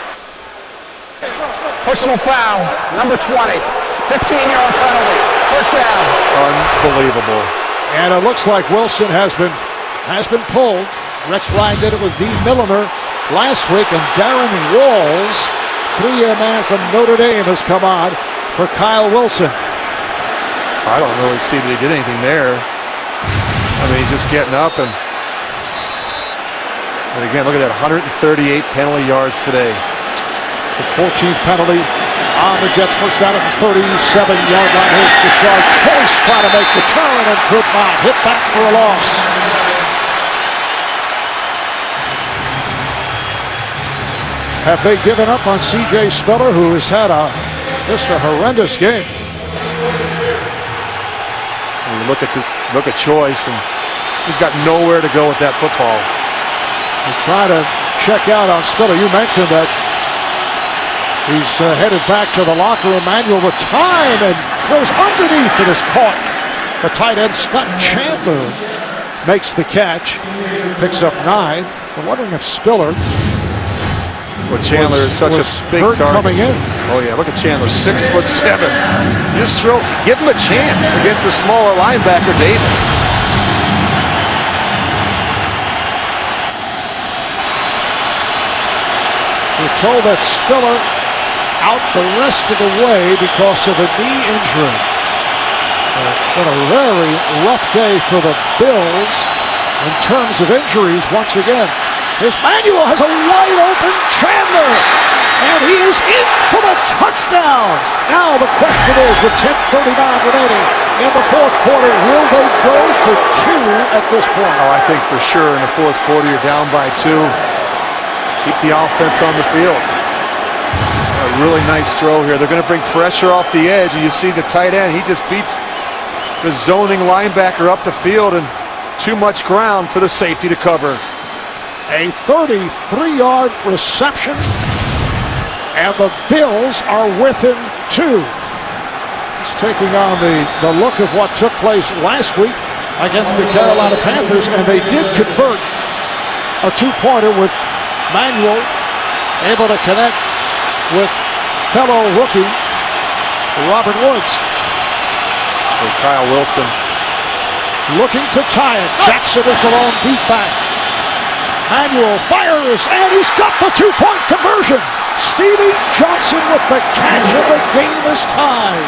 Personal foul, number 20. 15-yard penalty, first down. Unbelievable. And it looks like Wilson has been pulled. Rex Ryan did it with Dean Milliner last week, and Darren Walls, 3-year man from Notre Dame, has come on for Kyle Wilson. I don't really see that he did anything there. I mean, he's just getting up, and again, look at that, 138 penalty yards today. It's the 14th penalty on the Jets. First down at the 37-yard line. Here's Rashard Chase trying to make the turn and could not. Hit back for a loss. Have they given up on C.J. Spiller, who has had just a horrendous game? And you look at Choice, and he's got nowhere to go with that football. They try to check out on Spiller. You mentioned that he's headed back to the locker room. Manuel with time and throws underneath. It is caught. The tight end Scott Chandler makes the catch, picks up 9. I'm wondering if Spiller. Well, Chandler is such a big target. Coming in. Oh yeah, look at Chandler, 6'7". Just give him a chance against the smaller linebacker Davis. told that Spiller out the rest of the way because of a knee injury. Been a very rough day for the Bills in terms of injuries once again. Here's Manuel, has a wide open Chandler, and he is in for the touchdown. Now the question is, with 10:39 remaining in the fourth quarter, will they go for two at this point? Oh, I think for sure in the fourth quarter you're down by 2. Keep the offense on the field. A really nice throw here. They're going to bring pressure off the edge, and you see the tight end. He just beats the zoning linebacker up the field, and too much ground for the safety to cover. A 33-yard reception, and the Bills are within 2. He's taking on the look of what took place last week against the Carolina Panthers, and they did convert a 2-pointer with Manuel able to connect with fellow rookie Robert Woods. And Kyle Wilson Looking to tie it. Jackson is the lone deep back. Manuel fires, and he's got the 2-point conversion. Stevie Johnson with the catch, and the game is tied.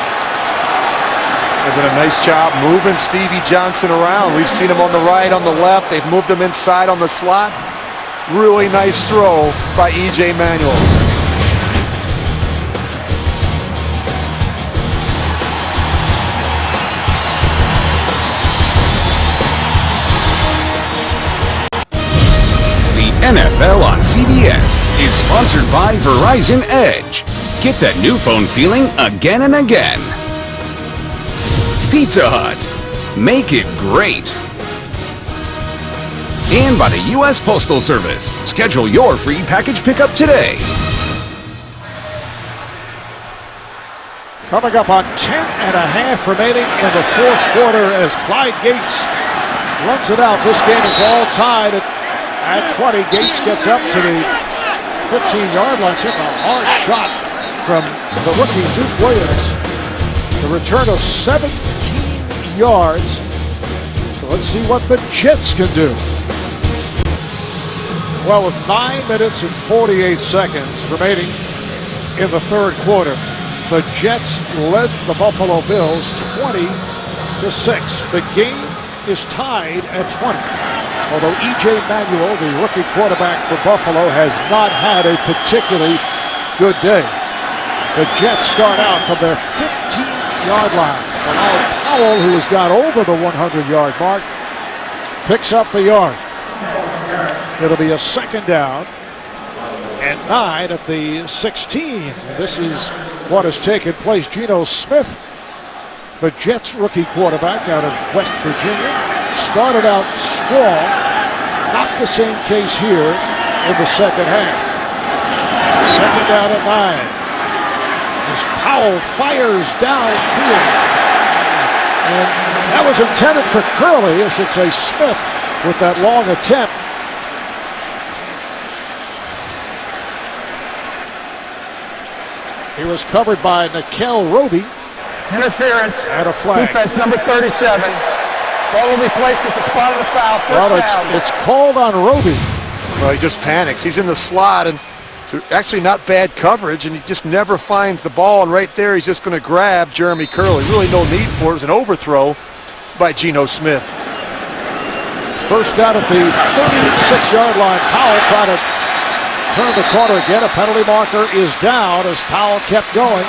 They've done a nice job moving Stevie Johnson around. We've seen him on the right, on the left. They've moved him inside on the slot. Really nice throw by E.J. Manuel. NFL on CBS is sponsored by Verizon Edge. Get that new phone feeling again and again. Pizza Hut. Make it great. And by the U.S. Postal Service. Schedule your free package pickup today. Coming up on 10.5 remaining in the fourth quarter as Clyde Gates runs it out. This game is all tied at 20. Gates gets up to the 15-yard line. Took a hard shot from the rookie Duke Williams. The return of 17 yards. So let's see what the Jets can do. Well, with 9 minutes and 48 seconds remaining in the third quarter, the Jets led the Buffalo Bills 20-6. The game is tied at 20. Although E.J. Manuel, the rookie quarterback for Buffalo, has not had a particularly good day. The Jets start out from their 15-yard line. And now Powell, who has got over the 100-yard mark, picks up the yard. It'll be a second down and 9 at the 16. This is what has taken place. Geno Smith, the Jets rookie quarterback out of West Virginia, started out strong. Not the same case here in the second half. Second down at 9. As Powell fires downfield. And that was intended for Curley, I should say Smith, with that long attempt. He was covered by Nickel Roby. Interference. And a flag. Defense number 37. Ball will be placed at the spot of the foul. First down. It's called on Roby. Well, he just panics. He's in the slot, and actually not bad coverage, and he just never finds the ball. And right there, he's just going to grab Jeremy Curley. Really no need for it. It was an overthrow by Geno Smith. First down at the 36-yard line. Powell trying to turn the corner again. A penalty marker is down as Powell kept going.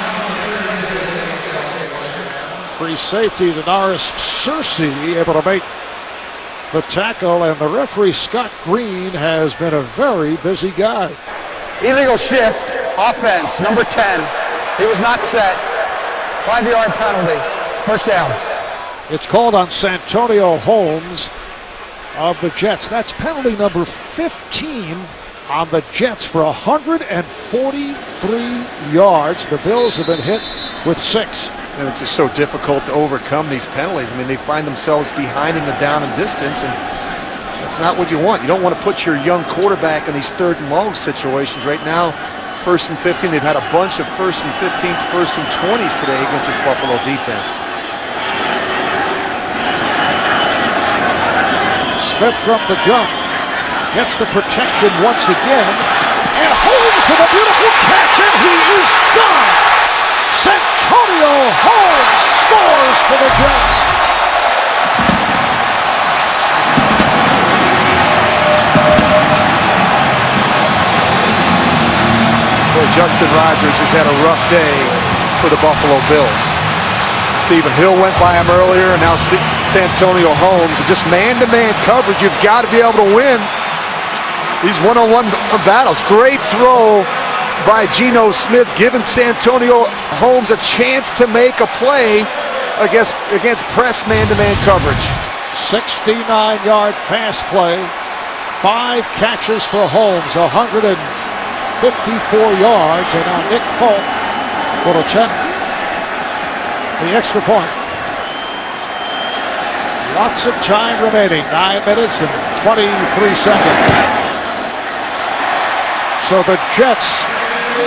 Free safety to Norris Searcy, able to make the tackle, and the referee Scott Green has been a very busy guy. Illegal shift. Offense number 10. He was not set. 5-yard penalty. First down. It's called on Santonio Holmes of the Jets. That's penalty number 15 on the Jets for 143 yards. The Bills have been hit with 6. And it's just so difficult to overcome these penalties. I mean, they find themselves behind in the down and distance, and that's not what you want. You don't want to put your young quarterback in these third and long situations. Right now, 1st and 15, they've had a bunch of 1st and 15s, 1st and 20s today against this Buffalo defense. Smith from the gun gets the protection once again and Holmes with a beautiful catch, and he is gone. Santonio Holmes scores for the Jets. Boy, Justin Rogers has had a rough day for the Buffalo Bills. Stephen Hill went by him earlier, and now Santonio Holmes. Just man-to-man coverage, you've got to be able to win these one-on-one battles. Great throw by Geno Smith, giving Santonio Holmes a chance to make a play against press man-to-man coverage. 69-yard pass play, 5 catches for Holmes, 154 yards, and now Nick Folk will attempt the extra point. Lots of time remaining, 9 minutes and 23 seconds. So the Jets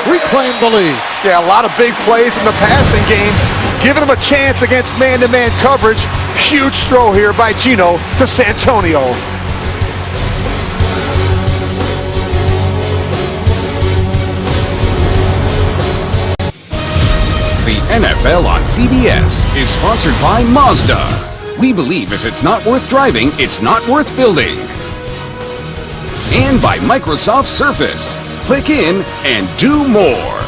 reclaim the lead. Yeah, a lot of big plays in the passing game, giving them a chance against man-to-man coverage. Huge throw here by Geno to Santonio. The NFL on CBS is sponsored by Mazda. We believe if it's not worth driving, it's not worth building. And by Microsoft Surface. Click in and do more.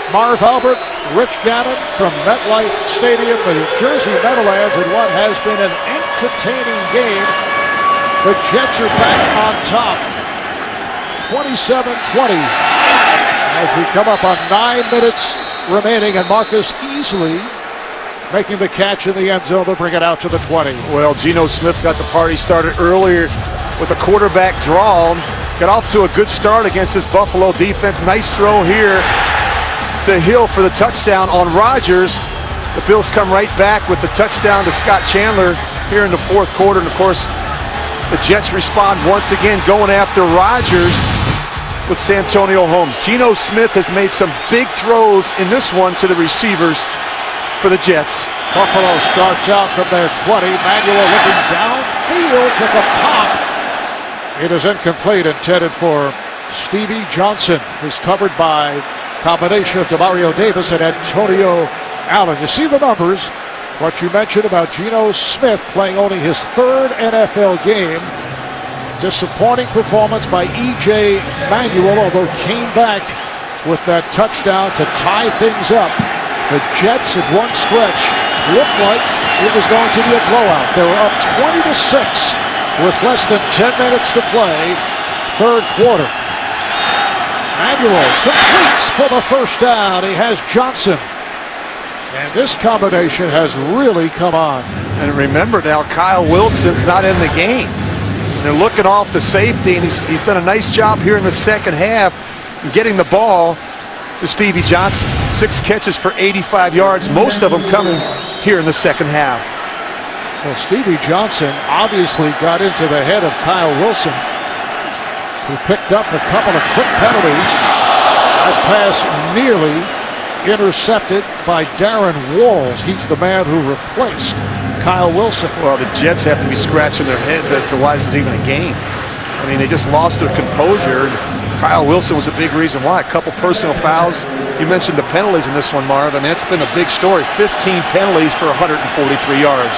Marv Albert, Rich Gannon from MetLife Stadium, the Jersey Meadowlands, in what has been an entertaining game. The Jets are back on top, 27-20. As we come up on 9 minutes remaining, and Marcus Easley making the catch in the end zone to bring it out to the 20. Well, Geno Smith got the party started earlier with a quarterback draw. Got off to a good start against this Buffalo defense. Nice throw here to Hill for the touchdown on Rodgers. The Bills come right back with the touchdown to Scott Chandler here in the fourth quarter. And of course, the Jets respond once again, going after Rodgers with Santonio Holmes. Geno Smith has made some big throws in this one to the receivers for the Jets. Buffalo starts out from their 20. Manuel looking downfield, took a pop. It is incomplete, intended for Stevie Johnson, who's covered by combination of Demario Davis and Antonio Allen. You see the numbers. What you mentioned about Geno Smith playing only his 3rd NFL game. Disappointing performance by E.J. Manuel, although came back with that touchdown to tie things up. The Jets at one stretch looked like it was going to be a blowout. They were up 20-6 with less than 10 minutes to play, 3rd quarter. Manuel completes for the first down. He has Johnson. And this combination has really come on. And remember now, Kyle Wilson's not in the game. They're looking off the safety, and he's done a nice job here in the second half getting the ball to Stevie Johnson. 6 catches for 85 yards, most of them coming here in the second half. Well, Stevie Johnson obviously got into the head of Kyle Wilson, who picked up a couple of quick penalties. That pass nearly intercepted by Darren Walls. He's the man who replaced Kyle Wilson. Well, the Jets have to be scratching their heads as to why this is even a game. I mean, they just lost their composure. Kyle Wilson was a big reason why. A couple personal fouls. You mentioned the penalties in this one, Marv. I mean, it's been a big story. 15 penalties for 143 yards.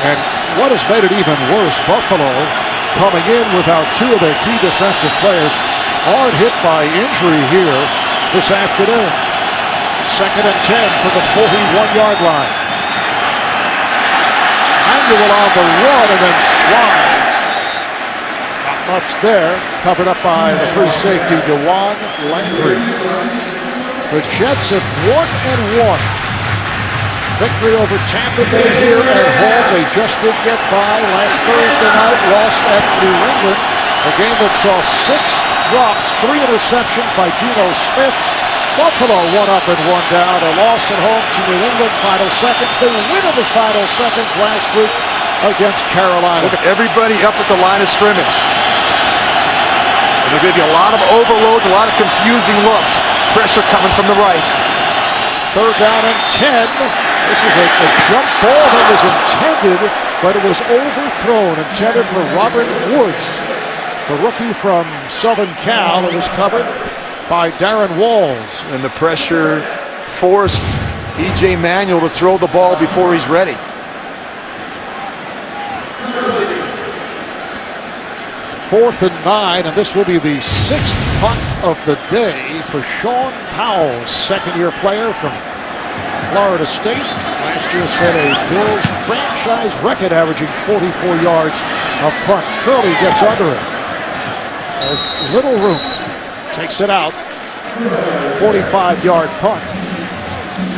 And what has made it even worse, Buffalo coming in without 2 of their key defensive players. Hard hit by injury here this afternoon. 2nd and 10 from the 41-yard line. Manuel on the run and then slides. Not much there. Covered up by the free safety, DeJuan Landry. The Jets have 1-1. Victory over Tampa Bay here at home. They just didn't get by last Thursday night. Lost at New England. A game that saw 6 drops, 3 interceptions by Geno Smith. Buffalo 1 up and 1 down. A loss at home to New England, final seconds. They win in the final seconds last week against Carolina. Look at everybody up at the line of scrimmage. And they'll give you a lot of overloads, a lot of confusing looks. Pressure coming from the right. 3rd down and 10. This is a jump ball that was intended but it was overthrown, intended for Robert Woods, the rookie from Southern Cal. It was covered by Darren Walls. And the pressure forced E.J. Manuel to throw the ball before he's ready. Fourth and 9, and this will be the 6th punt of the day for Sean Powell, second-year player from Florida State. Last year set a Bills franchise record, averaging 44 yards a punt. Curley gets under it. There's little room. Takes it out. 45-yard punt.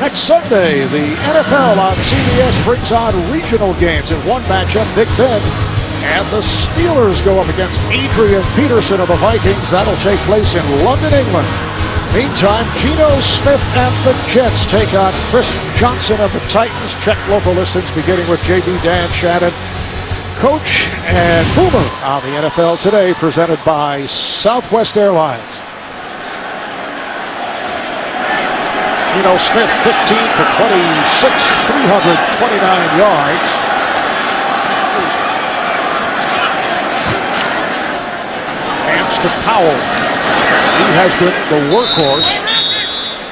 Next Sunday, the NFL on CBS brings on regional games. In one matchup, Big Ben and the Steelers go up against Adrian Peterson of the Vikings. That'll take place in London, England. Meantime, Geno Smith and the Jets take on Chris Johnson of the Titans. Check local listings beginning with JB Dan Shannon, Coach and Boomer on the NFL Today, presented by Southwest Airlines. Geno Smith, 15 for 26, 329 yards. To Powell. He has been the workhorse.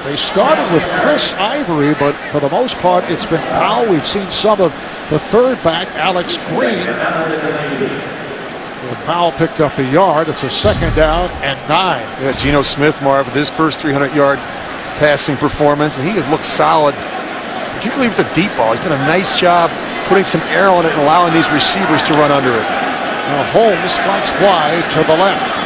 They started with Chris Ivory, but for the most part, it's been Powell. We've seen some of the third back, Alex Green. Well, Powell picked up a yard. It's a second down and 9. Yeah, Geno Smith, Marv, with his first 300-yard passing performance, and he has looked solid, particularly with the deep ball. He's done a nice job putting some air on it and allowing these receivers to run under it. Now Holmes flanks wide to the left.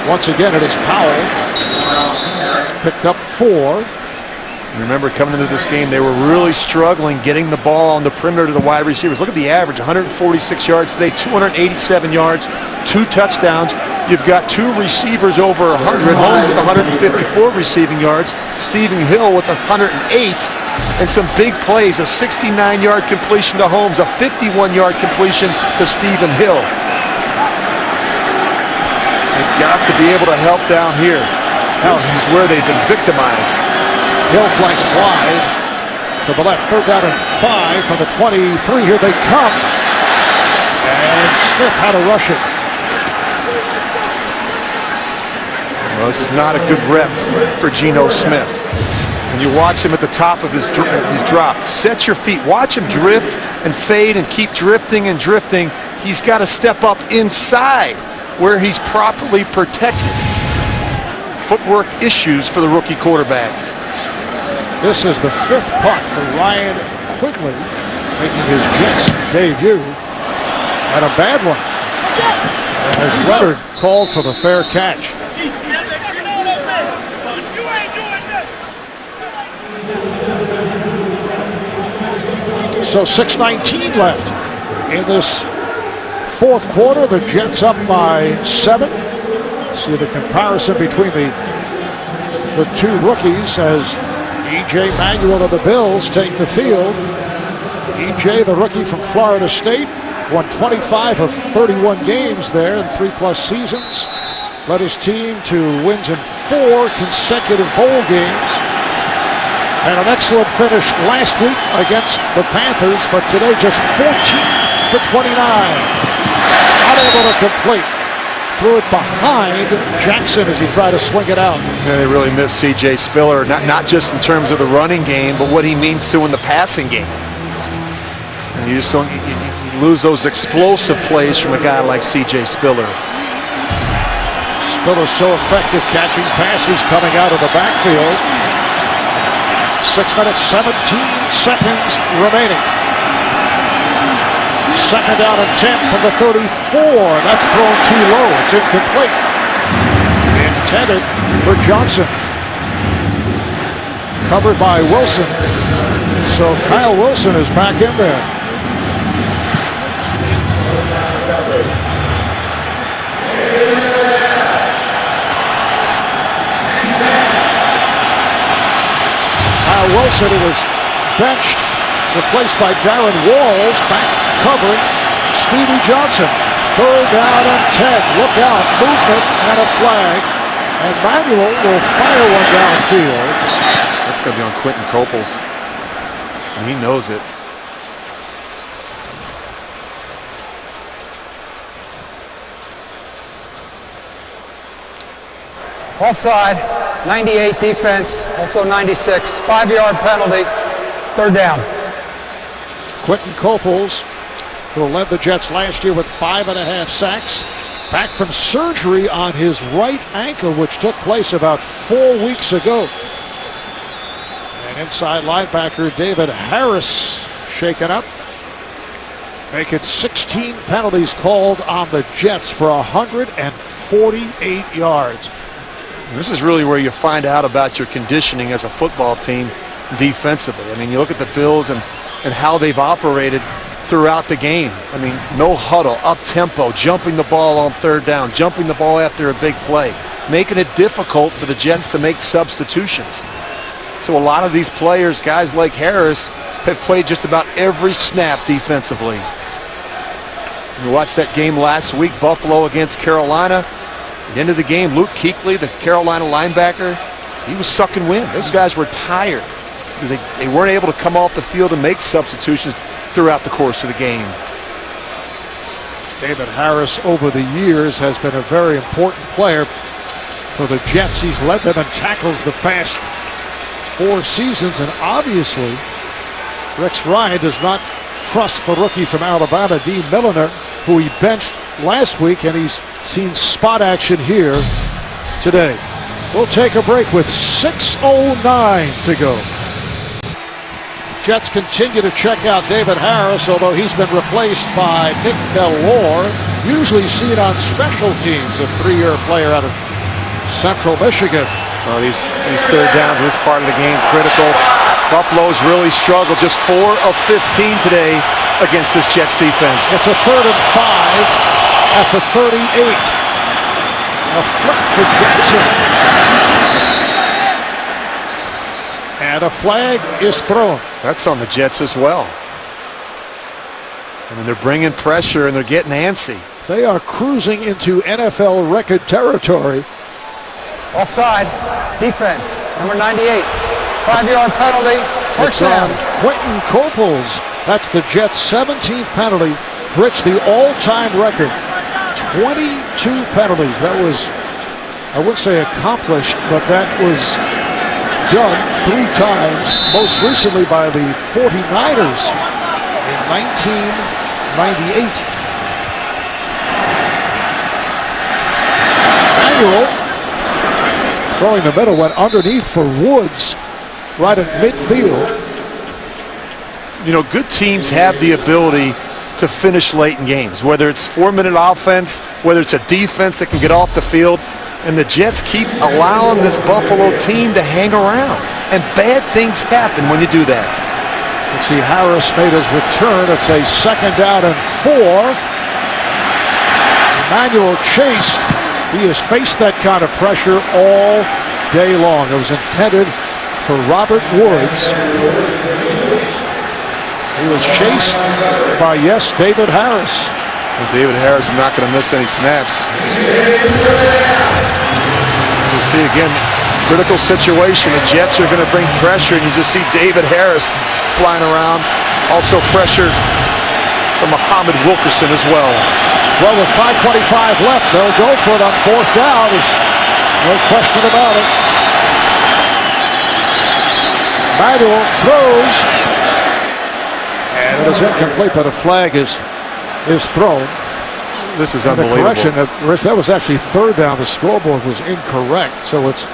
Once again, it is Powell. Picked up 4. Remember, coming into this game, they were really struggling getting the ball on the perimeter to the wide receivers. Look at the average, 146 yards today, 287 yards, 2 touchdowns. You've got 2 receivers over 100. Holmes with 154 receiving yards. Stephen Hill with 108. And some big plays, a 69-yard completion to Holmes, a 51-yard completion to Stephen Hill. They've got to be able to help down here. This is where they've been victimized. Hill flanks wide to the left. Third down and 5 from the 23. Here they come. And Smith had to rush it. Well, this is not a good rep for Geno Smith. When you watch him at the top of his drop, set your feet. Watch him drift and fade and keep drifting and drifting. He's got to step up inside where he's properly protected. Footwork issues for the rookie quarterback. This is the 5th punt for Ryan Quigley, making his Jets debut. And a bad one, as Leonard called for the fair catch. So 6:19 left in this 4th quarter. The Jets up by 7. See the comparison between the 2 rookies as E.J. Manuel of the Bills take the field. E.J., the rookie from Florida State, won 25 of 31 games there in 3+ seasons. Led his team to wins in 4 consecutive bowl games. And an excellent finish last week against the Panthers, but today just 14 for 29. Unable to complete. Threw it behind Jackson as he tried to swing it out. Yeah, they really missed C.J. Spiller, not just in terms of the running game, but what he means to in the passing game. And you just don't you lose those explosive plays from a guy like C.J. Spiller. Spiller's so effective catching passes coming out of the backfield. 6 minutes, 17 seconds remaining. Second down and 10 from the 34. That's thrown too low. It's incomplete. Intended for Johnson. Covered by Wilson. So Kyle Wilson is back in there. Kyle Wilson, who was benched, replaced by Darren Walls, back covering Stevie Johnson. Third down and 10. Look out. Movement and a flag. And Manuel will fire one downfield. That's going to be on Quentin Coples. And he knows it. Offside, 98 defense, also 96. 5-yard penalty, third down. Quentin Coples, who led the Jets last year with 5.5 sacks, back from surgery on his right ankle, which took place about 4 weeks ago. And inside linebacker David Harris shaken up. Make it 16 penalties called on the Jets for 148 yards. This is really where you find out about your conditioning as a football team defensively. I mean, you look at the Bills and how they've operated throughout the game. I mean, no huddle, up-tempo, jumping the ball on third down, jumping the ball after a big play, making it difficult for the Jets to make substitutions. So a lot of these players, guys like Harris, have played just about every snap defensively. You watched that game last week, Buffalo against Carolina. At the end of the game, Luke Kuechly, the Carolina linebacker, he was sucking wind. Those guys were tired because they weren't able to come off the field and make substitutions throughout the course of the game. David Harris over the years has been a very important player for the Jets. He's led them in tackles the past 4 seasons, and obviously Rex Ryan does not trust the rookie from Alabama, Dee Milliner, who he benched last week, and he's seen spot action here today. We'll take a break with 6:09 to go. Jets continue to check out David Harris, although he's been replaced by Nick Bellore, usually seen on special teams, a 3-year player out of Central Michigan. Oh, these third downs in this part of the game, critical. Buffalo's really struggled, just 4 of 15 today against this Jets defense. It's a 3rd and 5 at the 38. A flip for Jackson. And a flag is thrown. That's on the Jets as well. I mean, they're bringing pressure and they're getting antsy. They are cruising into NFL record territory. Offside, defense, number 98. 5-yard penalty, first down. Quentin Coples. That's the Jets' 17th penalty. Rich, the all-time record. 22 penalties. That was, I wouldn't say accomplished, but that was done 3 times, most recently by the 49ers in 1998. Manuel, throwing the middle, went underneath for Woods, right at midfield. You know, good teams have the ability to finish late in games, whether it's 4-minute offense, whether it's a defense that can get off the field, and the Jets keep allowing this Buffalo team to hang around, and bad things happen when you do that. Let's see, Harris made his return. It's a 2nd down and 4. Emmanuel Chase, he has faced that kind of pressure all day long. It was intended for Robert Woods. He was chased by, yes, David Harris. Well, David Harris is not going to miss any snaps. You see again, critical situation. The Jets are going to bring pressure, and you just see David Harris flying around. Also pressure from Muhammad Wilkerson as well. Well, with 5:25 left, they'll go for it on 4th down. There's no question about it. Manuel throws. And it is incomplete, but a flag is thrown. This is and unbelievable. Correction, Rich, that was actually 3rd down. The scoreboard was incorrect. So it's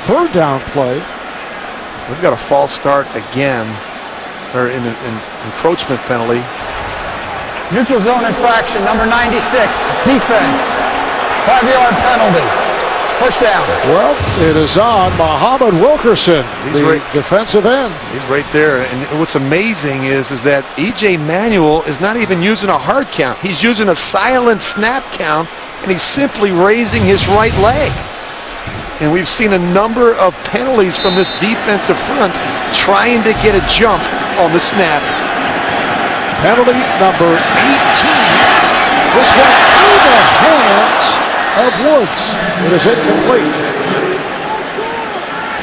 3rd down play. We've got a false start again, or an encroachment penalty. Neutral zone infraction, number 96, defense. 5-yard penalty, first down. Well, it is on Muhammad Wilkerson, the defensive end. He's right there. And what's amazing is that E.J. Manuel is not even using a hard count. He's using a silent snap count, and he's simply raising his right leg. And we've seen a number of penalties from this defensive front trying to get a jump on the snap. Penalty number 18. This went through the hands of Woods. It is incomplete.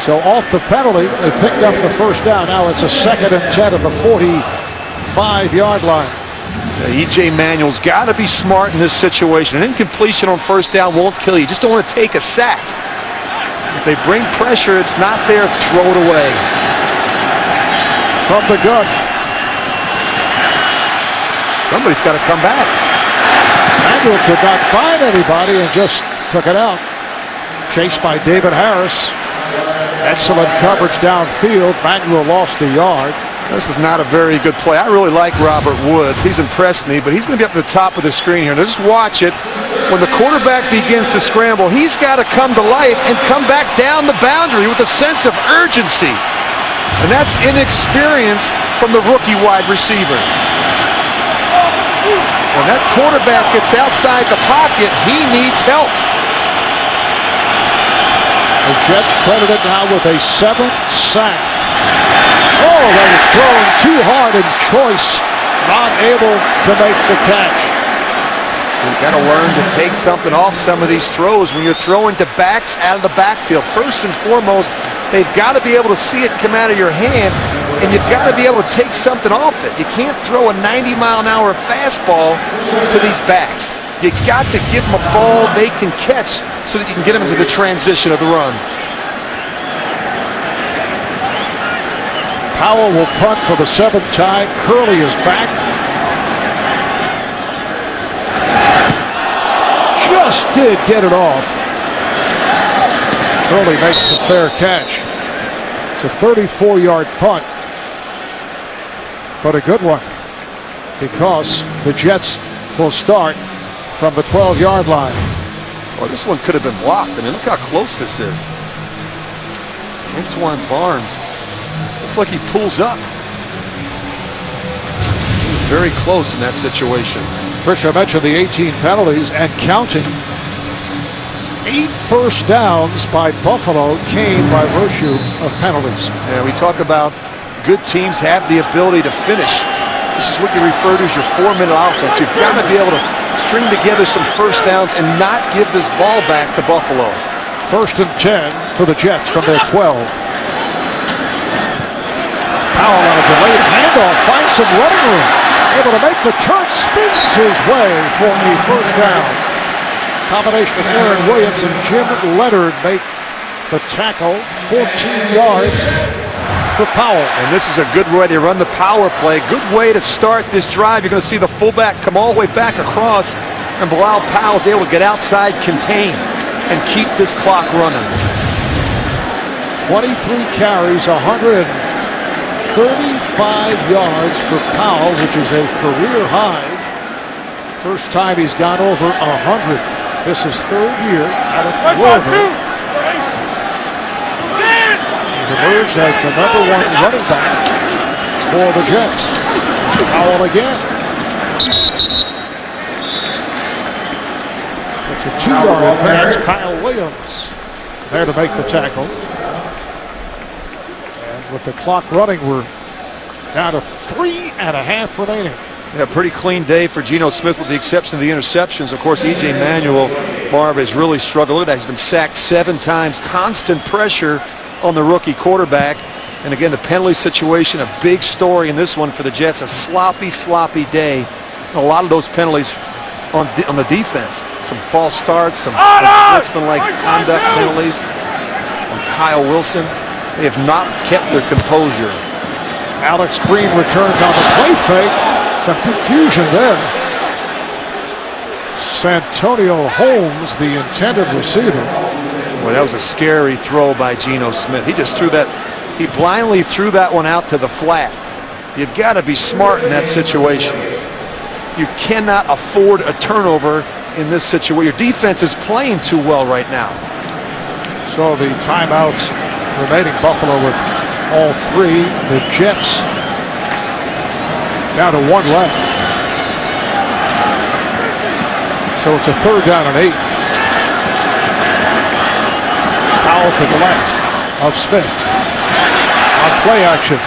So off the penalty, they picked up the first down. Now it's a 2nd and 10 at the 45-yard line. E.J. Manuel's got to be smart in this situation. An incompletion on first down won't kill you. You just don't want to take a sack. If they bring pressure, it's not there, throw it away. From the gun. Somebody's got to come back. Manuel could not find anybody and just took it out. Chased by David Harris. Excellent coverage downfield. Manuel lost a yard. This is not a very good play. I really like Robert Woods. He's impressed me, but he's going to be up at the top of the screen here. Now just watch it. When the quarterback begins to scramble, he's got to come to life and come back down the boundary with a sense of urgency. And that's inexperience from the rookie wide receiver. When that quarterback gets outside the pocket, he needs help. The Jets credited now with a 7th sack. Oh, that is thrown too hard, and Choice not able to make the catch. You've got to learn to take something off some of these throws when you're throwing to backs out of the backfield. First and foremost, they've got to be able to see it come out of your hand, and you've got to be able to take something off it. You can't throw a 90-mile-an-hour fastball to these backs. You got to give them a ball they can catch so that you can get them into the transition of the run. Powell will punt for the 7th time. Curley is back. Just did get it off. Curley makes the fair catch. It's a 34-yard punt, but a good one because the Jets will start from the 12-yard line. Well, this one could have been blocked. I mean, look how close this is. Antoine Barnes. Looks like he pulls up. Very close in that situation. Rich, I mentioned the 18 penalties and counting. 8 first downs by Buffalo came by virtue of penalties. And we talk about good teams have the ability to finish. This is what you refer to as your 4-minute offense. You've got to be able to string together some first downs and not give this ball back to Buffalo. 1st and 10 for the Jets from their 12. Powell on a delayed handoff finds some running room. Able to make the turn, spins his way for a first down. Combination of Aaron Williams and Jim Leonard make the tackle. 14 yards for Powell. And this is a good way to run the power play. Good way to start this drive. You're going to see the fullback come all the way back across, and Bilal Powell's able to get outside, contain, and keep this clock running. 23 carries, 135 yards for Powell, which is a career high. First time he's gone over 100. This is 3rd year out of Louisville. He's emerged as the #1 running back for the Jets. Powell again. It's a 2-yard advance. Kyle Williams there to make the tackle. With the clock running, we're down to 3.5 remaining. Yeah, pretty clean day for Geno Smith with the exception of the interceptions. Of course, E.J. Manuel, Marv, has really struggled. Look at that. He's been sacked 7 times. Constant pressure on the rookie quarterback. And again, the penalty situation, a big story in this one for the Jets. A sloppy, sloppy day. And a lot of those penalties on the defense. Some false starts, some sportsmanlike conduct penalties on Kyle Wilson. They have not kept their composure. Alex Green returns on the play fake. Some confusion there. Santonio Holmes, the intended receiver. Well, that was a scary throw by Geno Smith. He just threw that. He blindly threw that one out to the flat. You've got to be smart in that situation. You cannot afford a turnover in this situation. Your defense is playing too well right now. So the timeouts remaining. Buffalo with all 3. The Jets down to 1 left. So it's a 3rd down and 8. Powell to the left of Smith. On play action.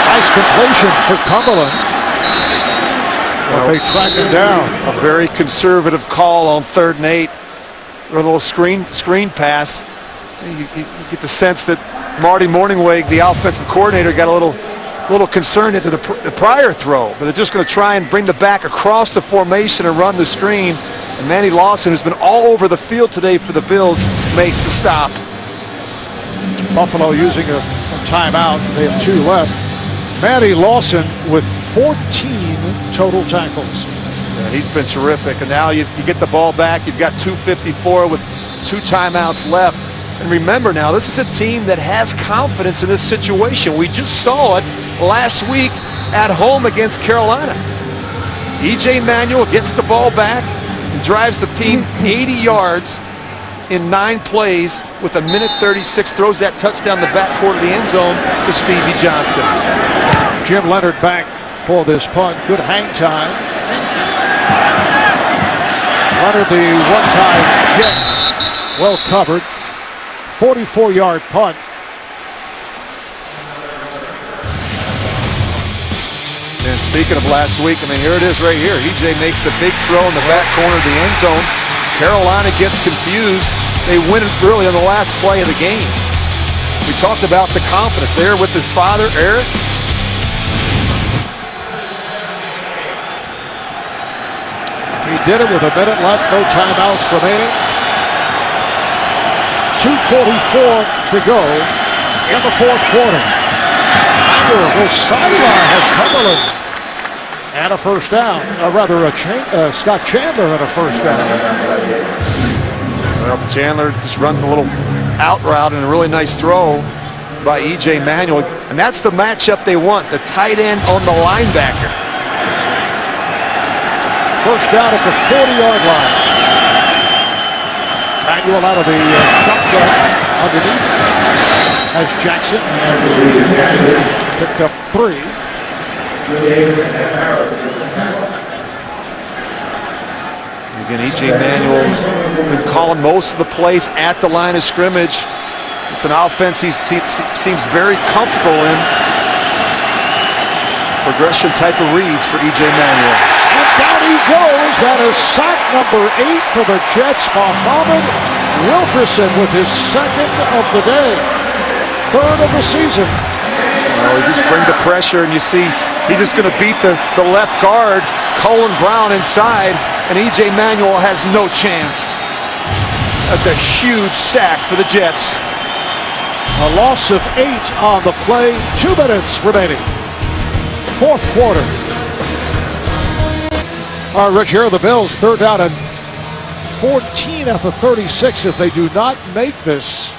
Nice completion for Cumberland. But they track him down. A very conservative call on 3rd and 8. A little screen pass. You get the sense that Marty Morningweg, the offensive coordinator, got a little concerned into the prior throw, but they're just going to try and bring the back across the formation and run the screen. And Manny Lawson, who's been all over the field today for the Bills, makes the stop. Buffalo using a timeout. They have 2 left. Manny Lawson with 14 total tackles. Yeah, he's been terrific. And now you get the ball back. You've got 2:54 with 2 timeouts left. And remember now, this is a team that has confidence in this situation. We just saw it last week at home against Carolina. E.J. Manuel gets the ball back and drives the team 80 yards in 9 plays with 1:36, throws that touchdown in the backcourt of the end zone to Stevie Johnson. Jim Leonard back for this punt. Good hang time. Leonard, the one-time Jet, well covered. 44-yard punt. And speaking of last week, I mean, here it is right here. E.J. makes the big throw in the back corner of the end zone. Carolina gets confused. They win it really on the last play of the game. We talked about the confidence there with his father, Eric. He did it with a minute left, no timeouts remaining. 2:44 to go in the 4th quarter. The sideline has Cumberland. And a first down. Scott Chandler and a first down. Well, Chandler just runs a little out route and a really nice throw by E.J. Manuel. And that's the matchup they want, the tight end on the linebacker. First down at the 40-yard line. Manuel out of the shotgun underneath as Jackson picked up 3. Again, E.J. Manuel been calling most of the plays at the line of scrimmage. It's an offense he seems very comfortable in. Progression type of reads for E.J. Manuel. And down he goes. That is sack number 8 for the Jets. Muhammad Wilkerson with his 2nd of the day. 3rd of the season. Well, he just bring the pressure, and you see he's just going to beat the left guard, Colin Brown, inside, and E.J. Manuel has no chance. That's a huge sack for the Jets. A loss of 8 on the play. 2 minutes remaining. 4th quarter. All right, Rich, here are the Bills. 3rd down and 14 at the 36. If they do not make this,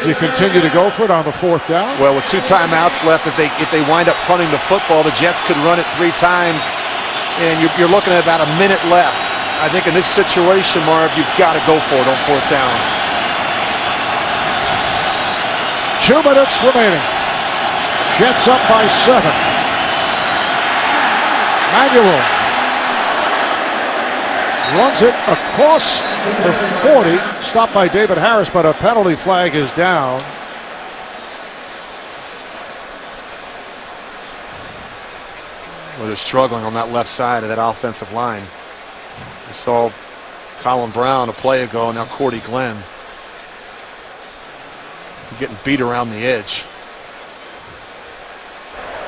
do you continue to go for it on the 4th down? Well, with 2 timeouts left, if they wind up punting the football, the Jets could run it 3 times, and you're looking at about a minute left. I think in this situation, Marv, you've got to go for it on 4th down. 2 minutes remaining. Jets up by 7. Manuel runs it across the 40. Stopped by David Harris, but a penalty flag is down. Well, they're struggling on that left side of that offensive line. We saw Colin Brown a play ago, now Cordy Glenn. Getting beat around the edge.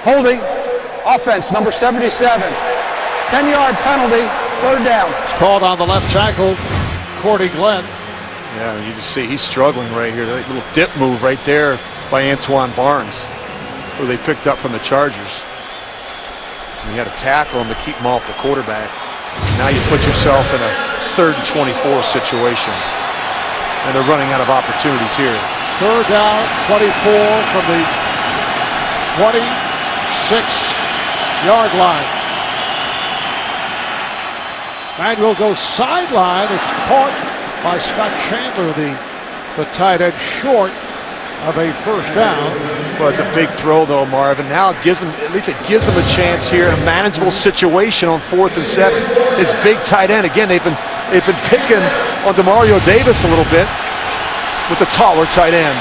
Holding, offense, number 77. 10-yard penalty, 3rd down. It's called on the left tackle, Cordy Glenn. Yeah, you just see he's struggling right here. That little dip move right there by Antoine Barnes, who they picked up from the Chargers. And you had to tackle him to keep him off the quarterback. Now you put yourself in a 3rd and 24 situation. And they're running out of opportunities here. 3rd down, 24 from the 26-yard line. Manuel goes sideline. It's caught by Scott Chandler, the tight end, short of a first down. Well, it's a big throw, though, Marvin. Now it gives him, at least it gives him a chance here in a manageable situation on 4th and 7. His big tight end, again, they've been picking on Demario Davis a little bit with the taller tight end.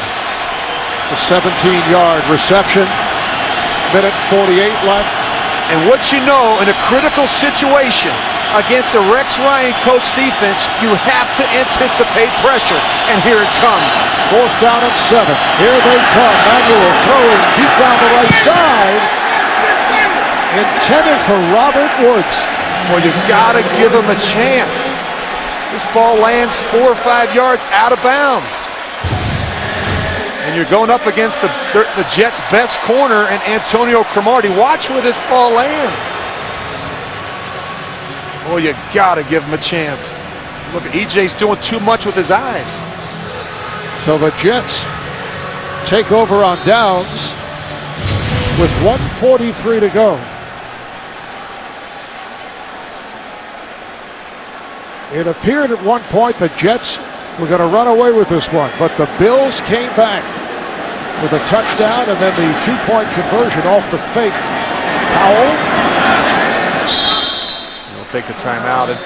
It's a 17-yard reception. Minute 48 left. And what you know, in a critical situation, against a Rex Ryan coach defense, you have to anticipate pressure, and here it comes. 4th down and 7. Here they come. Manuel throwing deep down the right side. Intended for Robert Woods. Well, you gotta give him a chance. This ball lands 4 or 5 yards out of bounds. And you're going up against the Jets' best corner and Antonio Cromartie. Watch where this ball lands. Oh, you gotta give him a chance. Look, EJ's doing too much with his eyes. So the Jets take over on downs with 1:43 to go. It appeared at one point the Jets were going to run away with this one, but the Bills came back with a touchdown and then the 2-point conversion off the fake. Powell. They'll take the timeout. And,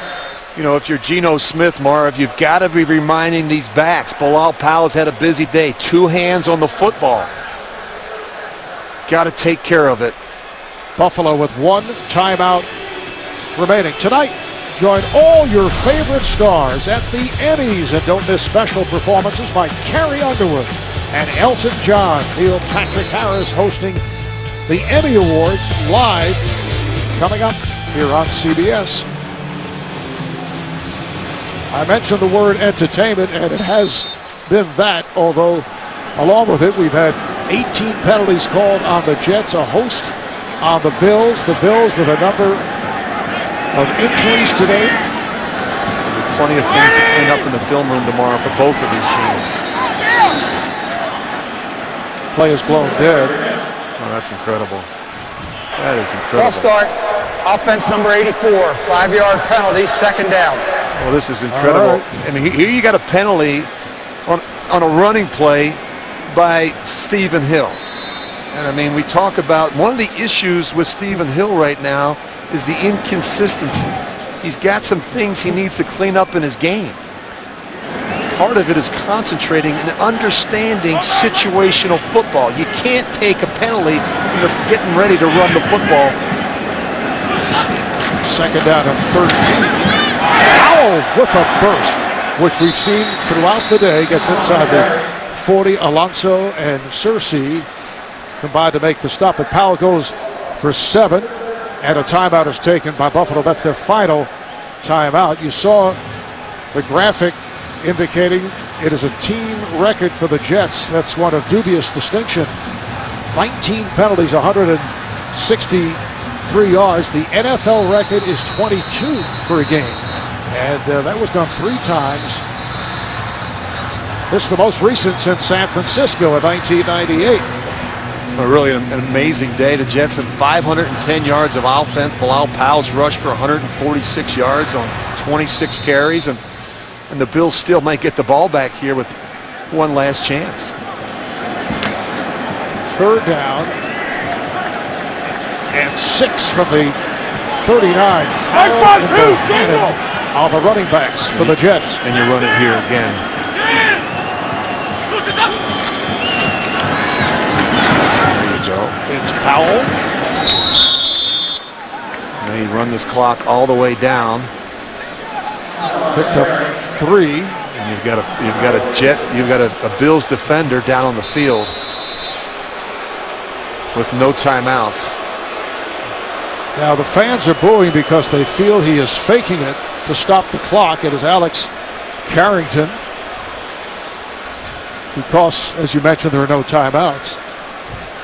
you know, if you're Geno Smith, Marv, you've got to be reminding these backs. Bilal Powell's had a busy day. 2 hands on the football. Got to take care of it. Buffalo with 1 timeout remaining. Tonight, join all your favorite stars at the Emmys and don't miss special performances by Carrie Underwood and Elton John. Neil Patrick Harris hosting the Emmy Awards live coming up here on CBS. I mentioned the word entertainment, and it has been that, although along with it we've had 18 penalties called on the Jets, a host on the Bills. The Bills with a number of injuries today. There'll be plenty of things to clean up in the film room tomorrow for both of these teams. Play is blown dead. Oh, that's incredible. That is incredible. False start. Offense number 84. 5-yard penalty. 2nd down. Well, this is incredible. Right. I mean, here you got a penalty on a running play by Stephen Hill. And I mean, we talk about one of the issues with Stephen Hill right now is the inconsistency. He's got some things he needs to clean up in his game. Part of it is concentrating and understanding situational football. You can't take a penalty when you're getting ready to run the football. 2nd down and 13. Powell with a burst, which we've seen throughout the day. Gets inside the 40. Alonso and Searcy combined to make the stop, but Powell goes for 7. And a timeout is taken by Buffalo. That's their final timeout. You saw the graphic indicating it is a team record for the Jets. That's one of dubious distinction. 19 penalties, 163 yards. The NFL record is 22 for a game. And that was done 3 times. This is the most recent since San Francisco in 1998. Really an amazing day. The Jets had 510 yards of offense. Bilal Powell's rushed for 146 yards on 26 carries. And the Bills still might get the ball back here with one last chance. 3rd down and 6 from the 39. All the running backs for the Jets. And you run it here again. It's Powell. Now you run this clock all the way down. Picked up 3. And you've got a Bills defender down on the field with no timeouts. Now the fans are booing because they feel he is faking it to stop the clock. It is Alex Carrington. Because, as you mentioned, there are no timeouts.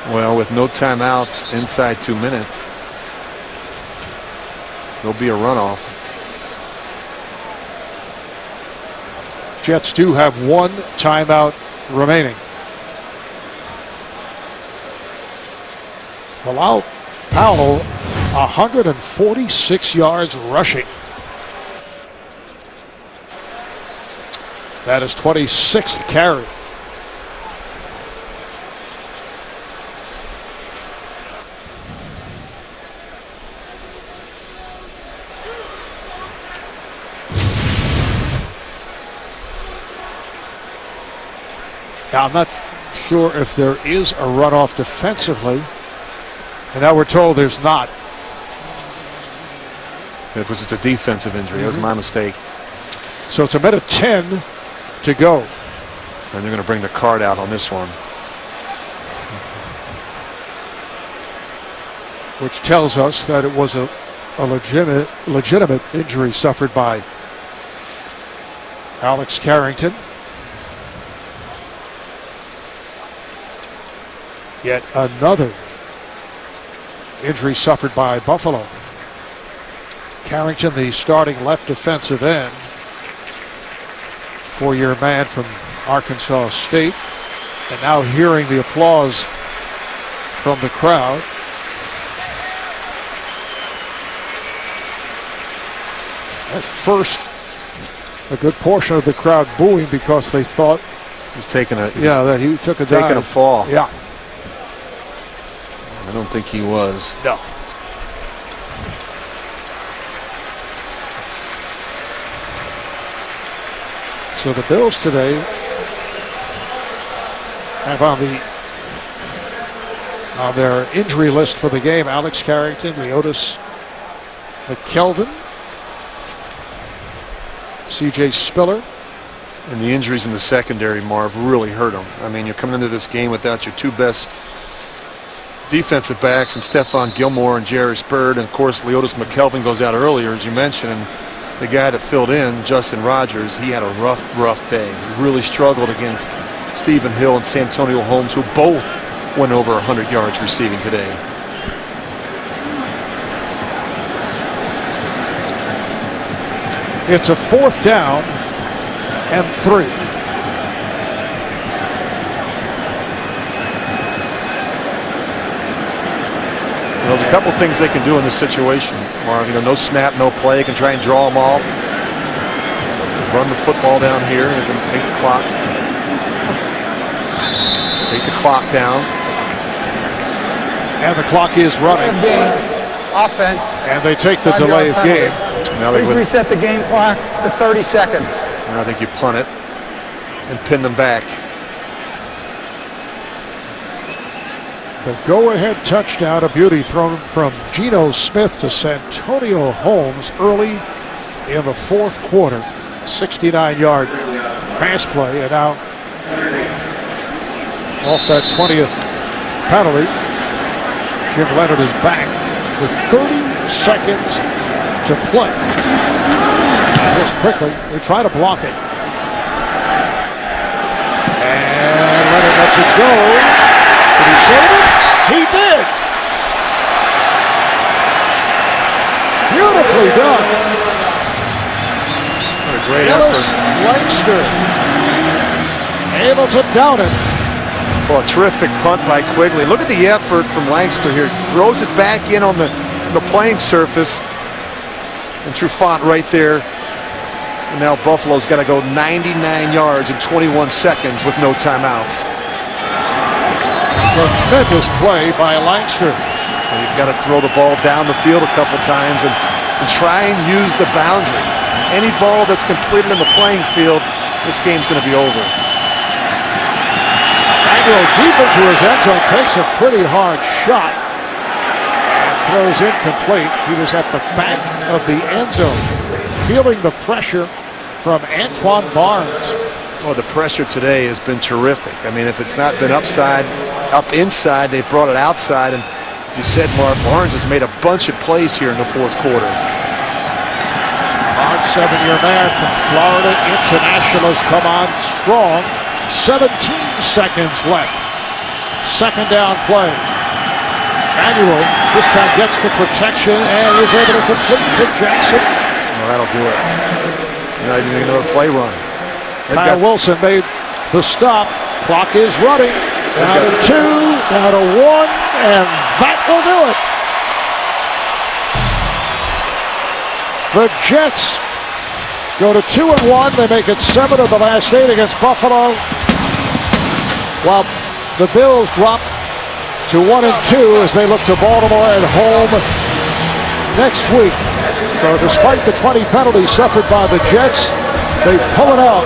Well, with no timeouts inside 2 minutes, there'll be a runoff. Jets do have 1 timeout remaining. Bilal Powell, 146 yards rushing. That is 26th carry. Now, I'm not sure if there is a runoff defensively, and now we're told there's not. It was just a defensive injury. That was my mistake. So it's a minute 10 to go. And they're going to bring the card out on this one. Which tells us that it was a legitimate injury suffered by Alex Carrington. Yet another injury suffered by Buffalo. Carrington, the starting left defensive end, four-year man from Arkansas State, and now hearing the applause from the crowd. At first, a good portion of the crowd booing because they thought He's taking a that he took a dive. taking a fall. Yeah. I don't think he was. No. So the Bills today have on their injury list for the game Alex Carrington, Leotis McKelvin, C.J. Spiller. And the injuries in the secondary, Marv, really hurt him. I mean, you're coming into this game without your two best defensive backs and Stephon Gilmore and Jerry Spurd. And, of course, Leotis McKelvin goes out earlier, as you mentioned. And the guy that filled in, Justin Rogers, he had a rough day. He really struggled against Stephen Hill and Santonio Holmes, who both went over 100 yards receiving today. It's a 4th down and 3. There's a couple things they can do in this situation, Marv. You know, no snap, no play. They can try and draw them off. Run the football down here. They can take the clock. Take the clock down. And the clock is running. Offense. And they take the delay of game. Now they Please reset the game clock to 30 seconds. And I think you punt it and pin them back. The go-ahead touchdown, a beauty thrown from Geno Smith to Santonio Holmes early in the 4th quarter. 69-yard pass play, and now off that 20th penalty, Jim Leonard is back with 30 seconds to play. Just quickly, they try to block it. And Leonard lets it go. Did he save it? He did. Beautifully done. What a great Ellis effort. Langster able to down it. Well, a terrific punt by Quigley. Look at the effort from Langster here. Throws it back in on the playing surface. And Trufant right there. And now Buffalo's got to go 99 yards in 21 seconds with no timeouts. Tremendous play by Langster. And you've got to throw the ball down the field a couple times and try and use the boundary. Any ball that's completed in the playing field, this game's going to be over. Manuel deep into his end zone, takes a pretty hard shot and throws incomplete. He was at the back of the end zone, feeling the pressure from Antoine Barnes. Well, the pressure today has been terrific. I mean, if it's not been up inside, they brought it outside. And as you said, Mark, Barnes has made a bunch of plays here in the 4th quarter. Barnes, 7-year man from Florida International, has come on strong. 17 seconds left. 2nd down play. Manuel this time gets the protection and is able to complete to Jackson. Well, that'll do it. Not even another play run. Kyle Wilson made the stop. Clock is running. Down to 2, down to 1, and that will do it. The Jets go to 2-1. They make it 7 of the last 8 against Buffalo, while the Bills drop to 1-2 as they look to Baltimore at home next week. So despite the 20 penalties suffered by the Jets, they pull it out.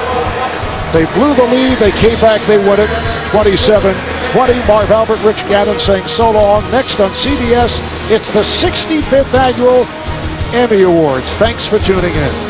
They blew the lead, they came back, they win it 27-20. Marv Albert, Rich Gannon saying so long. Next on CBS, it's the 65th annual Emmy Awards. Thanks for tuning in.